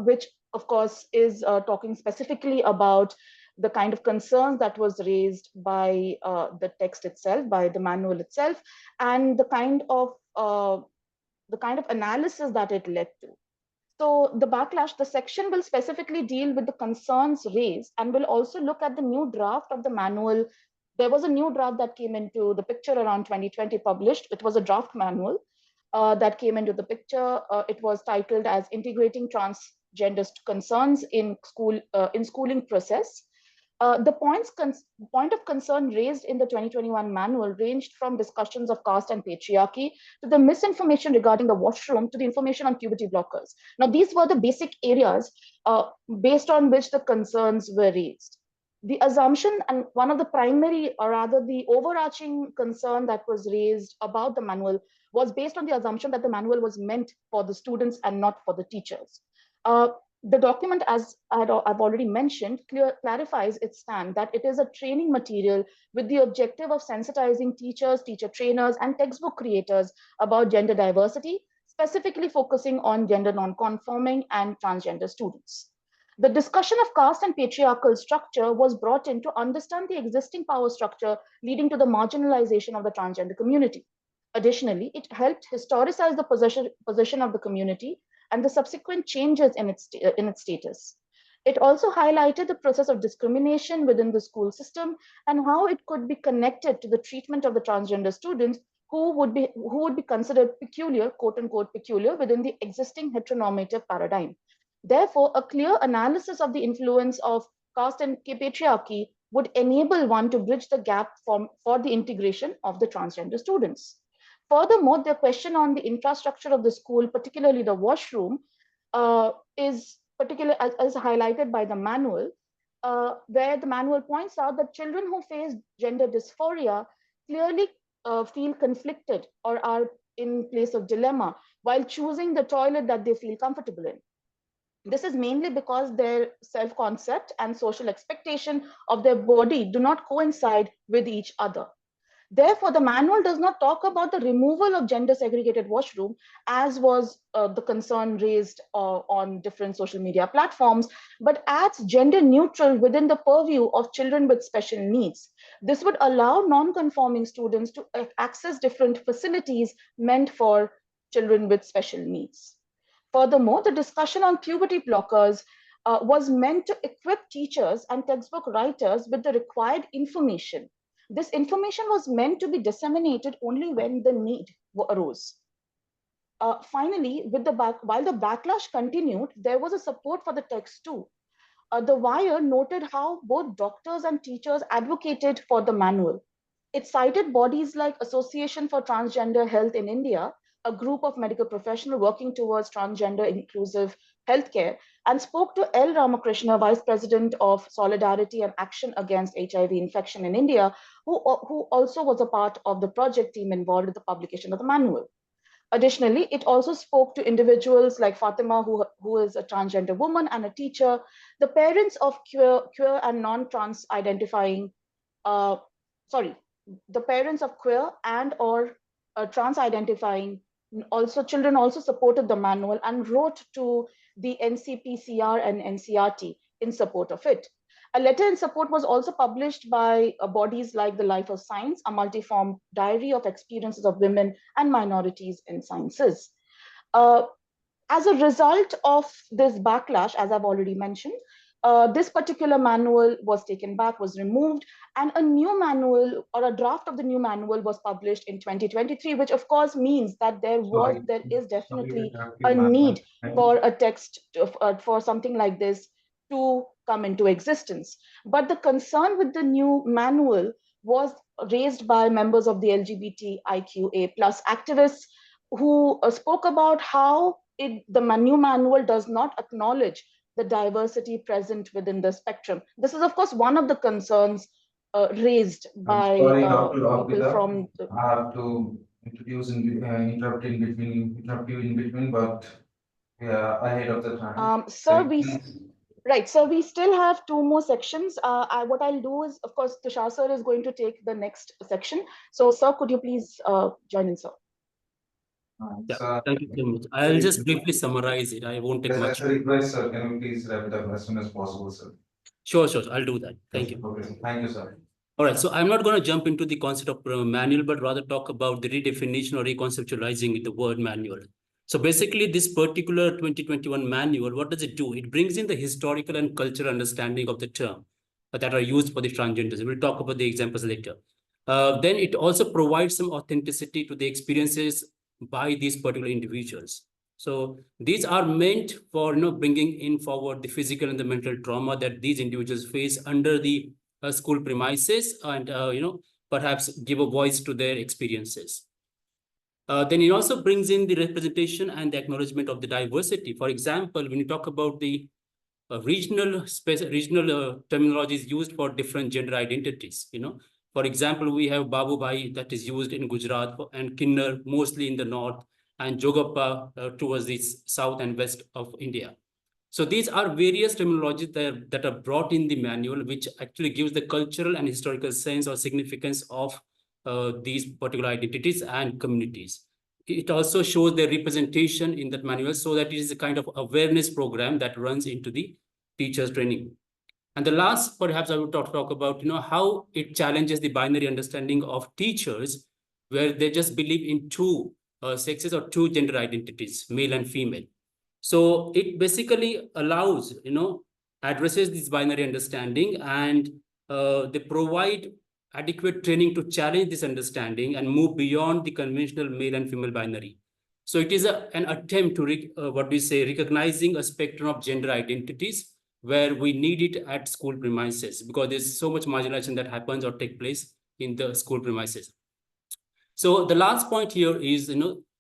Speaker 14: which of course is talking specifically about the kind of concerns that was raised by the text itself, by the manual itself, and the kind of analysis that it led to. So the backlash, the section will specifically deal with the concerns raised and will also look at the new draft of the manual. There was a new draft that came into the picture around 2020 published. It was a draft manual that came into the picture. It was titled as Integrating Transgender Concerns in Schooling Process. The point of concern raised in the 2021 manual ranged from discussions of caste and patriarchy to the misinformation regarding the washroom to the information on puberty blockers. Now, these were the basic areas based on which the concerns were raised. The assumption, and one of the primary, or rather the overarching concern that was raised about the manual, was based on the assumption that the manual was meant for the students and not for the teachers. The document, as I've already mentioned, clarifies its stand that it is a training material with the objective of sensitizing teachers, teacher trainers, and textbook creators about gender diversity, specifically focusing on gender non-conforming and transgender students. The discussion of caste and patriarchal structure was brought in to understand the existing power structure leading to the marginalization of the transgender community. Additionally, it helped historicize the position of the community and the subsequent changes in its status. It also highlighted the process of discrimination within the school system and how it could be connected to the treatment of the transgender students who would be considered peculiar, quote unquote, peculiar within the existing heteronormative paradigm. Therefore, a clear analysis of the influence of caste and patriarchy would enable one to bridge the gap for the integration of the transgender students. Furthermore, the question on the infrastructure of the school, particularly the washroom, is particularly as highlighted by the manual, where the manual points out that children who face gender dysphoria clearly feel conflicted or are in place of dilemma while choosing the toilet that they feel comfortable in. This is mainly because their self-concept and social expectation of their body do not coincide with each other. Therefore, the manual does not talk about the removal of gender segregated washroom, as was the concern raised on different social media platforms, but adds gender neutral within the purview of children with special needs. This would allow non-conforming students to access different facilities meant for children with special needs. Furthermore, the discussion on puberty blockers was meant to equip teachers and textbook writers with the required information. This information was meant to be disseminated only when the need arose. Finally, while the backlash continued, there was a support for the text too. The Wire noted how both doctors and teachers advocated for the manual. It cited bodies like Association for Transgender Health in India, a group of medical professionals working towards transgender inclusive healthcare, and spoke to L. Ramakrishna, Vice President of Solidarity and Action Against HIV Infection in India, who also was a part of the project team involved in the publication of the manual. Additionally, it also spoke to individuals like Fatima, who is a transgender woman and a teacher, the parents of queer and non-trans identifying, sorry, the parents of queer and or trans identifying also children also supported the manual and wrote to the NCPCR and NCRT in support of it. A letter in support was also published by bodies like the Life of Science, a multiform diary of experiences of women and minorities in sciences. As a result of this backlash, as I've already mentioned, this particular manual was taken back, was removed, and a new manual or a draft of the new manual was published in 2023, which of course means that there is definitely a need for a text for something like this to come into existence. But the concern with the new manual was raised by members of the LGBTIQA plus activists who spoke about how the new manual does not acknowledge the diversity present within the spectrum. This is, of course, one of the concerns raised by people from.
Speaker 5: I have to interrupt you in between, but yeah, ahead of the time.
Speaker 14: Sir, right. So we still have two more sections. What I'll do is, of course, Tushar sir is going to take the next section. So, sir, could you please join in, sir?
Speaker 15: Yeah, thank you so much. I'll just briefly summarize it. I won't take much.
Speaker 5: That's a request, sir. Can you please wrap it up as soon as possible, sir?
Speaker 15: Sure, I'll do that. Thank you.
Speaker 5: Okay, thank you, sir.
Speaker 15: All right, so I'm not going to jump into the concept of manual, but rather talk about the redefinition or reconceptualizing the word manual. So basically, this particular 2021 manual, what does it do? It brings in the historical and cultural understanding of the term that are used for the transgenders. We'll talk about the examples later. Then it also provides some authenticity to the experiences by these particular individuals. So these are meant for bringing in forward the physical and the mental trauma that these individuals face under the school premises, and perhaps give a voice to their experiences. Then it also brings in the representation and the acknowledgement of the diversity. For example, when you talk about the regional terminologies used for different gender identities, for example, we have Babu Bhai that is used in Gujarat and Kinnar mostly in the north, and Jogappa towards the south and west of India. So these are various terminologies that are brought in the manual, which actually gives the cultural and historical sense or significance of these particular identities and communities. It also shows their representation in that manual, so that it is a kind of awareness program that runs into the teachers' training. And the last, perhaps I would talk about, how it challenges the binary understanding of teachers, where they just believe in two sexes or two gender identities, male and female. So it basically allows, addresses this binary understanding, and they provide adequate training to challenge this understanding and move beyond the conventional male and female binary. So it is an attempt to, recognizing a spectrum of gender identities where we need it at school premises, because there's so much marginalization that happens or take place in the school premises. So the last point here is,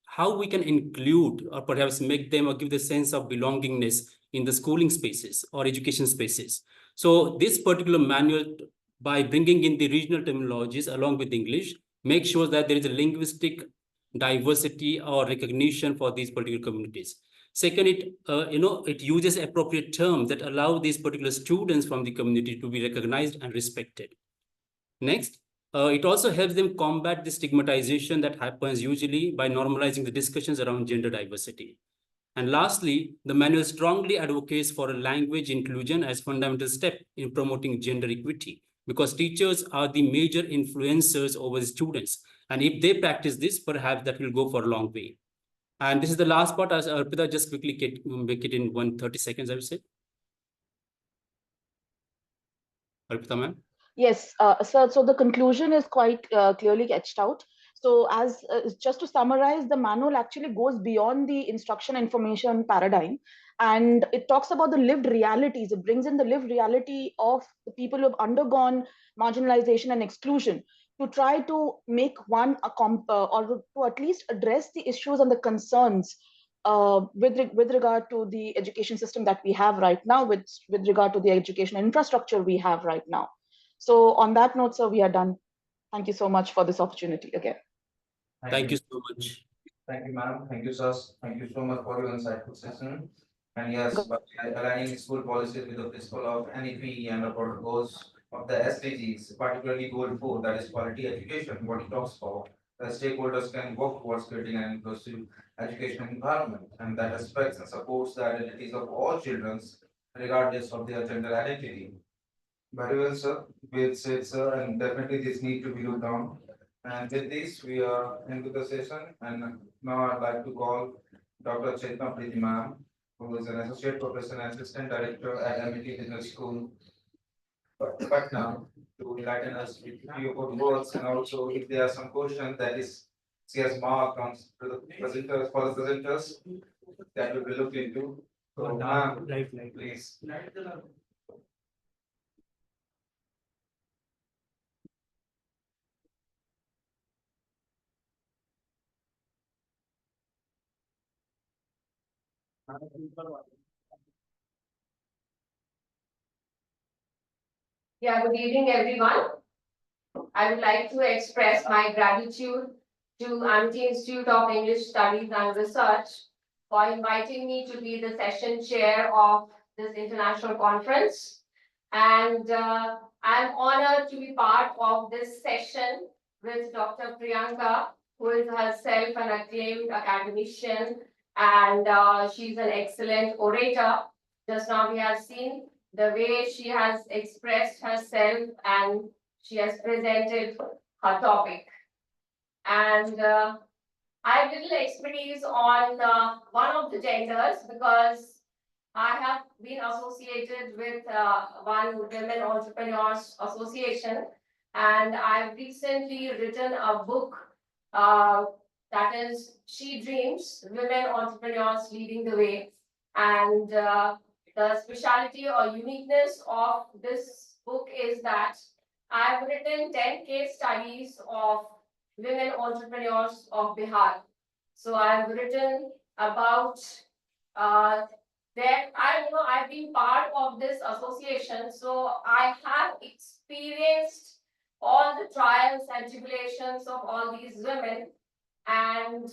Speaker 15: how we can include or perhaps make them or give the sense of belongingness in the schooling spaces or education spaces. So this particular manual, by bringing in the regional terminologies along with English, makes sure that there is a linguistic diversity or recognition for these particular communities. Second, it uses appropriate terms that allow these particular students from the community to be recognized and respected. Next, it also helps them combat the stigmatization that happens usually by normalizing the discussions around gender diversity. And lastly, the manual strongly advocates for a language inclusion as fundamental step in promoting gender equity, because teachers are the major influencers over the students. And if they practice this, perhaps that will go for a long way. And this is the last part, as Arpita just quickly make it in 130 seconds, I would say. Arpita, ma'am.
Speaker 14: Yes, so the conclusion is quite clearly etched out. So, as just to summarize, the manual actually goes beyond the instruction information paradigm, and it talks about the lived realities. It brings in the lived reality of the people who have undergone marginalization and exclusion to try to make one or to at least address the issues and the concerns with regard to the education system that we have right now, with regard to the education infrastructure we have right now. So on that note, sir, we are done. Thank you so much for this opportunity again.
Speaker 15: Thank you so much.
Speaker 5: Thank you, madam. Thank you, sir. Thank you so much for your insightful session. And yes, by aligning school policies with the principle of NEP and the protocols of the SDGs, particularly goal 4, that is quality education, what it talks about, the stakeholders can work towards creating an inclusive education environment, and that respects and supports the identities of all children, regardless of their gender identity. Very well, sir. Well said, sir, and definitely this need to be looked down. And with this, we are into the session, and now I'd like to call Dr. Chetna Preeti ma'am, who is an associate professor and assistant director at MIT Business School, Patna, to enlighten us with few good words, and also if there are some questions that is she has marked on to the presenters for the presenters that will be looked into. So, ma'am, please.
Speaker 16: Yeah, good evening, everyone. I would like to express my gratitude to Amity Institute of English Studies and Research for inviting me to be the session chair of this international conference. And I'm honored to be part of this session with Dr. Priyanka, who is herself an acclaimed academician, and she's an excellent orator. Just now we have seen the way she has expressed herself and she has presented her topic. And I have little expertise on one of the genders because I have been associated with one Women Entrepreneurs Association, and I've recently written a book that is She Dreams, Women Entrepreneurs Leading the Way. And the speciality or uniqueness of this book is that I've written 10 case studies of women entrepreneurs of Bihar. So I've written about that I've been part of this association, so I have experienced all the trials and tribulations of all these women, and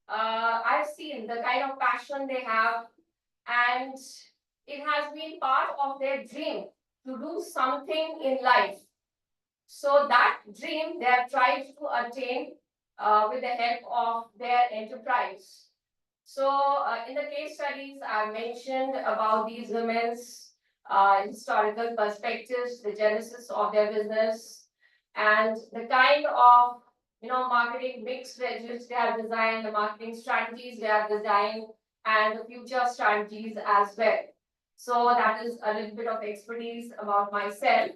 Speaker 16: I've seen the kind of passion they have, and it has been part of their dream to do something in life. So that dream they have tried to attain with the help of their enterprise. So in the case studies, I mentioned about these women's historical perspectives, the genesis of their business, and the kind of marketing mix which they have designed, the marketing strategies they have designed, and the future strategies as well. So that is a little bit of expertise about myself.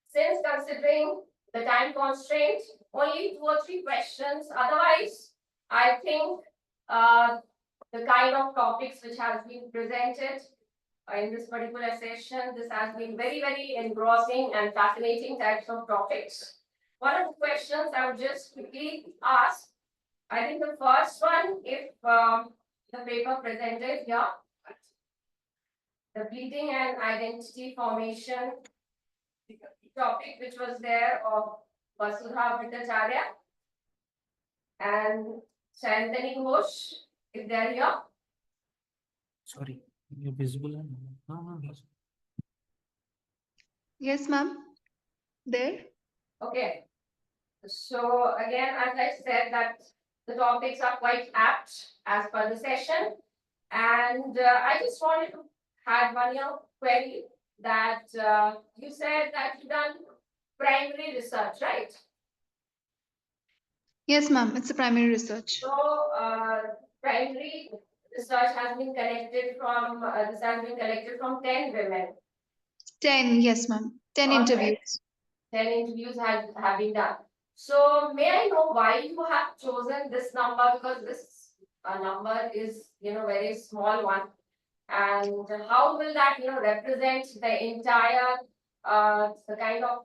Speaker 16: Since considering the time constraint, only 2 or 3 questions. Otherwise, I think the kind of topics which has been presented in this particular session, this has been very, very engrossing and fascinating types of topics. One of the questions I would just quickly ask, I think the first one, if the paper presented here, the bleeding and identity formation topic which was there of Vasudha Bhattacharya and Shantani Ghosh, if they're here.
Speaker 15: Sorry, you're visible.
Speaker 6: Yes, ma'am. There.
Speaker 16: Okay. So again, as I said, that the topics are quite apt as per the session. And I just wanted to have one query that you said that you've done primary research, right?
Speaker 6: Yes, ma'am. It's a primary research.
Speaker 16: So primary research has been collected from this has been collected from 10 women.
Speaker 6: 10, yes, ma'am. 10
Speaker 16: All right.
Speaker 6: interviews.
Speaker 16: 10 interviews have been done. So may I know why you have chosen this number? Because this number is, very small one. And how will that, represent the entire, the kind of,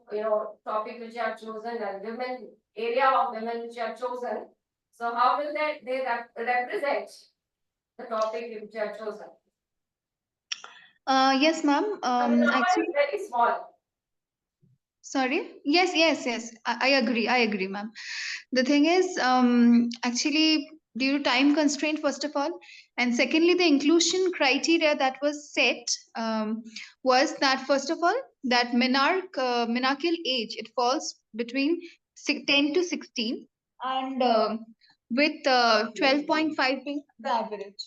Speaker 16: topic which you have chosen, and women, area of women which you have chosen. So how will they represent the topic which you have chosen?
Speaker 6: Yes, ma'am.
Speaker 16: The number
Speaker 6: Actually,
Speaker 16: is very small.
Speaker 6: sorry. Yes, yes, yes. I agree. I agree, ma'am. The thing is, actually, due to time constraint, first of all, and secondly, the inclusion criteria that was set was that, first of all, that menarcheal age, it falls between 10 to 16, and with 12.5 being the average.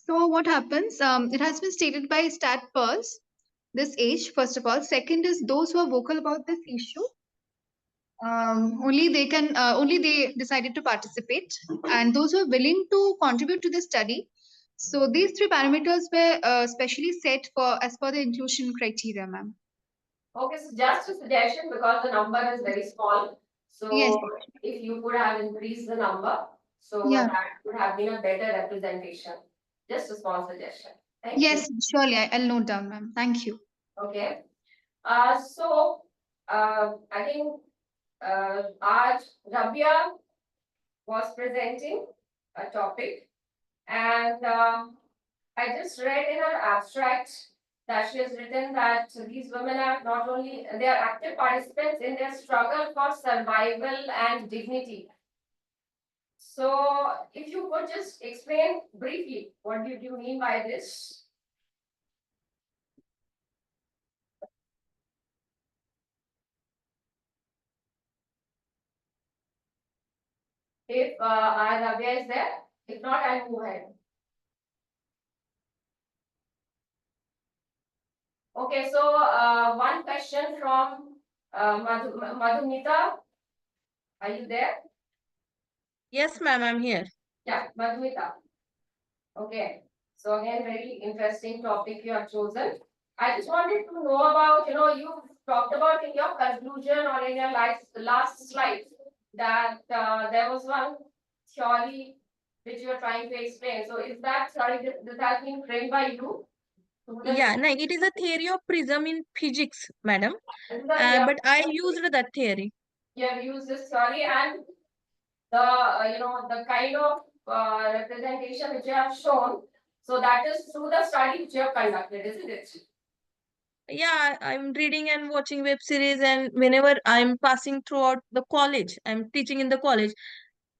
Speaker 6: So what happens? It has been stated by Stat Pulse, this age, first of all. Second is those who are vocal about this issue, only they decided to participate, and those who are willing to contribute to the study. So these three parameters were specially set for as per the inclusion criteria, ma'am.
Speaker 16: Okay, so just a suggestion, because the number is very small.
Speaker 6: Yes.
Speaker 16: So if you could have increased the number, so
Speaker 6: Yeah.
Speaker 16: that would have been a better representation. Just a small suggestion. Thank
Speaker 6: Yes,
Speaker 16: you.
Speaker 6: surely. I'll note down, ma'am. Thank you.
Speaker 16: Okay. I think Raj Rabia was presenting a topic, and I just read in her abstract that she has written that these women are not only, they are active participants in their struggle for survival and dignity. So if you could just explain briefly, what did you mean by this? If our Rabia is there, if not, I'll move ahead. Okay, so one question from Madhumita. Are you there?
Speaker 17: Yes, ma'am, I'm here.
Speaker 16: Yeah, Madhumita. Okay, so again, very interesting topic you have chosen. I just wanted to know about, you talked about in your conclusion or in your last slide that there was one theory which you are trying to explain. So is that theory that has been framed by you?
Speaker 17: Yeah, no, it is a theory of prism in physics, madam.
Speaker 16: This is a theory.
Speaker 17: But I used that theory.
Speaker 16: You have used this theory, and the the kind of representation which you have shown. So that is through the study which you have conducted, isn't it?
Speaker 17: Yeah, I'm reading and watching web series, and whenever I'm passing throughout the college, I'm teaching in the college,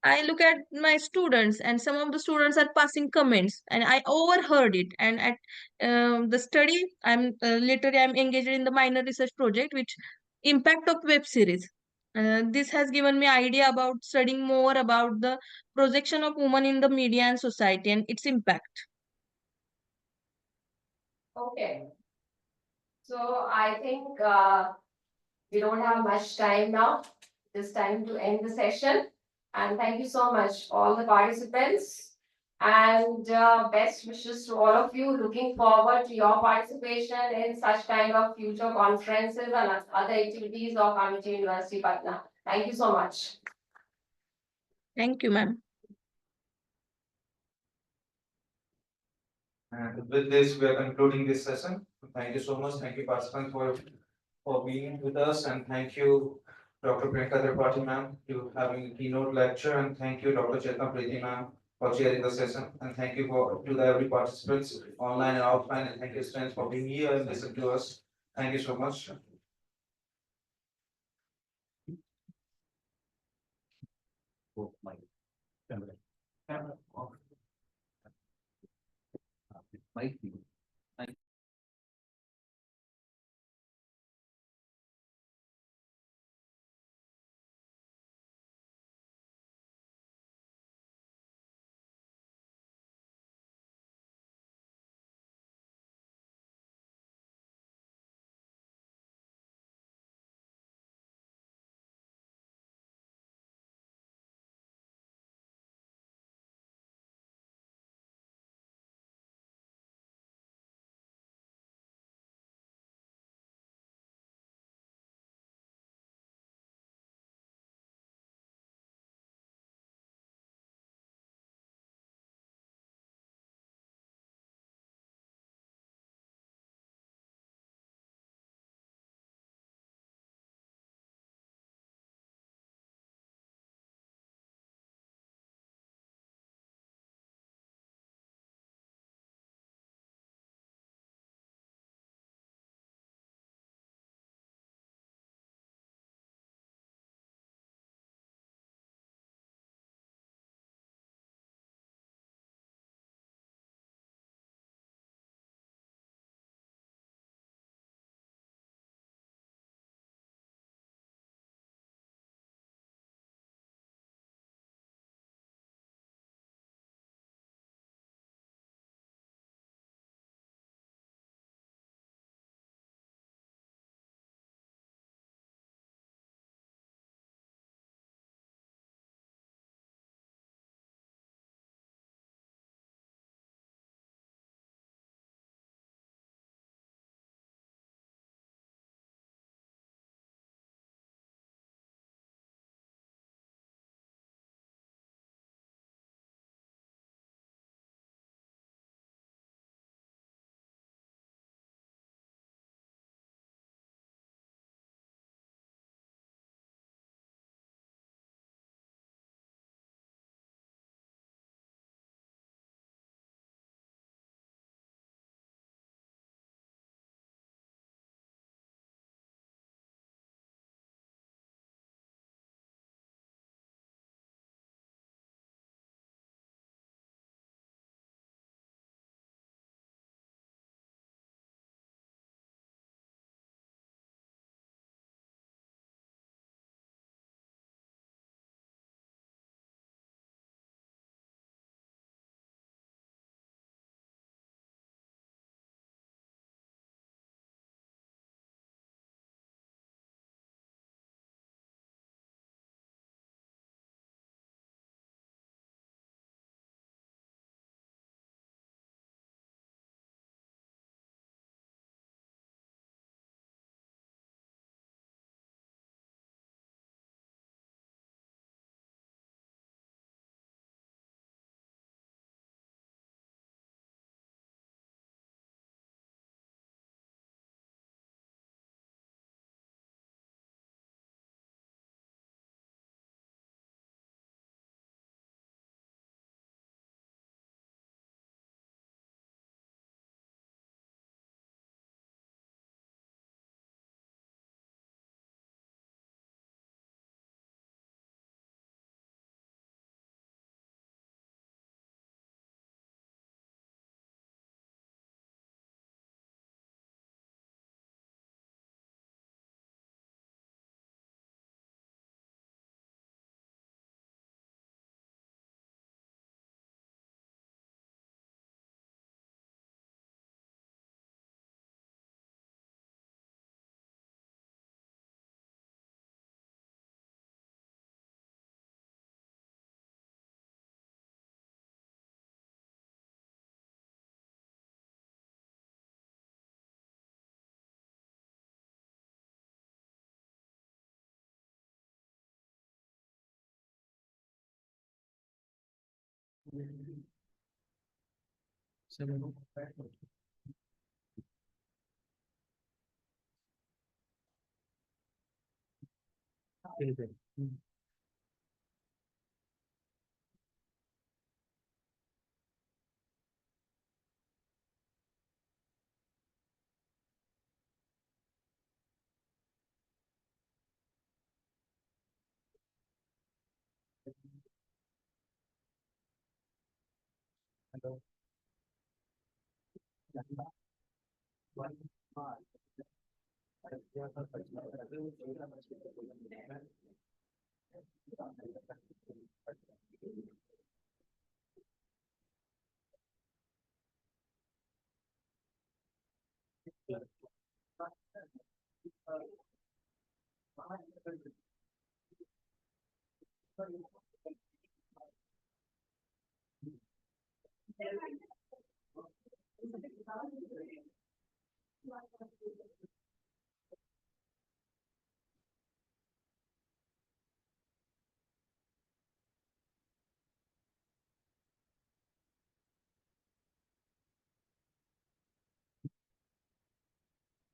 Speaker 17: I look at my students, and some of the students are passing comments, and I overheard it. And at the study, I'm engaged in the minor research project, which impact of web series. This has given me idea about studying more about the projection of women in the media and society and its impact.
Speaker 16: Okay. So I think we don't have much time now. It's time to end the session. And thank you so much, all the participants. And best wishes to all of you. Looking forward to your participation in such kind of future conferences and other activities of Amity University, Patna. Thank you so much.
Speaker 17: Thank you, ma'am.
Speaker 5: And with this, we are concluding this session. Thank you so much. Thank you, participants, for being with us, and thank you, Dr. Priyanka Tripathi ma'am, to having a keynote lecture, and thank you, Dr. Chetna Preeti ma'am, for chairing the session, and thank you to the every participants online and offline, and thank you, students, for being here and listening to us. Thank you so much.
Speaker 11: Oh, my camera. Camera off. Might be.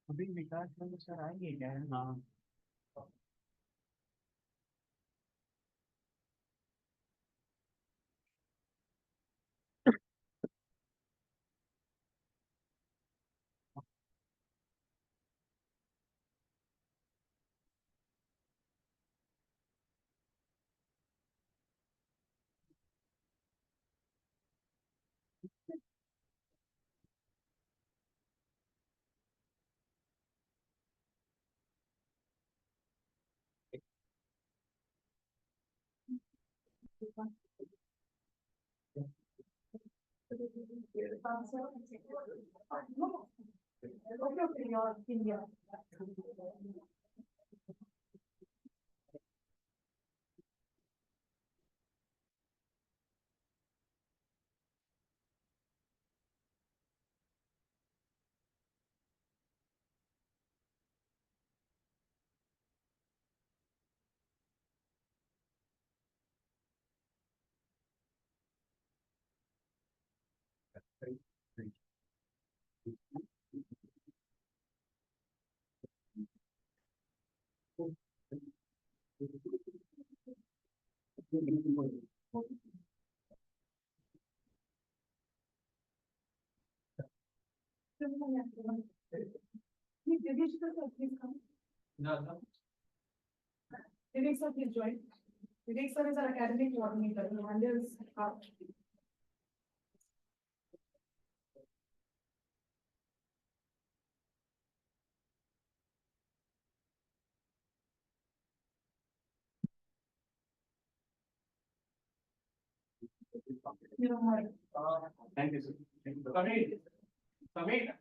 Speaker 7: अभी विकास sir आएंगे क्या? हाँ। Vivek sir, please join. Vivek sir is our academic coordinator. He handles our thank you, sir. Samir. Samir.